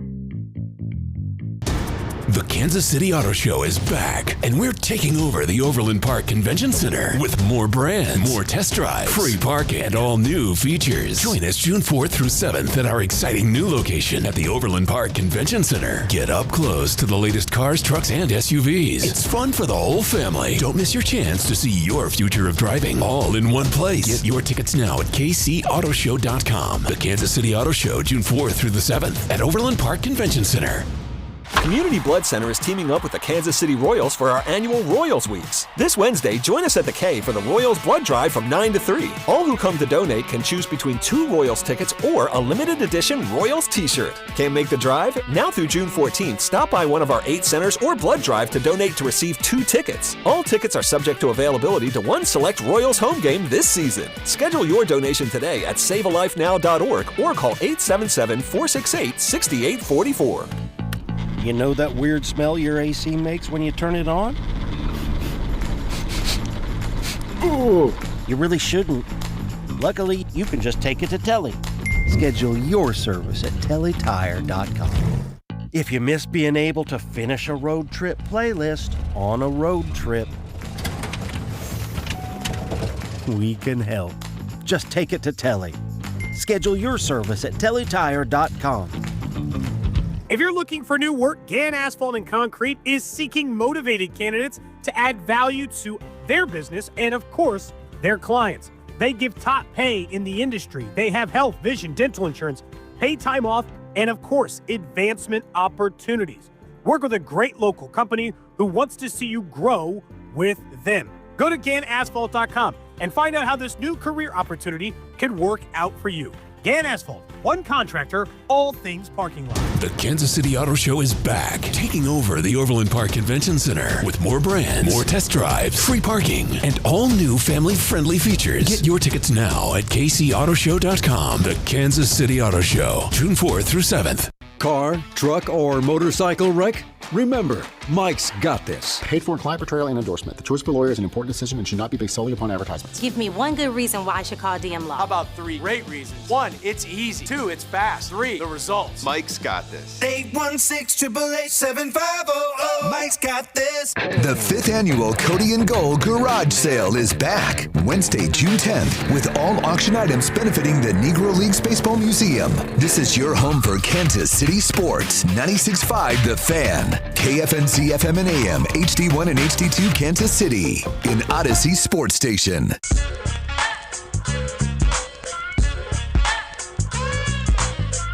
The Kansas City Auto Show is back, and we're taking over the Overland Park Convention Center with more brands, more test drives, free parking, and all new features. Join us June 4th through 7th at our exciting new location at the Overland Park Convention Center. Get up close to the latest cars, trucks, and SUVs. It's fun for the whole family. Don't miss your chance to see your future of driving all in one place. Get your tickets now at kcautoshow.com. The Kansas City Auto Show, June 4th through the 7th at Overland Park Convention Center. Community Blood Center is teaming up with the Kansas City Royals for our annual Royals Weeks. This Wednesday, join us at the K for the Royals Blood Drive from 9 to 3. All who come to donate can choose between 2 Royals tickets or a limited edition Royals t-shirt. Can't make the drive? Now through June 14th, stop by one of our 8 centers or blood drive to donate to receive 2 tickets. All tickets are subject to availability to one select Royals home game this season. Schedule your donation today at savealifenow.org or call 877-468-6844. You know that weird smell your AC makes when you turn it on? Ooh, you really shouldn't. Luckily, you can just take it to Telly. Schedule your service at tellytire.com. If you miss being able to finish a road trip playlist on a road trip, we can help. Just take it to Telly. Schedule your service at tellytire.com. If you're looking for new work, Gann Asphalt and Concrete is seeking motivated candidates to add value to their business and, of course, their clients. They give top pay in the industry. They have health, vision, dental insurance, paid time off, and, of course, advancement opportunities. Work with a great local company who wants to see you grow with them. Go to GannAsphalt.com and find out how this new career opportunity can work out for you. Gann Asphalt, one contractor, all things parking lot. The Kansas City Auto Show is back, taking over the Overland Park Convention Center with more brands, more test drives, free parking, and all new family-friendly features. Get your tickets now at kcautoshow.com. The Kansas City Auto Show, June 4th through 7th. Car, truck, or motorcycle wreck? Remember, Mike's got this. Paid for client portrayal and endorsement. The choice of a lawyer is an important decision and should not be based solely upon advertisements. Give me one good reason why I should call DM Law. How about 3 great reasons? 1, it's easy. 2, it's fast. 3, the results. Mike's got this. 816-888-7500. Mike's got this. The 5th annual Cody and Gold Garage Sale is back Wednesday, June 10th, with all auction items benefiting the Negro Leagues Baseball Museum. This is your home for Kansas City sports. 96.5 The Fan. KFNC FM and AM, HD1 and HD2 Kansas City, in Odyssey Sports Station.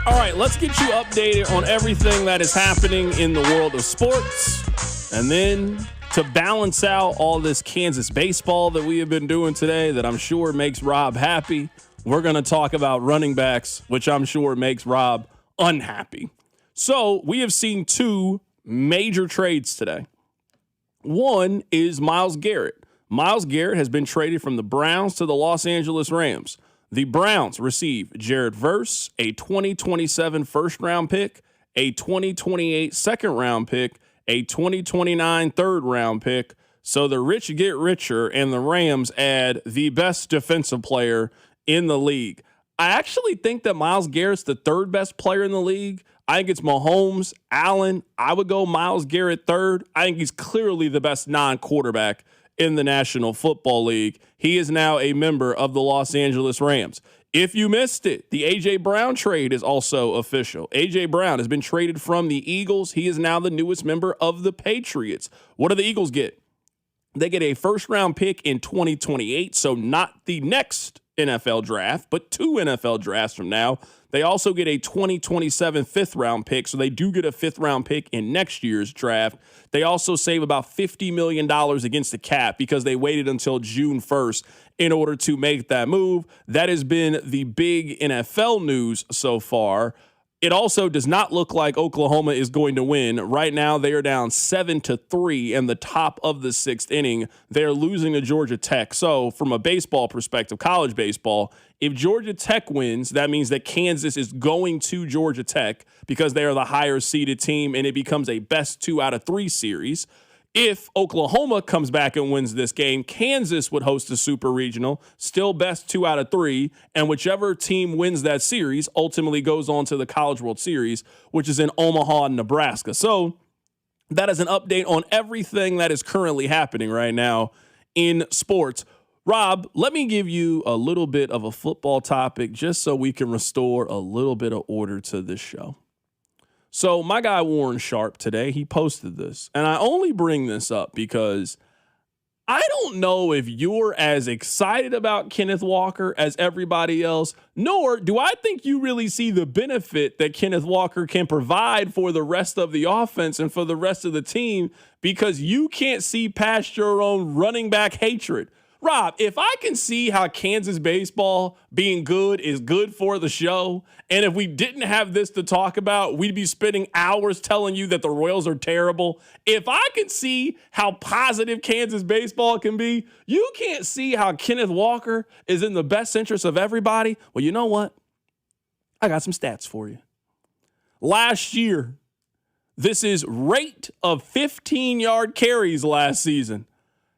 All right, let's get you updated on everything that is happening in the world of sports. And then to balance out all this Kansas baseball that we have been doing today that I'm sure makes Rob happy, we're going to talk about running backs, which I'm sure makes Rob unhappy. So we have seen 2 major trades today. One is Myles Garrett. Myles Garrett has been traded from the Browns to the Los Angeles Rams. The Browns receive Jared Verse, a 2027 first-round pick, a 2028 second-round pick, a 2029 third-round pick. So the rich get richer, and the Rams add the best defensive player in the league. I actually think that Myles Garrett's the 3rd best player in the league. I think it's Mahomes, Allen. I would go Myles Garrett 3rd. I think he's clearly the best non-quarterback in the National Football League. He is now a member of the Los Angeles Rams. If you missed it, the A.J. Brown trade is also official. A.J. Brown has been traded from the Eagles. He is now the newest member of the Patriots. What do the Eagles get? They get a first-round pick in 2028, so not the next NFL draft, but 2 NFL drafts from now. They also get a 2027 5th-round pick, so they do get a 5th-round pick in next year's draft. They also save about $50 million against the cap because they waited until June 1st in order to make that move. That has been the big NFL news so far. It also does not look like Oklahoma is going to win. Right now, they are down 7-3 in the top of the 6th inning. They're losing to Georgia Tech. So from a baseball perspective, college baseball, if Georgia Tech wins, that means that Kansas is going to Georgia Tech because they are the higher seeded team, and it becomes a best 2 out of 3 series. If Oklahoma comes back and wins this game, Kansas would host a super regional, still best 2 out of 3, and whichever team wins that series ultimately goes on to the College World Series, which is in Omaha, Nebraska. So that is an update on everything that is currently happening right now in sports. Rob, let me give you a little bit of a football topic just so we can restore a little bit of order to this show. So my guy Warren Sharp today, he posted this. And I only bring this up because I don't know if you're as excited about Kenneth Walker as everybody else, nor do I think you really see the benefit that Kenneth Walker can provide for the rest of the offense and for the rest of the team, because you can't see past your own running back hatred. Rob, if I can see how Kansas baseball being good is good for the show, and if we didn't have this to talk about, we'd be spending hours telling you that the Royals are terrible. If I can see how positive Kansas baseball can be, you can't see how Kenneth Walker is in the best interest of everybody. Well, you know what? I got some stats for you. Last year, this is rate of 15-yard carries last season.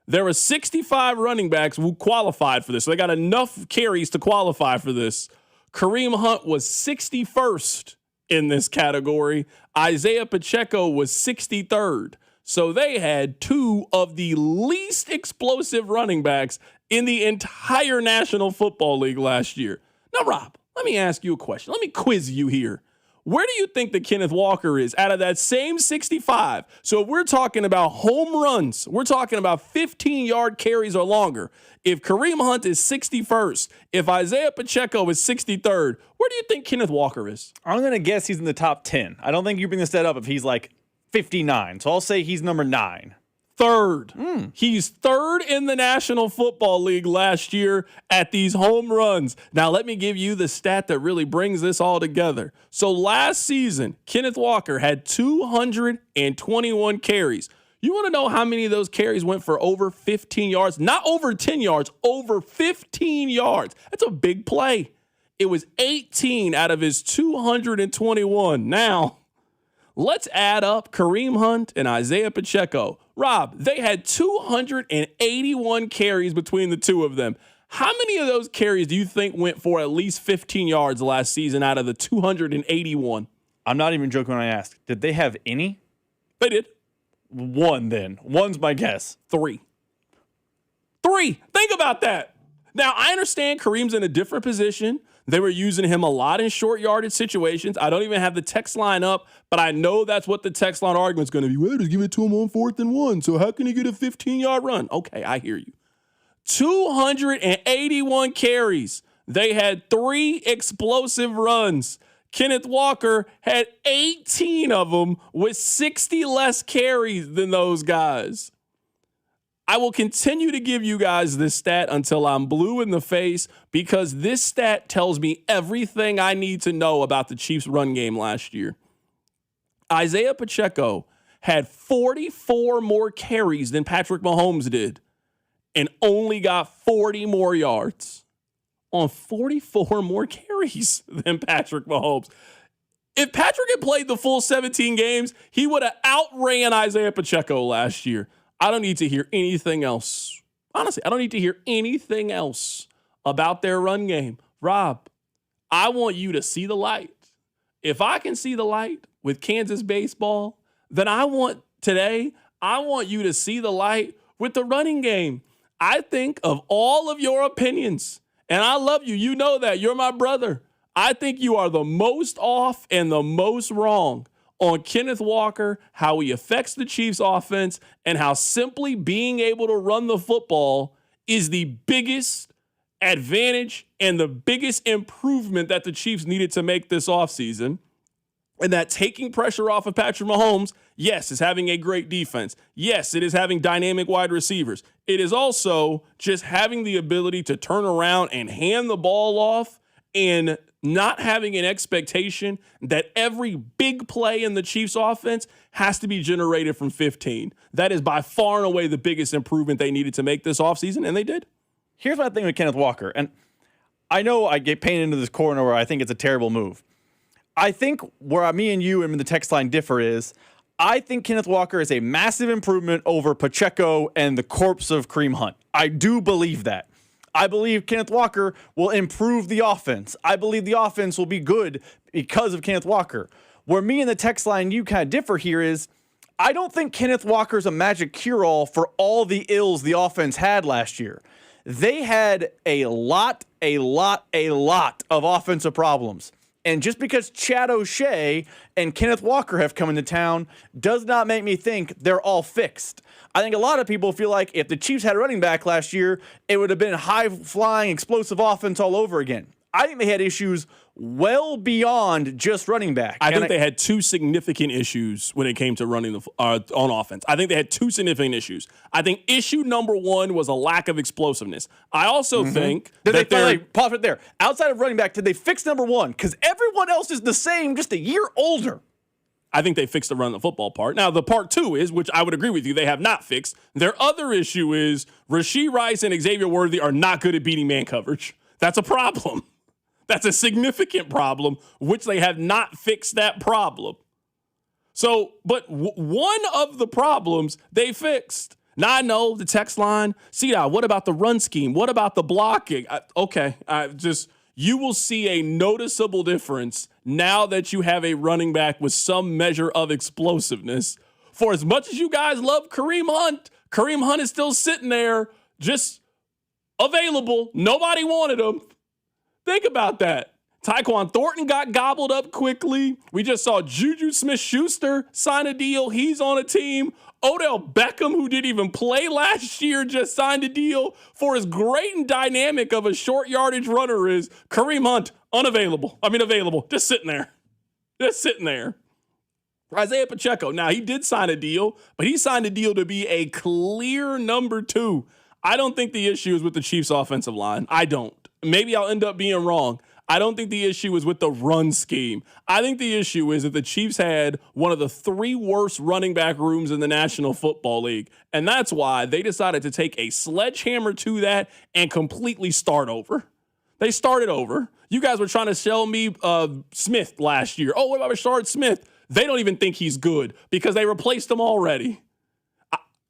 There were 65 running backs who qualified for this. So they got enough carries to qualify for this. Kareem Hunt was 61st in this category. Isaiah Pacheco was 63rd. So they had 2 of the least explosive running backs in the entire National Football League last year. Now, Rob, let me ask you a question. Let me quiz you here. Where do you think that Kenneth Walker is out of that same 65? So if we're talking about home runs, we're talking about 15-yard carries or longer. If Kareem Hunt is 61st, if Isaiah Pacheco is 63rd, where do you think Kenneth Walker is? I'm going to guess he's in the top 10. I don't think you bring this stat up if he's like 59. So I'll say he's number 9. Third. He's third in the National Football League last year at these home runs. Now, let me give you the stat that really brings this all together. So last season, Kenneth Walker had 221 carries. You want to know how many of those carries went for over 15 yards? Not over 10 yards, over 15 yards. That's a big play. It was 18 out of his 221. Now, let's add up Kareem Hunt and Isaiah Pacheco. Rob, they had 281 carries between the two of them. How many of those carries do you think went for at least 15 yards last season out of the 281? I'm not even joking when I ask. Did they have any? They did. 1 then. 1's my guess. 3. Think about that. Now, I understand Kareem's in a different position. They were using him a lot in short yardage situations. I don't even have the text line up, but I know that's what the text line argument is going to be. Well, just give it to him on 4th and 1. So how can he get a 15-yard run? Okay, I hear you. 281 carries. They had 3 explosive runs. Kenneth Walker had 18 of them with 60 less carries than those guys. I will continue to give you guys this stat until I'm blue in the face, because this stat tells me everything I need to know about the Chiefs' run game last year. Isaiah Pacheco had 44 more carries than Patrick Mahomes did and only got 40 more yards on 44 more carries than Patrick Mahomes. If Patrick had played the full 17 games, he would have outran Isaiah Pacheco last year. I don't need to hear anything else. Honestly, I don't need to hear anything else about their run game. Rob, I want you to see the light. If I can see the light with Kansas baseball, then I want you to see the light with the running game. I think of all of your opinions, and I love you. You know that. You're my brother. I think you are the most off and the most wrong on Kenneth Walker, how he affects the Chiefs offense, and how simply being able to run the football is the biggest advantage and the biggest improvement that the Chiefs needed to make this offseason. And that taking pressure off of Patrick Mahomes, yes, is having a great defense. Yes, it is having dynamic wide receivers. It is also just having the ability to turn around and hand the ball off and not having an expectation that every big play in the Chiefs offense has to be generated from 15. That is by far and away the biggest improvement they needed to make this offseason, and they did. Here's my thing with Kenneth Walker, and I know I get painted into this corner where I think it's a terrible move. I think where me and you and the text line differ is I think Kenneth Walker is a massive improvement over Pacheco and the corpse of Kareem Hunt. I do believe that. I believe Kenneth Walker will improve the offense. I believe the offense will be good because of Kenneth Walker. Where me and the text line, you kind of differ here is I don't think Kenneth Walker's a magic cure-all for all the ills the offense had last year. They had a lot of offensive problems. And just because Chad O'Shea and Kenneth Walker have come into town does not make me think they're all fixed. I think a lot of people feel like if the Chiefs had a running back last year, it would have been high-flying, explosive offense all over again. I think they had issues well beyond just running back. I think they had two significant issues when it came to running on offense. I think they had two significant issues. I think issue number one was a lack of explosiveness. I also think that they pause it there. Outside of running back, did they fix number one? Because everyone else is the same, just a year older. I think they fixed the run the football part. Now, the part two is, which I would agree with you, they have not fixed. Their other issue is Rashee Rice and Xavier Worthy are not good at beating man coverage. That's a problem. That's a significant problem, which they have not fixed that problem. So, but one of the problems they fixed. Now, I know the text line, what about the run scheme? What about the blocking? You will see a noticeable difference now that you have a running back with some measure of explosiveness. For as much as you guys love Kareem Hunt is still sitting there just available. Nobody wanted him. Think about that. Tyquan Thornton got gobbled up quickly. We just saw Juju Smith-Schuster sign a deal. He's on a team. Odell Beckham, who didn't even play last year, just signed a deal. For as great and dynamic of a short yardage runner is, Kareem Hunt, available. Just sitting there. Isaiah Pacheco, now he did sign a deal, but he signed a deal to be a clear number 2. I don't think the issue is with the Chiefs' offensive line. I don't. Maybe I'll end up being wrong. I don't think the issue is with the run scheme. I think the issue is that the Chiefs had one of the 3 worst running back rooms in the National Football League. And that's why they decided to take a sledgehammer to that and completely start over. They started over. You guys were trying to sell me Smith last year. Oh, what about Rashard Smith? They don't even think he's good because they replaced him already.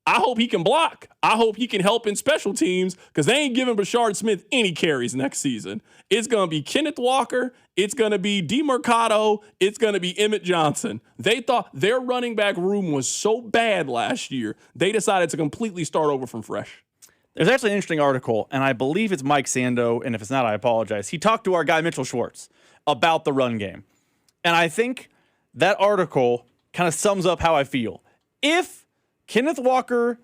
I hope he can block. I hope he can help in special teams because they ain't giving Rashard Smith any carries next season. It's going to be Kenneth Walker. It's going to be DeMercado. It's going to be Emmett Johnson. They thought their running back room was so bad last year, they decided to completely start over from fresh. There's actually an interesting article, and I believe it's Mike Sando, and if it's not, I apologize. He talked to our guy Mitchell Schwartz about the run game. And I think that article kind of sums up how I feel. If Kenneth Walker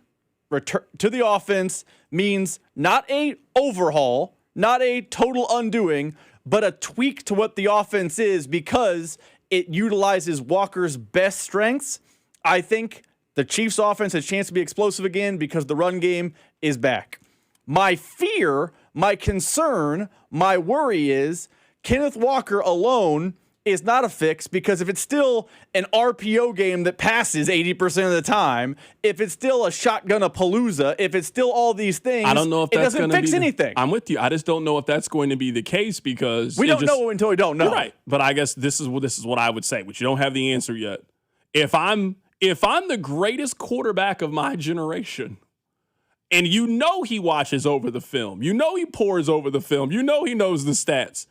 return to the offense means not a overhaul, not a total undoing, but a tweak to what the offense is because it utilizes Walker's best strengths. I think the Chiefs' offense has a chance to be explosive again because the run game is back. My fear, my concern, my worry is Kenneth Walker alone is not a fix because if it's still an RPO game that passes 80% of the time, if it's still a shotgun-a-palooza, if it's still all these things, I don't know if that's it doesn't fix anything. I'm with you. I just don't know if that's going to be the case because we don't know until we don't know. You're right. But I guess this is what I would say, which you don't have the answer yet. If I'm the greatest quarterback of my generation, and you know he watches over the film, you know he pores over the film, you know he knows the stats,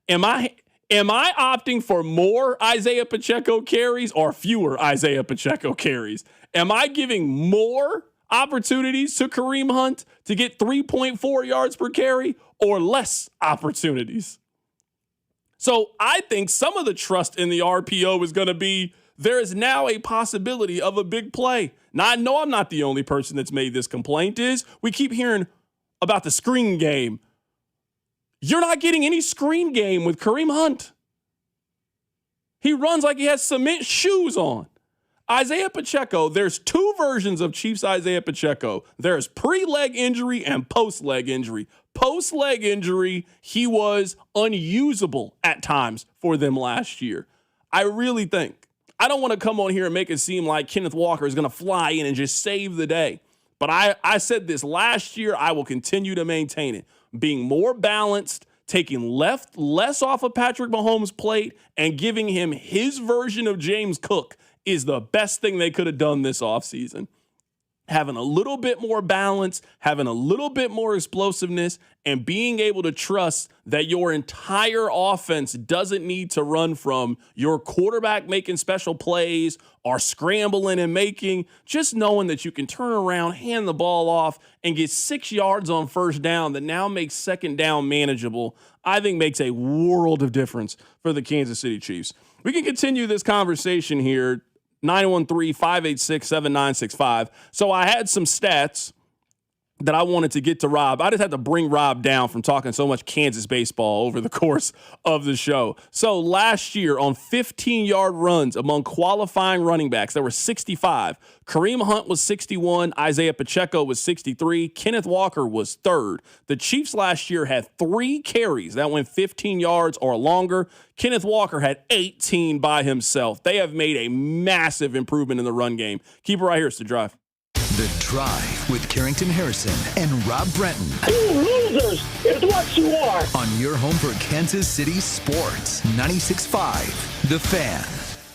am I opting for more Isaiah Pacheco carries or fewer Isaiah Pacheco carries? Am I giving more opportunities to Kareem Hunt to get 3.4 yards per carry or less opportunities? So I think some of the trust in the RPO is going to be there is now a possibility of a big play. Now, I know I'm not the only person that's made this complaint is we keep hearing about the screen game. You're not getting any screen game with Kareem Hunt. He runs like he has cement shoes on. Isaiah Pacheco, there's 2 versions of Chiefs Isaiah Pacheco. There's pre-leg injury and post-leg injury. Post-leg injury, he was unusable at times for them last year. I really think. I don't want to come on here and make it seem like Kenneth Walker is going to fly in and just save the day. But I said this last year. I will continue to maintain it. Being more balanced, taking less off of Patrick Mahomes' plate, and giving him his version of James Cook is the best thing they could have done this offseason. Having a little bit more balance, having a little bit more explosiveness, and being able to trust that your entire offense doesn't need to run from your quarterback making special plays or scrambling and making, just knowing that you can turn around, hand the ball off, and get 6 yards on first down that now makes second down manageable, I think makes a world of difference for the Kansas City Chiefs. We can continue this conversation here. 913-586-7965. So I had some stats that I wanted to get to Rob. I just had to bring Rob down from talking so much Kansas baseball over the course of the show. So last year on 15-yard runs among qualifying running backs, there were 65. Kareem Hunt was 61. Isaiah Pacheco was 63. Kenneth Walker was third. The Chiefs last year had 3 carries that went 15 yards or longer. Kenneth Walker had 18 by himself. They have made a massive improvement in the run game. Keep it right here. It's The Drive. The Drive with Carrington Harrison and Rob Brenton. You losers is what you are. On your home for Kansas City sports. 96.5 The Fan.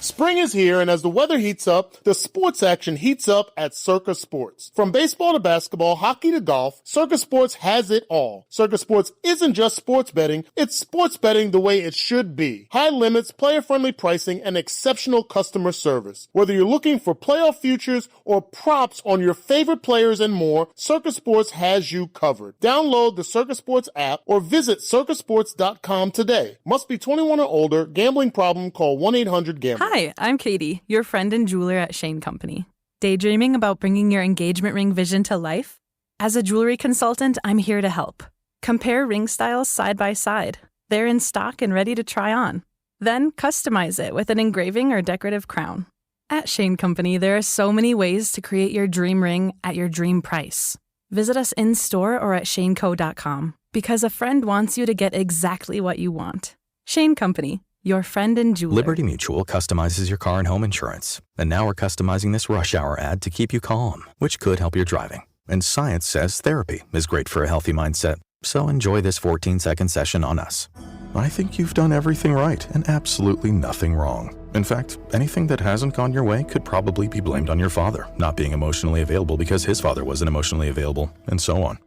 Spring is here, and as the weather heats up, the sports action heats up at Circa Sports. From baseball to basketball, hockey to golf, Circa Sports has it all. Circa Sports isn't just sports betting, it's sports betting the way it should be. High limits, player-friendly pricing, and exceptional customer service. Whether you're looking for playoff futures or props on your favorite players and more, Circa Sports has you covered. Download the Circa Sports app or visit circasports.com today. Must be 21 or older. Gambling problem? Call 1-800-GAMBLER. Hi, I'm Katie, your friend and jeweler at Shane Company. Daydreaming about bringing your engagement ring vision to life? As a jewelry consultant, I'm here to help. Compare ring styles side by side. They're in stock and ready to try on. Then customize it with an engraving or decorative crown. At Shane Company, there are so many ways to create your dream ring at your dream price. Visit us in-store or at shaneco.com because a friend wants you to get exactly what you want. Shane Company. Your friend and jeweler. Liberty Mutual customizes your car and home insurance. And now we're customizing this rush hour ad to keep you calm, which could help your driving. And science says therapy is great for a healthy mindset. So enjoy this 14-second session on us. I think you've done everything right and absolutely nothing wrong. In fact, anything that hasn't gone your way could probably be blamed on your father not being emotionally available because his father wasn't emotionally available, and so on.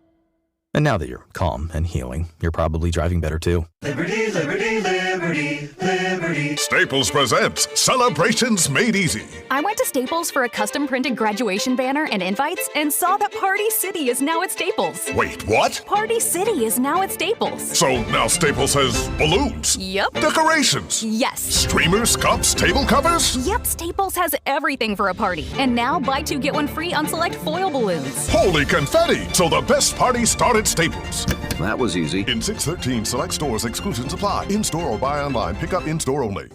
And now that you're calm and healing, you're probably driving better too. Liberty, liberty, liberty, liberty. Staples presents Celebrations Made Easy. I went to Staples for a custom printed graduation banner and invites and saw that Party City is now at Staples. Wait, what? Party City is now at Staples. So now Staples has balloons? Yep. Decorations? Yes. Streamers, cups, table covers? Yep, Staples has everything for a party. And now buy 2 get 1 free on select foil balloons. Holy confetti! So the best party started Staples. That was easy. In 613 select stores, exclusions apply. In-store or buy online. Pick up in-store only.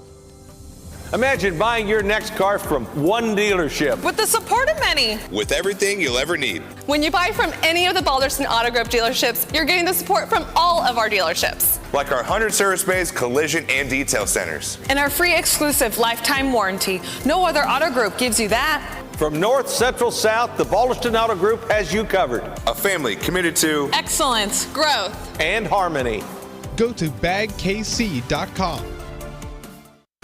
Imagine buying your next car from one dealership. With the support of many. With everything you'll ever need. When you buy from any of the Balderson Auto Group dealerships, you're getting the support from all of our dealerships. Like our 100 service bays, collision, and detail centers. And our free exclusive lifetime warranty. No other auto group gives you that. From north, central, south, the Balderson Auto Group has you covered. A family committed to excellence, growth, and harmony. Go to bagkc.com.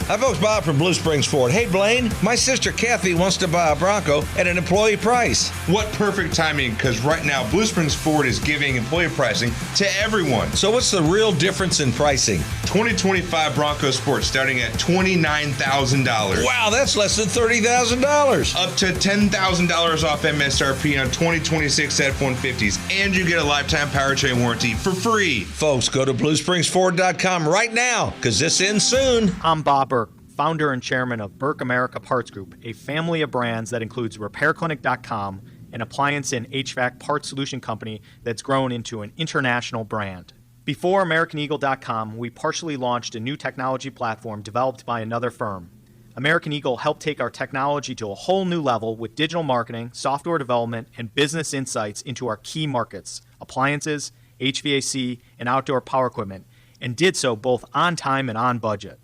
Hi folks, Bob from Blue Springs Ford. Hey Blaine, my sister Kathy wants to buy a Bronco at an employee price. What perfect timing, because right now Blue Springs Ford is giving employee pricing to everyone. So what's the real difference in pricing? 2025 Bronco Sport starting at $29,000. Wow, that's less than $30,000. Up to $10,000 off MSRP on 2026 F-150s, and you get a lifetime powertrain warranty for free. Folks, go to BlueSpringsFord.com right now, because this ends soon. I'm Bob Burke, founder and chairman of Burke America Parts Group, a family of brands that includes RepairClinic.com, an appliance and HVAC parts solution company that's grown into an international brand. Before AmericanEagle.com, we partially launched a new technology platform developed by another firm. American Eagle helped take our technology to a whole new level with digital marketing, software development, and business insights into our key markets, appliances, HVAC, and outdoor power equipment, and did so both on time and on budget.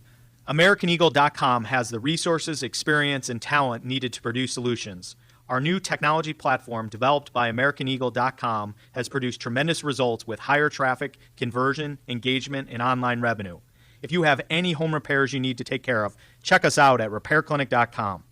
AmericanEagle.com has the resources, experience, and talent needed to produce solutions. Our new technology platform, developed by AmericanEagle.com, has produced tremendous results with higher traffic, conversion, engagement, and online revenue. If you have any home repairs you need to take care of, check us out at RepairClinic.com.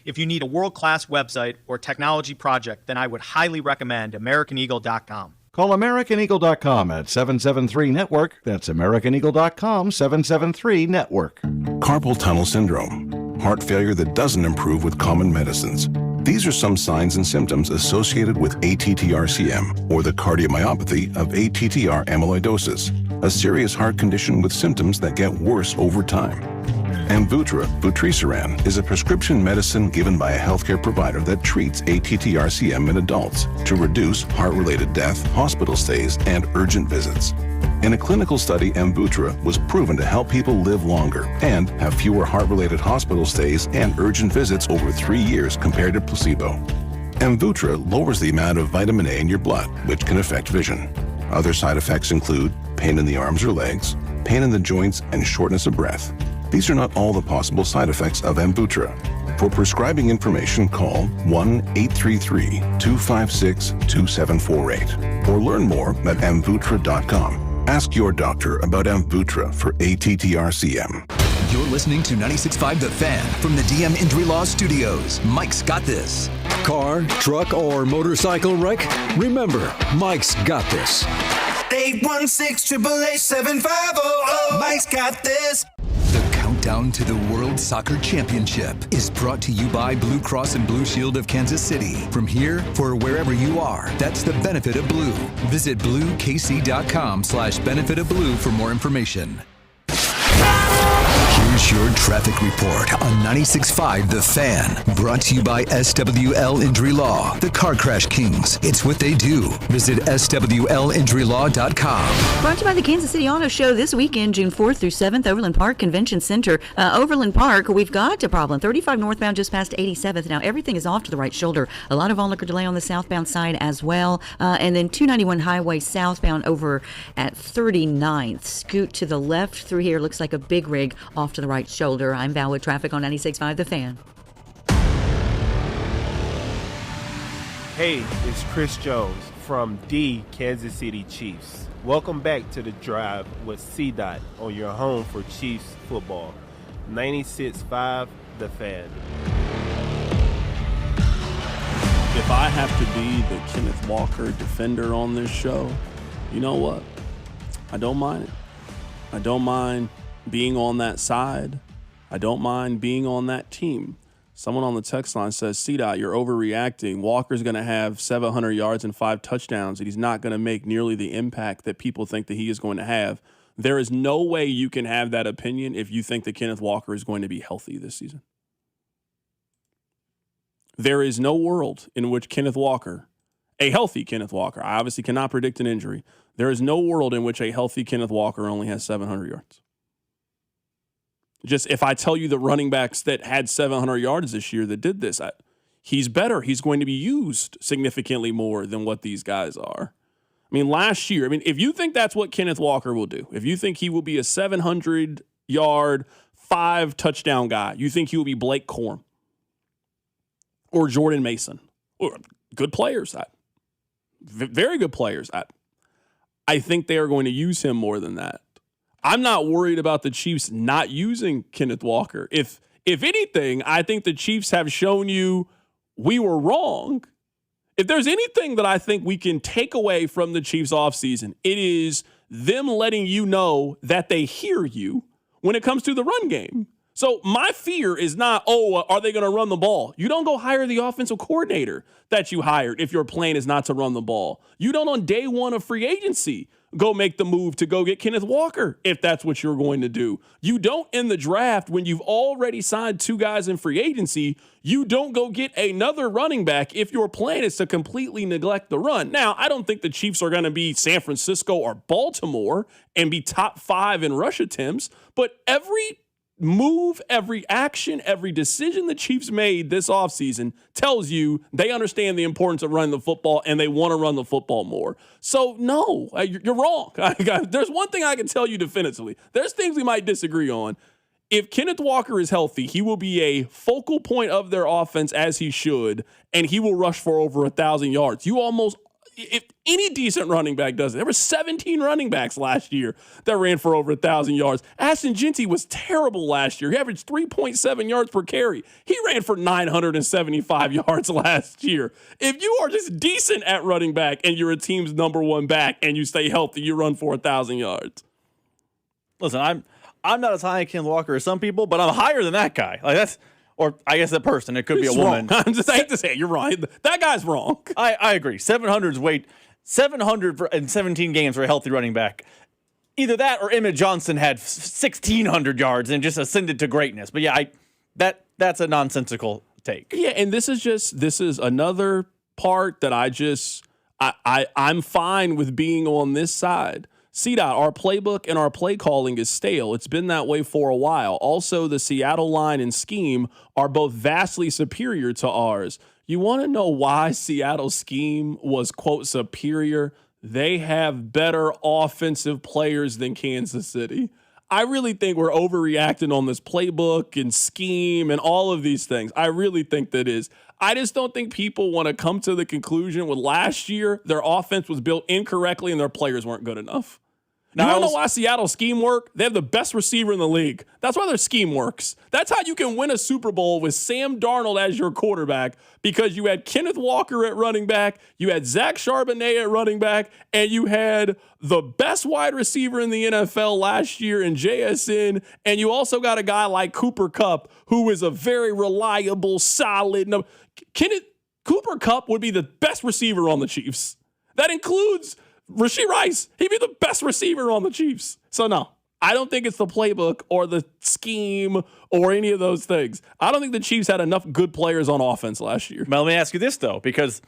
If you need a world-class website or technology project, then I would highly recommend AmericanEagle.com. Call AmericanEagle.com at 773-NETWORK. That's AmericanEagle.com, 773-NETWORK. Carpal tunnel syndrome, heart failure that doesn't improve with common medicines. These are some signs and symptoms associated with ATTR-CM, or the cardiomyopathy of ATTR amyloidosis, a serious heart condition with symptoms that get worse over time. Amvuttra, vutrisiran, is a prescription medicine given by a healthcare provider that treats ATTR-CM in adults to reduce heart-related death, hospital stays, and urgent visits. In a clinical study, Amvuttra was proven to help people live longer and have fewer heart-related hospital stays and urgent visits over 3 years compared to placebo. Amvuttra lowers the amount of vitamin A in your blood, which can affect vision. Other side effects include pain in the arms or legs, pain in the joints, and shortness of breath. These are not all the possible side effects of Amvuttra. For prescribing information, call 1-833-256-2748 or learn more at amvuttra.com. Ask your doctor about Amvuttra for ATTR-CM. You're listening to 96.5 The Fan from the DM Injury Law Studios. Mike's got this. Car, truck, or motorcycle wreck? Remember, Mike's got this. 816-888-7500. Mike's got this. The countdown to the World Soccer Championship is brought to you by Blue Cross and Blue Shield of Kansas City. From here for wherever you are, that's the benefit of blue. Visit bluekc.com/benefit of blue for more information. Here's your traffic report on 96.5 The Fan. Brought to you by SWL Injury Law, the Car Crash Kings. It's what they do. Visit SWLinjurylaw.com. Brought to you by the Kansas City Auto Show this weekend, June 4th through 7th, Overland Park Convention Center. Overland Park, we've got a problem. 35 northbound just past 87th. Now, everything is off to the right shoulder. A lot of onlooker delay on the southbound side as well. And then 291 highway southbound over at 39th. Scoot to the left through here. Looks like a big rig off to the right shoulder. I'm Val with traffic on 96.5 The Fan. Hey, it's Chris Jones from the Kansas City Chiefs. Welcome back to The Drive with C-Dot on your home for Chiefs football. 96.5 The Fan. If I have to be the Kenneth Walker defender on this show, you know what? I don't mind it. I don't mind being on that side. I don't mind being on that team. Someone on the text line says, C-Dot, you're overreacting. Walker's going to have 700 yards and 5 touchdowns, and he's not going to make nearly the impact that people think that he is going to have. There is no way you can have that opinion if you think that Kenneth Walker is going to be healthy this season. There is no world in which Kenneth Walker, a healthy Kenneth Walker, I obviously cannot predict an injury. There is no world in which a healthy Kenneth Walker only has 700 yards. Just if I tell you the running backs that had 700 yards this year that did this, he's better. He's going to be used significantly more than what these guys are. I mean, last year, if you think that's what Kenneth Walker will do, if you think he will be a 700-yard, 5-touchdown guy, you think he will be Blake Corum or Jordan Mason, or good players, very good players. I think they are going to use him more than that. I'm not worried about the Chiefs not using Kenneth Walker. If anything, I think the Chiefs have shown you we were wrong. If there's anything that I think we can take away from the Chiefs offseason, it is them letting you know that they hear you when it comes to the run game. So my fear is not, are they going to run the ball? You don't go hire the offensive coordinator that you hired if your plan is not to run the ball. You don't on day one of free agency go make the move to go get Kenneth Walker if that's what you're going to do. You don't in the draft when you've already signed 2 guys in free agency. You don't go get another running back if your plan is to completely neglect the run. Now, I don't think the Chiefs are going to be San Francisco or Baltimore and be top 5 in rush attempts, but every move, every action, every decision the Chiefs made this offseason tells you they understand the importance of running the football and they want to run the football more. So, no, you're wrong. There's one thing I can tell you definitively. There's things we might disagree on. If Kenneth Walker is healthy, he will be a focal point of their offense as he should, and he will rush for over 1,000 yards. If any decent running back does it, there were 17 running backs last year that ran for over 1,000 yards. Ashton Jeanty was terrible last year. He averaged 3.7 yards per carry. He ran for 975 yards last year. If you are just decent at running back and you're a team's number one back and you stay healthy, you run for 1,000 yards. Listen, I'm not as high as Ken Walker as some people, but I'm higher than that guy. Or I guess that person. It could be a woman. I hate to say it. You're wrong. That guy's wrong. I agree. 700's weight. 700 in 17 games for a healthy running back. Either that or Emmett Johnson had 1,600 yards and just ascended to greatness. But yeah, that's a nonsensical take. Yeah, and this is another part that I'm fine with being on this side. CDOT, our playbook and our play calling is stale. It's been that way for a while. Also, the Seattle line and scheme are both vastly superior to ours. You want to know why Seattle's scheme was, quote, superior? They have better offensive players than Kansas City. I really think we're overreacting on this playbook and scheme and all of these things. I really think that is. I just don't think people want to come to the conclusion with last year their offense was built incorrectly and their players weren't good enough. You want to know why Seattle's scheme worked? They have the best receiver in the league. That's why their scheme works. That's how you can win a Super Bowl with Sam Darnold as your quarterback, because you had Kenneth Walker at running back, you had Zach Charbonnet at running back, and you had the best wide receiver in the NFL last year in JSN, and you also got a guy like Cooper Kupp, who is a very reliable, solid. Cooper Kupp would be the best receiver on the Chiefs. That includes Rashee Rice. He'd be the best receiver on the Chiefs. So no, I don't think it's the playbook or the scheme or any of those things. I don't think the Chiefs had enough good players on offense last year. Now, let me ask you this, though, because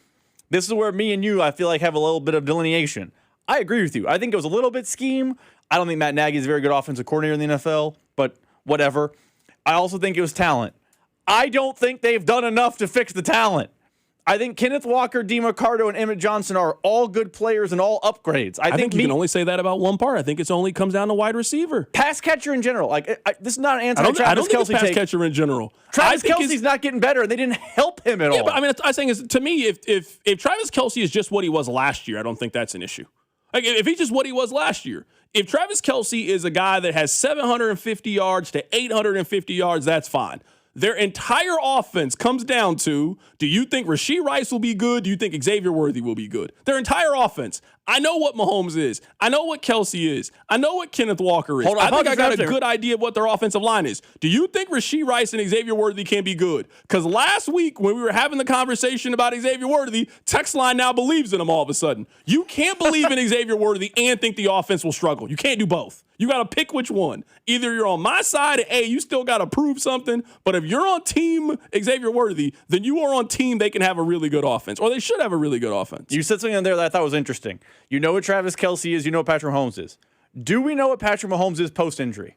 this is where me and you, I feel like, have a little bit of delineation. I agree with you. I think it was a little bit scheme. I don't think Matt Nagy is a very good offensive coordinator in the NFL, but whatever. I also think it was talent. I don't think they've done enough to fix the talent. I think Kenneth Walker, DeMarcado, and Emmett Johnson are all good players and all upgrades. I think you can only say that about one part. I think it only comes down to wide receiver. Pass catcher in general. This is not an anti-Travis Kelce take. I don't think it's pass catcher in general. Travis Kelce's not getting better. They didn't help him at all. But I mean, I'm saying to me, if Travis Kelce is just what he was last year, I don't think that's an issue. Like, if he's just what he was last year, if Travis Kelce is a guy that has 750 yards to 850 yards, that's fine. Their entire offense comes down to, do you think Rashee Rice will be good? Do you think Xavier Worthy will be good? Their entire offense. I know what Mahomes is. I know what Kelce is. I know what Kenneth Walker is. I think I got a good idea of what their offensive line is. Do you think Rashee Rice and Xavier Worthy can be good? Because last week when we were having the conversation about Xavier Worthy, text line now believes in him all of a sudden. You can't believe in Xavier Worthy and think the offense will struggle. You can't do both. You got to pick which one. Either you're on my side and, hey, you still got to prove something. But if you're on team Xavier Worthy, then you are on team they can have a really good offense, or they should have a really good offense. You said something in there that I thought was interesting. You know what Travis Kelce is. You know what Patrick Mahomes is. Do we know what Patrick Mahomes is post-injury?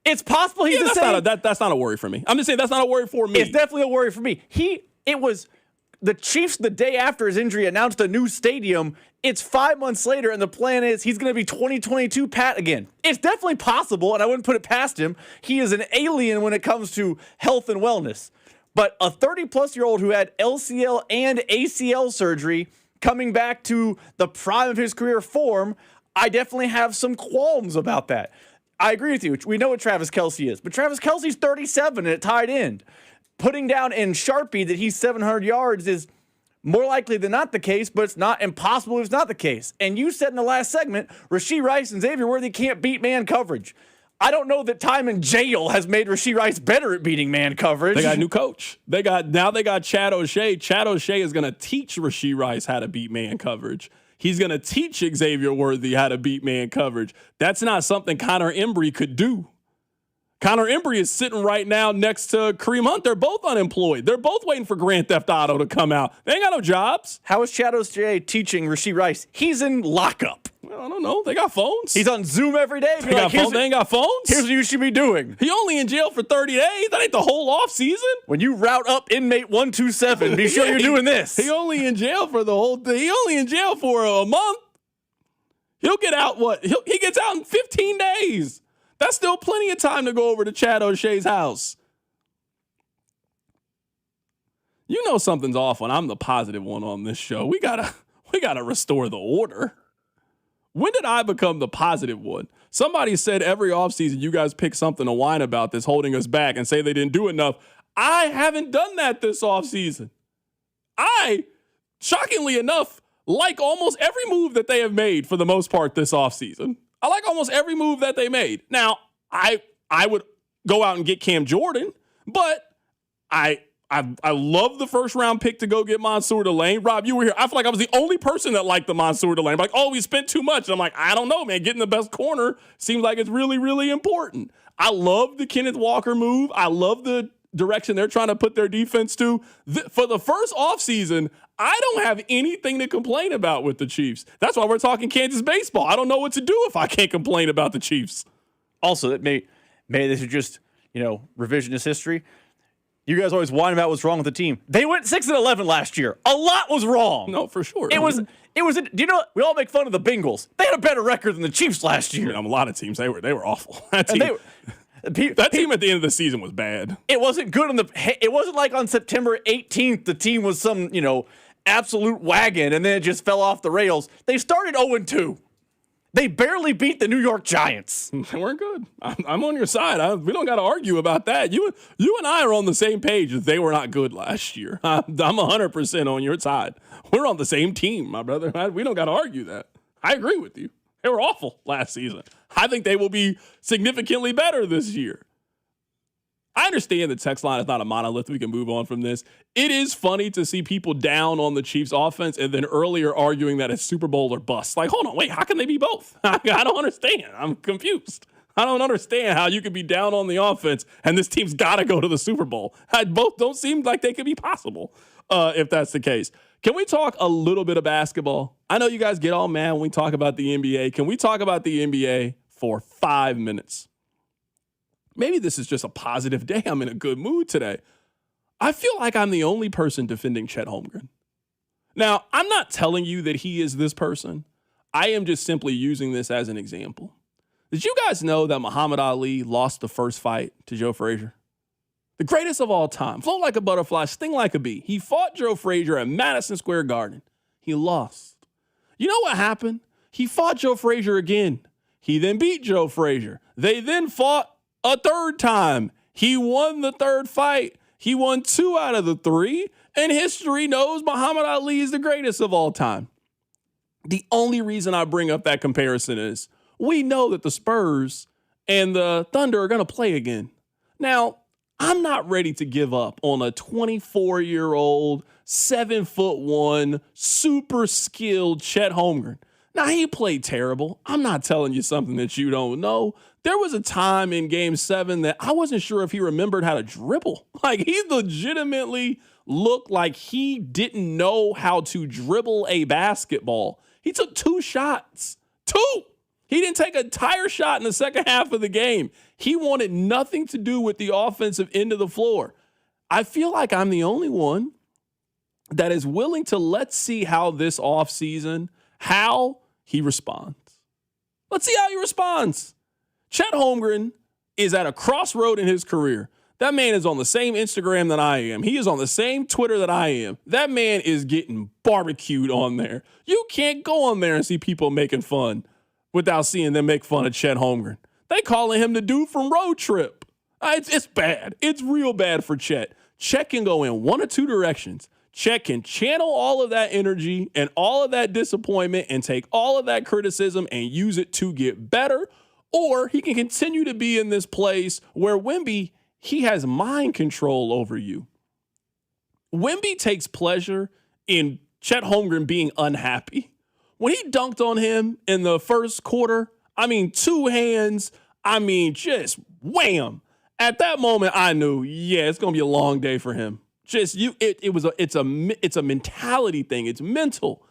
It's possible he's the same. That's not a worry for me. I'm just saying that's not a worry for me. It's definitely a worry for me. It was the Chiefs the day after his injury announced a new stadium. It's 5 months later, and the plan is he's going to be 2022 Pat again. It's definitely possible, and I wouldn't put it past him. He is an alien when it comes to health and wellness. But a 30-plus-year-old who had LCL and ACL surgery coming back to the prime of his career form, I definitely have some qualms about that. I agree with you. We know what Travis Kelce is, but Travis Kelce's 37 and at tight end. Putting down in Sharpie that he's 700 yards is more likely than not the case, but it's not impossible if it's not the case. And you said in the last segment, Rashee Rice and Xavier Worthy can't beat man coverage. I don't know that time in jail has made Rashee Rice better at beating man coverage. They got a new coach. They got Chad O'Shea. Chad O'Shea is going to teach Rashee Rice how to beat man coverage. He's going to teach Xavier Worthy how to beat man coverage. That's not something Connor Embry could do. Connor Embry is sitting right now next to Kareem Hunt. They're both unemployed. They're both waiting for Grand Theft Auto to come out. They ain't got no jobs. How is Chad O'Shea teaching Rashee Rice? He's in lockup. Well, I don't know. They got phones. He's on Zoom every day. They ain't got phones? Here's what you should be doing. He only in jail for 30 days. That ain't the whole off season. When you route up inmate 127, be sure you're doing this. He only in jail for the whole thing. He only in jail for a month. He'll get out he gets out in 15 days. That's still plenty of time to go over to Chad O'Shea's house. You know something's off when I'm the positive one on this show. We gotta restore the order. When did I become the positive one? Somebody said every offseason you guys pick something to whine about that's holding us back and say they didn't do enough. I haven't done that this offseason. I, shockingly enough, like almost every move that they have made for the most part this offseason. I like almost every move that they made. Now, I would go out and get Cam Jordan, but I love the first round pick to go get Mansour Delane. Rob, you were here. I feel like I was the only person that liked the Mansour Delane. Like, oh, we spent too much. And I'm like, I don't know, man. Getting the best corner seems like it's really, really important. I love the Kenneth Walker move. I love the direction they're trying to put their defense to. For the first offseason, I don't have anything to complain about with the Chiefs. That's why we're talking Kansas baseball. I don't know what to do if I can't complain about the Chiefs. Also, that maybe this is just, revisionist history. You guys always whine about what's wrong with the team. They went 6-11 last year. A lot was wrong. No, for sure. Do you know what? We all make fun of the Bengals. They had a better record than the Chiefs last year. A lot of teams, they were awful. That team at the end of the season was bad. It wasn't good it wasn't like on September 18th the team was some, absolute wagon and then it just fell off the rails. They started 0-2. They barely beat the New York Giants. They weren't good. I'm on your side. We don't got to argue about that. You and I are on the same page that they were not good last year. I'm 100% on your side. We're on the same team, my brother. We don't got to argue that. I agree with you. They were awful last season. I think they will be significantly better this year. I understand the text line is not a monolith. We can move on from this. It is funny to see people down on the Chiefs offense and then earlier arguing that it's Super Bowl or bust. Like, hold on, wait, how can they be both? I don't understand. I'm confused. I don't understand how you could be down on the offense and this team's got to go to the Super Bowl. Both don't seem like they could be possible if that's the case. Can we talk a little bit of basketball? I know you guys get all mad when we talk about the NBA. Can we talk about the NBA for 5 minutes? Maybe this is just a positive day. I'm in a good mood today. I feel like I'm the only person defending Chet Holmgren. Now, I'm not telling you that he is this person. I am just simply using this as an example. Did you guys know that Muhammad Ali lost the first fight to Joe Frazier? The greatest of all time. Float like a butterfly, sting like a bee. He fought Joe Frazier at Madison Square Garden. He lost. You know what happened? He fought Joe Frazier again. He then beat Joe Frazier. They then fought a third time. He won the third fight. He won 2 out of the 3, and history knows Muhammad Ali is the greatest of all time. The only reason I bring up that comparison is we know that the Spurs and the Thunder are going to play again. Now, I'm not ready to give up on a 24-year-old, 7'1", super skilled Chet Holmgren. Now, he played terrible. I'm not telling you something that you don't know. There was a time in Game 7 that I wasn't sure if he remembered how to dribble. Like, he legitimately looked like he didn't know how to dribble a basketball. He took 2 shots. 2! He didn't take a tire shot in the second half of the game. He wanted nothing to do with the offensive end of the floor. I feel like I'm the only one that is willing to let's see how this offseason, how he responds. Let's see how he responds. Chet Holmgren is at a crossroad in his career. That man is on the same Instagram that I am. He is on the same Twitter that I am. That man is getting barbecued on there. You can't go on there and see people making fun without seeing them make fun of Chet Holmgren. They calling him the dude from Road Trip. It's bad. It's real bad for Chet. Chet can go in one or two directions. Chet can channel all of that energy and all of that disappointment and take all of that criticism and use it to get better. Or he can continue to be in this place where Wemby, he has mind control over you. Wemby takes pleasure in Chet Holmgren being unhappy. When he dunked on him in the first quarter, 2 hands, just wham. At that moment, I knew, it's going to be a long day for him. It's a mentality thing. It's mental.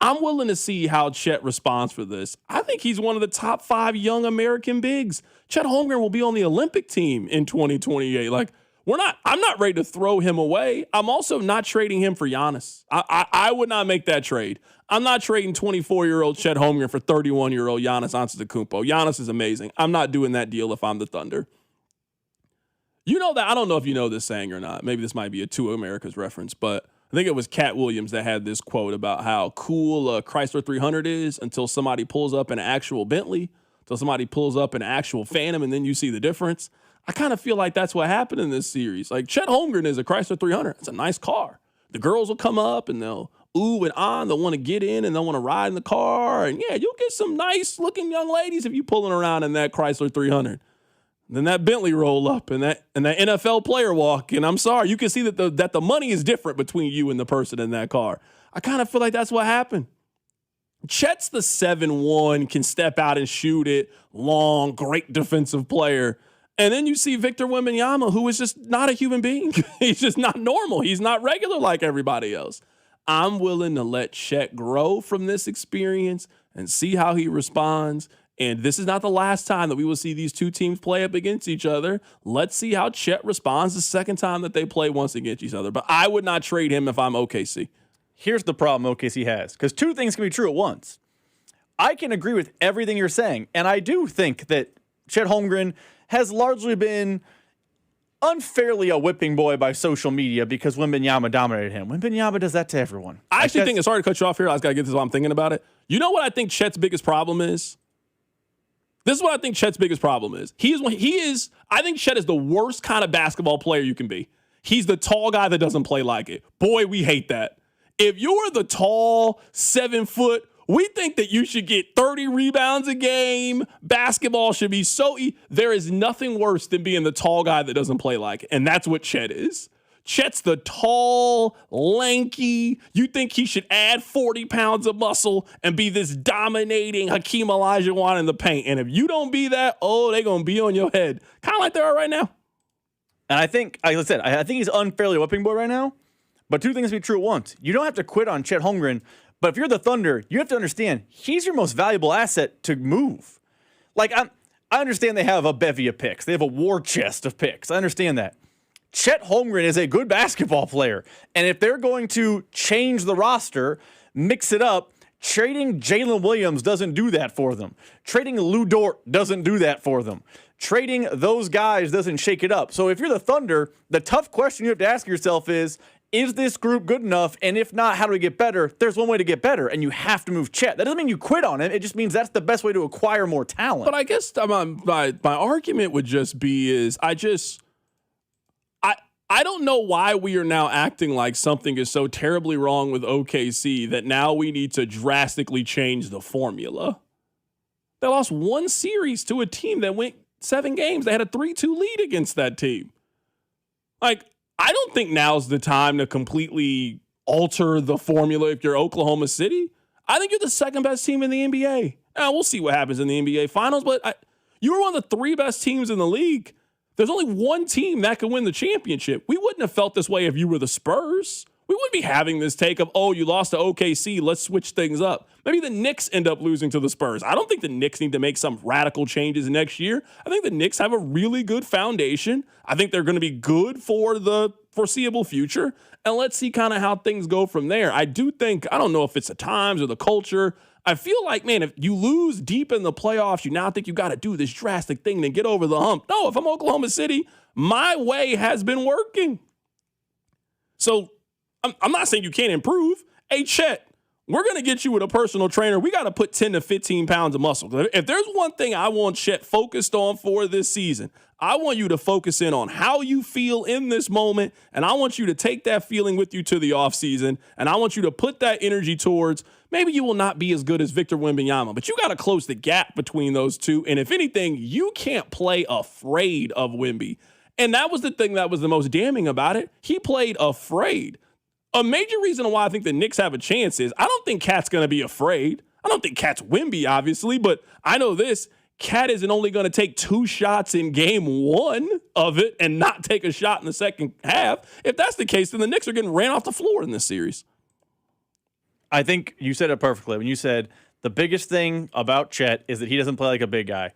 I'm willing to see how Chet responds for this. I think he's one of the top 5 young American bigs. Chet Holmgren will be on the Olympic team in 2028. Like, I'm not ready to throw him away. I'm also not trading him for Giannis. I would not make that trade. I'm not trading 24-year-old Chet Holmgren for 31-year-old Giannis Antetokounmpo. Giannis is amazing. I'm not doing that deal if I'm the Thunder. You know that, I don't know if you know this saying or not. Maybe this might be a Two Americas reference, but I think it was Cat Williams that had this quote about how cool a Chrysler 300 is until somebody pulls up an actual Bentley, until somebody pulls up an actual Phantom, and then you see the difference. I kind of feel like that's what happened in this series. Like, Chet Holmgren is a Chrysler 300. It's a nice car. The girls will come up and they'll ooh and on. They'll want to get in and they'll want to ride in the car. And yeah, you'll get some nice looking young ladies if you're pulling around in that Chrysler 300. Then that Bentley roll up and that NFL player walk. And I'm sorry, you can see that the money is different between you and the person in that car. I kind of feel like that's what happened. Chet's the 7-1, can step out and shoot it, long, great defensive player. And then you see Victor Wembanyama, who is just not a human being. He's just not normal. He's not regular like everybody else. I'm willing to let Chet grow from this experience and see how he responds. And this is not the last time that we will see these two teams play up against each other. Let's see how Chet responds the second time that they play once against each other. But I would not trade him if I'm OKC. Here's the problem OKC has, because two things can be true at once. I can agree with everything you're saying, and I do think that Chet Holmgren has largely been unfairly a whipping boy by social media because Wembanyama dominated him. Wembanyama does that to everyone. I actually think, sorry to cut you off here, I just got to get this while I'm thinking about it. You know what I think Chet's biggest problem is? This is what I think Chet's biggest problem is. I think Chet is the worst kind of basketball player you can be. He's the tall guy that doesn't play like it. Boy, we hate that. If you're the tall 7-foot, we think that you should get 30 rebounds a game. Basketball should be there is nothing worse than being the tall guy that doesn't play like it. And that's what Chet is. Chet's the tall, lanky. You think he should add 40 pounds of muscle and be this dominating Hakeem Olajuwon in the paint. And if you don't be that, they're going to be on your head. Kind of like they are right now. And I think, like I said, I think he's unfairly a whipping boy right now. But two things be true at once. You don't have to quit on Chet Holmgren. But if you're the Thunder, you have to understand he's your most valuable asset to move. Like, I understand they have a bevy of picks. They have a war chest of picks. I understand that. Chet Holmgren is a good basketball player. And if they're going to change the roster, mix it up, trading Jalen Williams doesn't do that for them. Trading Lou Dort doesn't do that for them. Trading those guys doesn't shake it up. So if you're the Thunder, the tough question you have to ask yourself is this group good enough? And if not, how do we get better? There's one way to get better, and you have to move Chet. That doesn't mean you quit on him. It just means that's the best way to acquire more talent. But I guess my argument would just be I don't know why we are now acting like something is so terribly wrong with OKC that now we need to drastically change the formula. They lost one series to a team that went 7 games. They had a 3-2 lead against that team. Like, I don't think now's the time to completely alter the formula if you're Oklahoma City. I think you're the second best team in the NBA. Now, we'll see what happens in the NBA Finals, but you were one of the 3 best teams in the league. There's only one team that can win the championship. We wouldn't have felt this way if you were the Spurs. We wouldn't be having this take of, you lost to OKC, let's switch things up. Maybe the Knicks end up losing to the Spurs. I don't think the Knicks need to make some radical changes next year. I think the Knicks have a really good foundation. I think they're going to be good for the foreseeable future. And let's see kind of how things go from there. I do think, I don't know if it's the times or the culture. I feel like, man, if you lose deep in the playoffs, you now think you got to do this drastic thing to get over the hump. No, if I'm Oklahoma City, my way has been working. So I'm not saying you can't improve. Hey, Chet, we're going to get you with a personal trainer. We got to put 10 to 15 pounds of muscle. If there's one thing I want Chet focused on for this season, I want you to focus in on how you feel in this moment, and I want you to take that feeling with you to the offseason, and I want you to put that energy towards maybe you will not be as good as Victor Wembanyama, but you got to close the gap between those two, and if anything, you can't play afraid of Wemby. And that was the thing that was the most damning about it. He played afraid. A major reason why I think the Knicks have a chance is I don't think Cat's going to be afraid. I don't think Cat's Wemby, obviously, but I know this. Cat isn't only going to take 2 shots in game 1 of it and not take a shot in the second half. If that's the case, then the Knicks are getting ran off the floor in this series. I think you said it perfectly when you said the biggest thing about Chet is that he doesn't play like a big guy.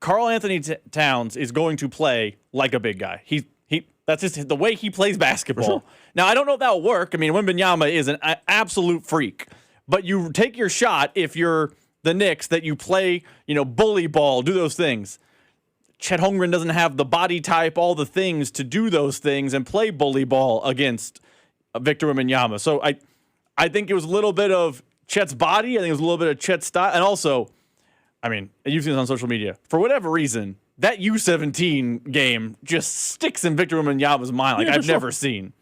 Karl Anthony Towns is going to play like a big guy. That's just the way he plays basketball. Sure. Now, I don't know if that will work. I mean, Wembanyama is an absolute freak. But you take your shot if you're the Knicks that you play, bully ball, do those things. Chet Holmgren doesn't have the body type, all the things to do those things and play bully ball against Victor Wembanyama. So I think it was a little bit of Chet's body. I think it was a little bit of Chet's style. And also, I mean, you've seen this on social media. For whatever reason, that U17 game just sticks in Victor Wembanyama's mind like I've never seen.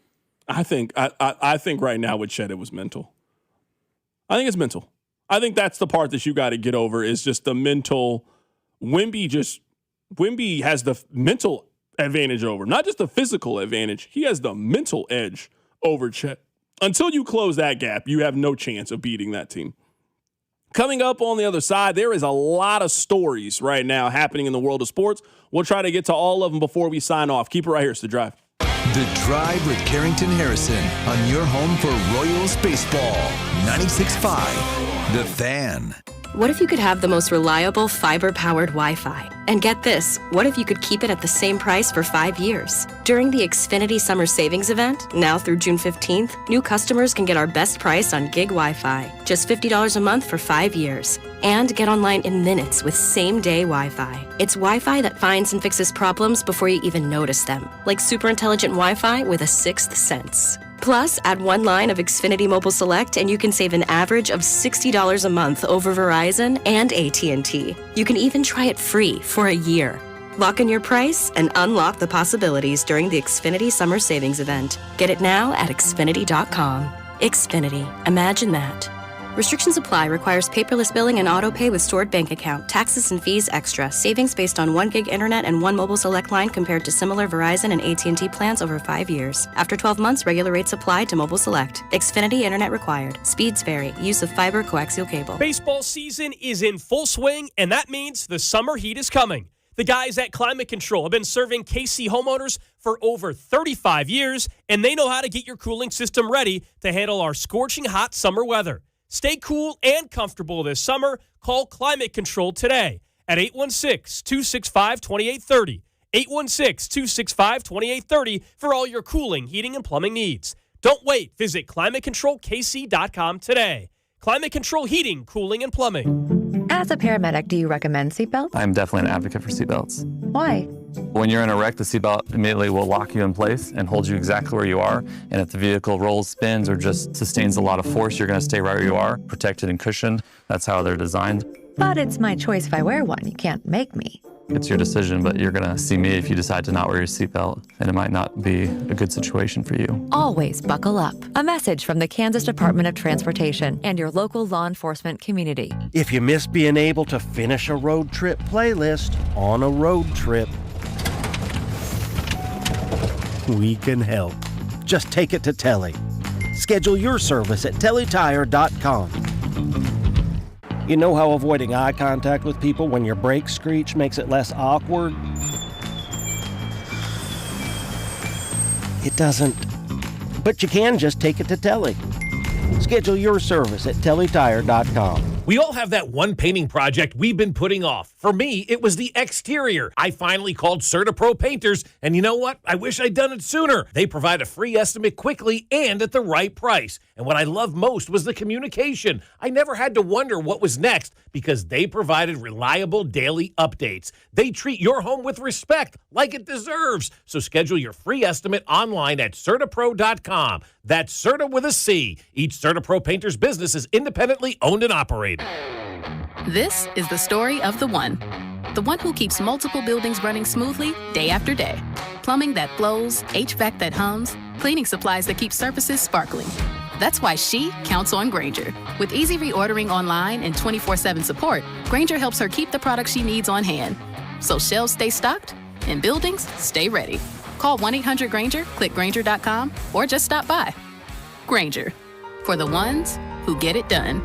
I think right now with Chet, it was mental. I think it's mental. I think that's the part that you got to get over is just the mental. Wemby has the mental advantage over, not just the physical advantage. He has the mental edge over Chet. Until you close that gap, you have no chance of beating that team. Coming up on the other side, there is a lot of stories right now happening in the world of sports. We'll try to get to all of them before we sign off. Keep it right here. It's The Drive. The Drive with Carrington Harrison on your home for Royals baseball. 96.5, The Fan. What if you could have the most reliable fiber-powered Wi-Fi? And get this, what if you could keep it at the same price for 5 years? During the Xfinity Summer Savings Event, now through June 15th, new customers can get our best price on gig Wi-Fi, just $50 a month for 5 years. And get online in minutes with same-day Wi-Fi. It's Wi-Fi that finds and fixes problems before you even notice them, like super intelligent Wi-Fi with a sixth sense. Plus, add one line of Xfinity Mobile Select and you can save an average of $60 a month over Verizon and AT&T. You can even try it free for a year. Lock in your price and unlock the possibilities during the Xfinity Summer Savings Event. Get it now at Xfinity.com. Xfinity. Imagine that. Restrictions apply. Requires paperless billing and auto pay with stored bank account. Taxes and fees extra. Savings based on 1 gig internet and 1 mobile select line compared to similar Verizon and AT&T plans over 5 years. After 12 months, regular rates apply to mobile select. Xfinity internet required. Speeds vary. Use of fiber coaxial cable. Baseball season is in full swing, and that means the summer heat is coming. The guys at Climate Control have been serving KC homeowners for over 35 years, and they know how to get your cooling system ready to handle our scorching hot summer weather. Stay cool and comfortable this summer. Call Climate Control today at 816-265-2830. 816-265-2830 for all your cooling, heating, and plumbing needs. Don't wait. Visit ClimateControlKC.com today. Climate Control Heating, Cooling, and Plumbing. As a paramedic, do you recommend seatbelts? I'm definitely an advocate for seatbelts. Why? When you're in a wreck, the seatbelt immediately will lock you in place and hold you exactly where you are. And if the vehicle rolls, spins, or just sustains a lot of force, you're going to stay right where you are, protected and cushioned. That's how they're designed. But it's my choice if I wear one. You can't make me. It's your decision, but you're going to see me if you decide to not wear your seatbelt, and it might not be a good situation for you. Always buckle up. A message from the Kansas Department of Transportation and your local law enforcement community. If you miss being able to finish a road trip playlist on a road trip, we can help. Just take it to Telly. Schedule your service at tellytire.com. You know how avoiding eye contact with people when your brakes screech makes it less awkward? It doesn't. But you can just take it to Telly. Schedule your service at tellytire.com. We all have that one painting project we've been putting off. For me, it was the exterior. I finally called CertaPro Painters, and you know what? I wish I'd done it sooner. They provide a free estimate quickly and at the right price. And what I loved most was the communication. I never had to wonder what was next because they provided reliable daily updates. They treat your home with respect like it deserves. So schedule your free estimate online at CertaPro.com. That's Certa with a C. Each CertaPro Painters business is independently owned and operated. This is the story of the one who keeps multiple buildings running smoothly day after day. Plumbing that flows, HVAC that hums, cleaning supplies that keep surfaces sparkling. That's why she counts on Grainger. With easy reordering online and 24/7 support, Grainger helps her keep the products she needs on hand. So shelves stay stocked and buildings stay ready. Call 1-800-GRAINGER, click Grainger.com, or just stop by. Grainger, for the ones who get it done.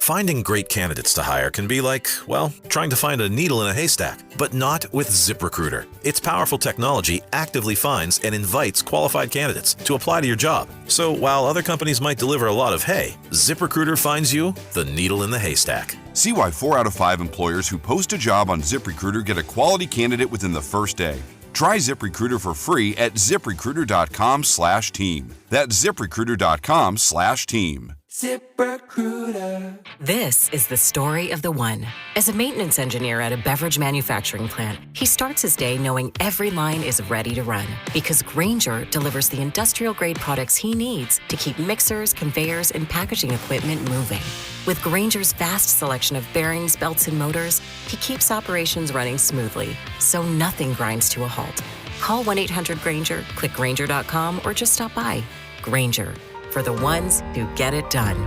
Finding great candidates to hire can be like, well, trying to find a needle in a haystack, but not with ZipRecruiter. Its powerful technology actively finds and invites qualified candidates to apply to your job. So while other companies might deliver a lot of hay, ZipRecruiter finds you the needle in the haystack. See why 4 out of 5 employers who post a job on ZipRecruiter get a quality candidate within the first day. Try ZipRecruiter for free at ZipRecruiter.com/team. That's ZipRecruiter.com/team. ZipRecruiter. This is the story of the one. As a maintenance engineer at a beverage manufacturing plant, he starts his day knowing every line is ready to run because Grainger delivers the industrial-grade products he needs to keep mixers, conveyors, and packaging equipment moving. With Grainger's vast selection of bearings, belts, and motors, he keeps operations running smoothly, so nothing grinds to a halt. Call 1-800-GRAINGER, click Grainger.com, or just stop by. Grainger, for the ones who get it done.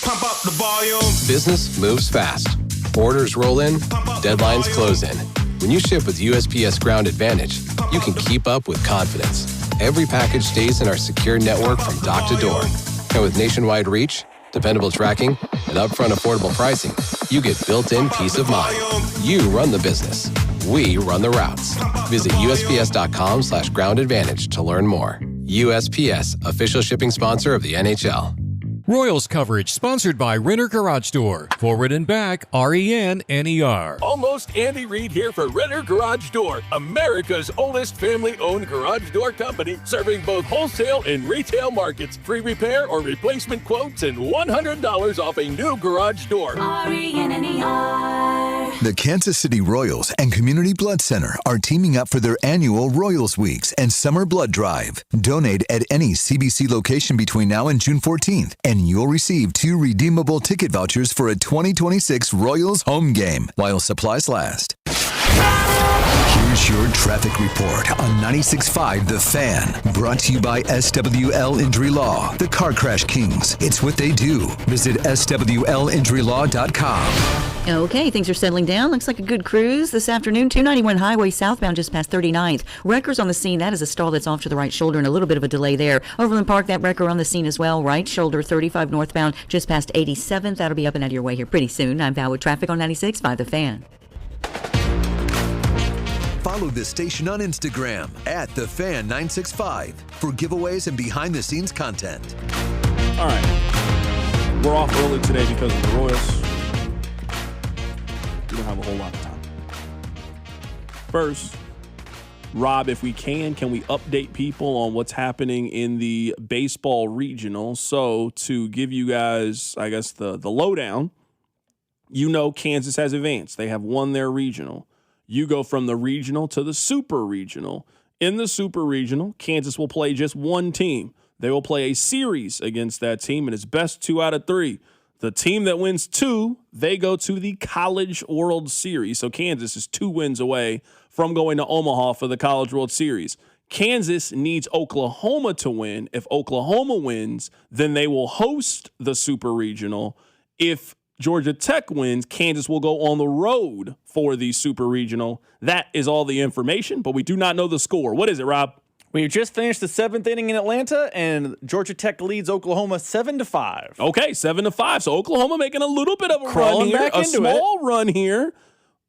Pump up the volume. Business moves fast. Orders roll in, deadlines close in. When you ship with USPS Ground Advantage, you can keep up with confidence. Every package stays in our secure network from dock to door. And with nationwide reach, dependable tracking, and upfront affordable pricing, you get built-in peace of mind. You run the business. We run the routes. Visit USPS.com/Ground Advantage to learn more. USPS, official shipping sponsor of the NHL. Royals coverage sponsored by Renner Garage Door. Forward and back, RENNER. Almost Andy Reid here for Renner Garage Door, America's oldest family-owned garage door company, serving both wholesale and retail markets. Free repair or replacement quotes and $100 off a new garage door. RENNER. The Kansas City Royals and Community Blood Center are teaming up for their annual Royals Weeks and Summer Blood Drive. Donate at any CBC location between now and June 14th, and you'll receive 2 redeemable ticket vouchers for a 2026 Royals home game while supplies last. Here's your traffic report on 96.5 The Fan. Brought to you by SWL Injury Law, the Car Crash Kings. It's what they do. Visit SWLinjurylaw.com. Okay, things are settling down. Looks like a good cruise this afternoon. 291 highway southbound just past 39th. Wreckers on the scene. That is a stall that's off to the right shoulder and a little bit of a delay there. Overland Park, that wrecker on the scene as well. Right shoulder, 35 northbound just past 87th. That'll be up and out of your way here pretty soon. I'm Val with traffic on 96.5 The Fan. Follow the station on Instagram at TheFan965 for giveaways and behind-the-scenes content. All right. We're off early today because of the Royals. We don't have a whole lot of time. First, Rob, if we can we update people on what's happening in the baseball regional? So to give you guys, I guess, the lowdown, Kansas has advanced. They have won their regional. You go from the regional to the super regional. In the super regional, Kansas will play just one team. They will play a series against that team, and it's best 2 out of 3. The team that wins 2, they go to the College World Series. So Kansas is 2 wins away from going to Omaha for the College World Series. Kansas needs Oklahoma to win. If Oklahoma wins, then they will host the super regional. If Georgia Tech wins, Kansas will go on the road for the super regional. That is all the information, but we do not know the score. What is it, Rob? We just finished the 7th inning in Atlanta, and Georgia Tech leads Oklahoma 7-5. Okay, 7-5. So Oklahoma making a little bit of a run here, a small run here.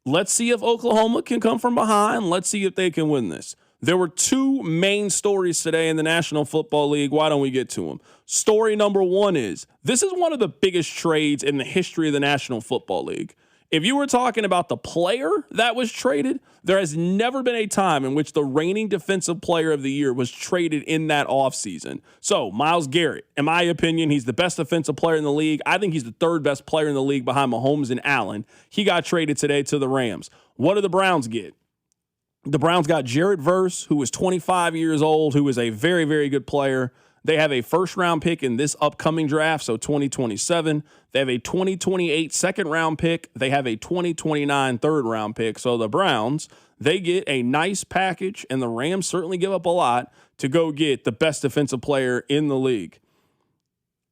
Let's see if Oklahoma can come from behind. Let's see if they can win this. There were 2 main stories today in the National Football League. Why don't we get to them? Story number 1 is, this is one of the biggest trades in the history of the National Football League. If you were talking about the player that was traded, there has never been a time in which the reigning defensive player of the year was traded in that offseason. So, Myles Garrett, in my opinion, he's the best defensive player in the league. I think he's the 3rd best player in the league behind Mahomes and Allen. He got traded today to the Rams. What do the Browns get? The Browns got Jared Verse, who is 25 years old, who is a very, very good player. They have a first-round pick in this upcoming draft, so 2027. They have a 2028 second-round pick. They have a 2029 third-round pick. So the Browns, they get a nice package, and the Rams certainly give up a lot to go get the best defensive player in the league.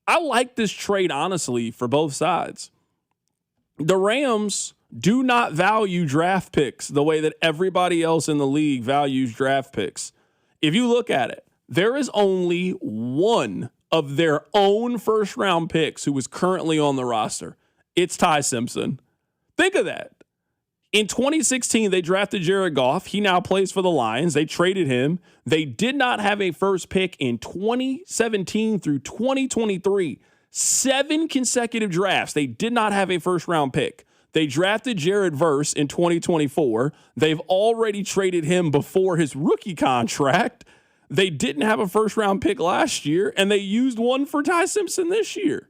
I like this trade, honestly, for both sides. The Rams do not value draft picks the way that everybody else in the league values draft picks. If you look at it, there is only one of their own first-round picks who is currently on the roster. It's Ty Simpson. Think of that. In 2016, they drafted Jared Goff. He now plays for the Lions. They traded him. They did not have a first pick in 2017 through 2023. 7 consecutive drafts. They did not have a first-round pick. They drafted Jared Verse in 2024. They've already traded him before his rookie contract. They didn't have a first-round pick last year, and they used one for Ty Simpson this year.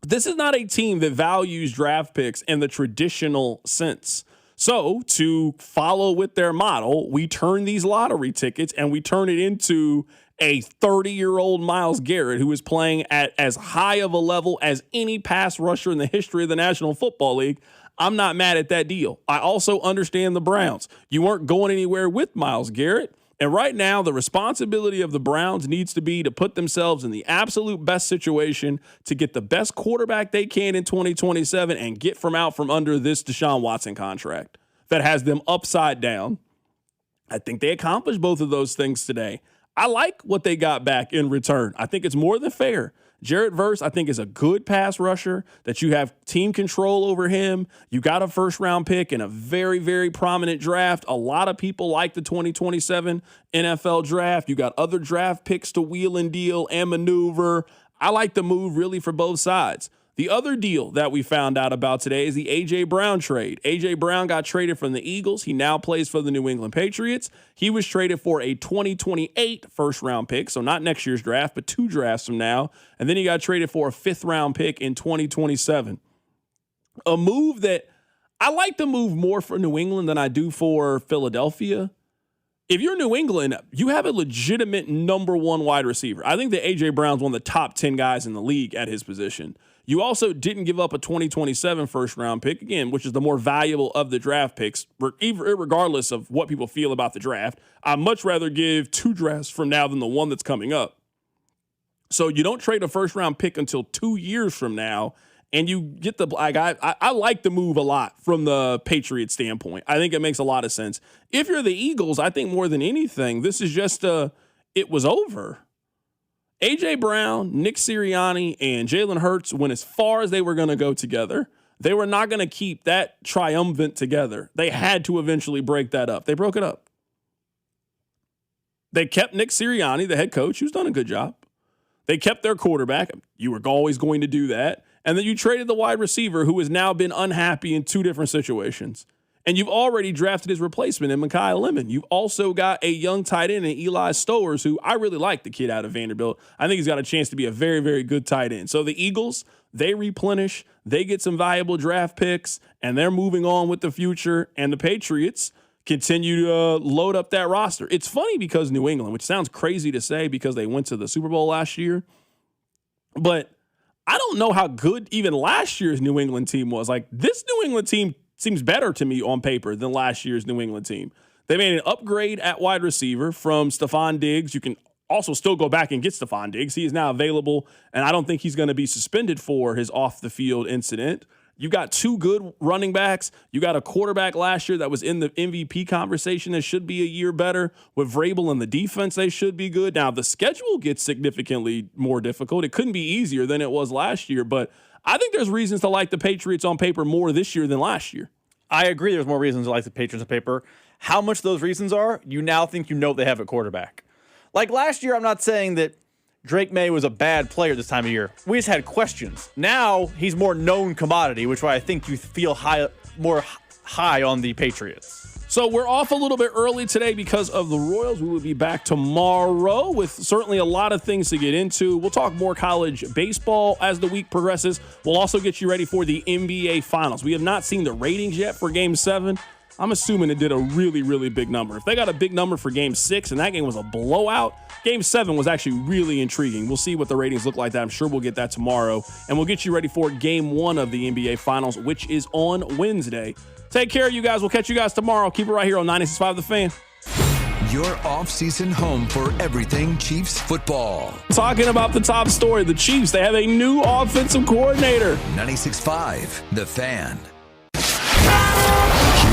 This is not a team that values draft picks in the traditional sense. So to follow with their model, we turn these lottery tickets and we turn it into a 30-year-old Myles Garrett who is playing at as high of a level as any pass rusher in the history of the National Football League. I'm not mad at that deal. I also understand the Browns. You weren't going anywhere with Myles Garrett. And right now, the responsibility of the Browns needs to be to put themselves in the absolute best situation to get the best quarterback they can in 2027 and get from under this Deshaun Watson contract that has them upside down. I think they accomplished both of those things today. I like what they got back in return. I think it's more than fair. Jared Verse, I think, is a good pass rusher that you have team control over him. You got a first-round pick in a very, very prominent draft. A lot of people like the 2027 NFL draft. You got other draft picks to wheel and deal and maneuver. I like the move really for both sides. The other deal that we found out about today is the A.J. Brown trade. A.J. Brown got traded from the Eagles. He now plays for the New England Patriots. He was traded for a 2028 first-round pick, so not next year's draft, but 2 drafts from now. And then he got traded for a 5th-round pick in 2027. A move that I like to move more for New England than I do for Philadelphia. If you're New England, you have a legitimate number 1 wide receiver. I think that A.J. Brown's one of the top 10 guys in the league at his position. You also didn't give up a 2027 first-round pick, again, which is the more valuable of the draft picks, regardless of what people feel about the draft. I'd much rather give 2 drafts from now than the one that's coming up. So you don't trade a first-round pick until 2 years from now, and you get the I like the move a lot from the Patriots standpoint. I think it makes a lot of sense. If you're the Eagles, I think more than anything, this is just it was over. A.J. Brown, Nick Sirianni, and Jalen Hurts went as far as they were going to go together. They were not going to keep that triumvirate together. They had to eventually break that up. They broke it up. They kept Nick Sirianni, the head coach, who's done a good job. They kept their quarterback. You were always going to do that. And then you traded the wide receiver who has now been unhappy in 2 different situations. And you've already drafted his replacement in Micaiah Lemon. You've also got a young tight end in Eli Stowers, who I really like, the kid out of Vanderbilt. I think he's got a chance to be a very, very good tight end. So the Eagles, they replenish, they get some valuable draft picks, and they're moving on with the future. And the Patriots continue to load up that roster. It's funny because New England, which sounds crazy to say because they went to the Super Bowl last year, but I don't know how good even last year's New England team was. Like, this New England team seems better to me on paper than last year's New England team. They made an upgrade at wide receiver from Stephon Diggs. You can also still go back and get Stephon Diggs. He is now available, and I don't think he's going to be suspended for his off-the-field incident. You got 2 good running backs. You got a quarterback last year that was in the MVP conversation that should be a year better. With Vrabel and the defense, they should be good. Now, the schedule gets significantly more difficult. It couldn't be easier than it was last year, but I think there's reasons to like the Patriots on paper more this year than last year. I agree there's more reasons to like the Patriots on paper. How much those reasons are, you now think you know they have a quarterback. Like last year, I'm not saying that Drake May was a bad player this time of year. We just had questions. Now he's more known commodity, which is why I think you feel more high on the Patriots. So we're off a little bit early today because of the Royals. We will be back tomorrow with certainly a lot of things to get into. We'll talk more college baseball as the week progresses. We'll also get you ready for the NBA Finals. We have not seen the ratings yet for Game 7. I'm assuming it did a really, really big number. If they got a big number for Game 6 and that game was a blowout, Game 7 was actually really intriguing. We'll see what the ratings look like. I'm sure we'll get that tomorrow. And we'll get you ready for Game 1 of the NBA Finals, which is on Wednesday. Take care, you guys. We'll catch you guys tomorrow. Keep it right here on 96.5 The Fan. Your off-season home for everything Chiefs football. Talking about the top story, the Chiefs, they have a new offensive coordinator. 96.5 The Fan.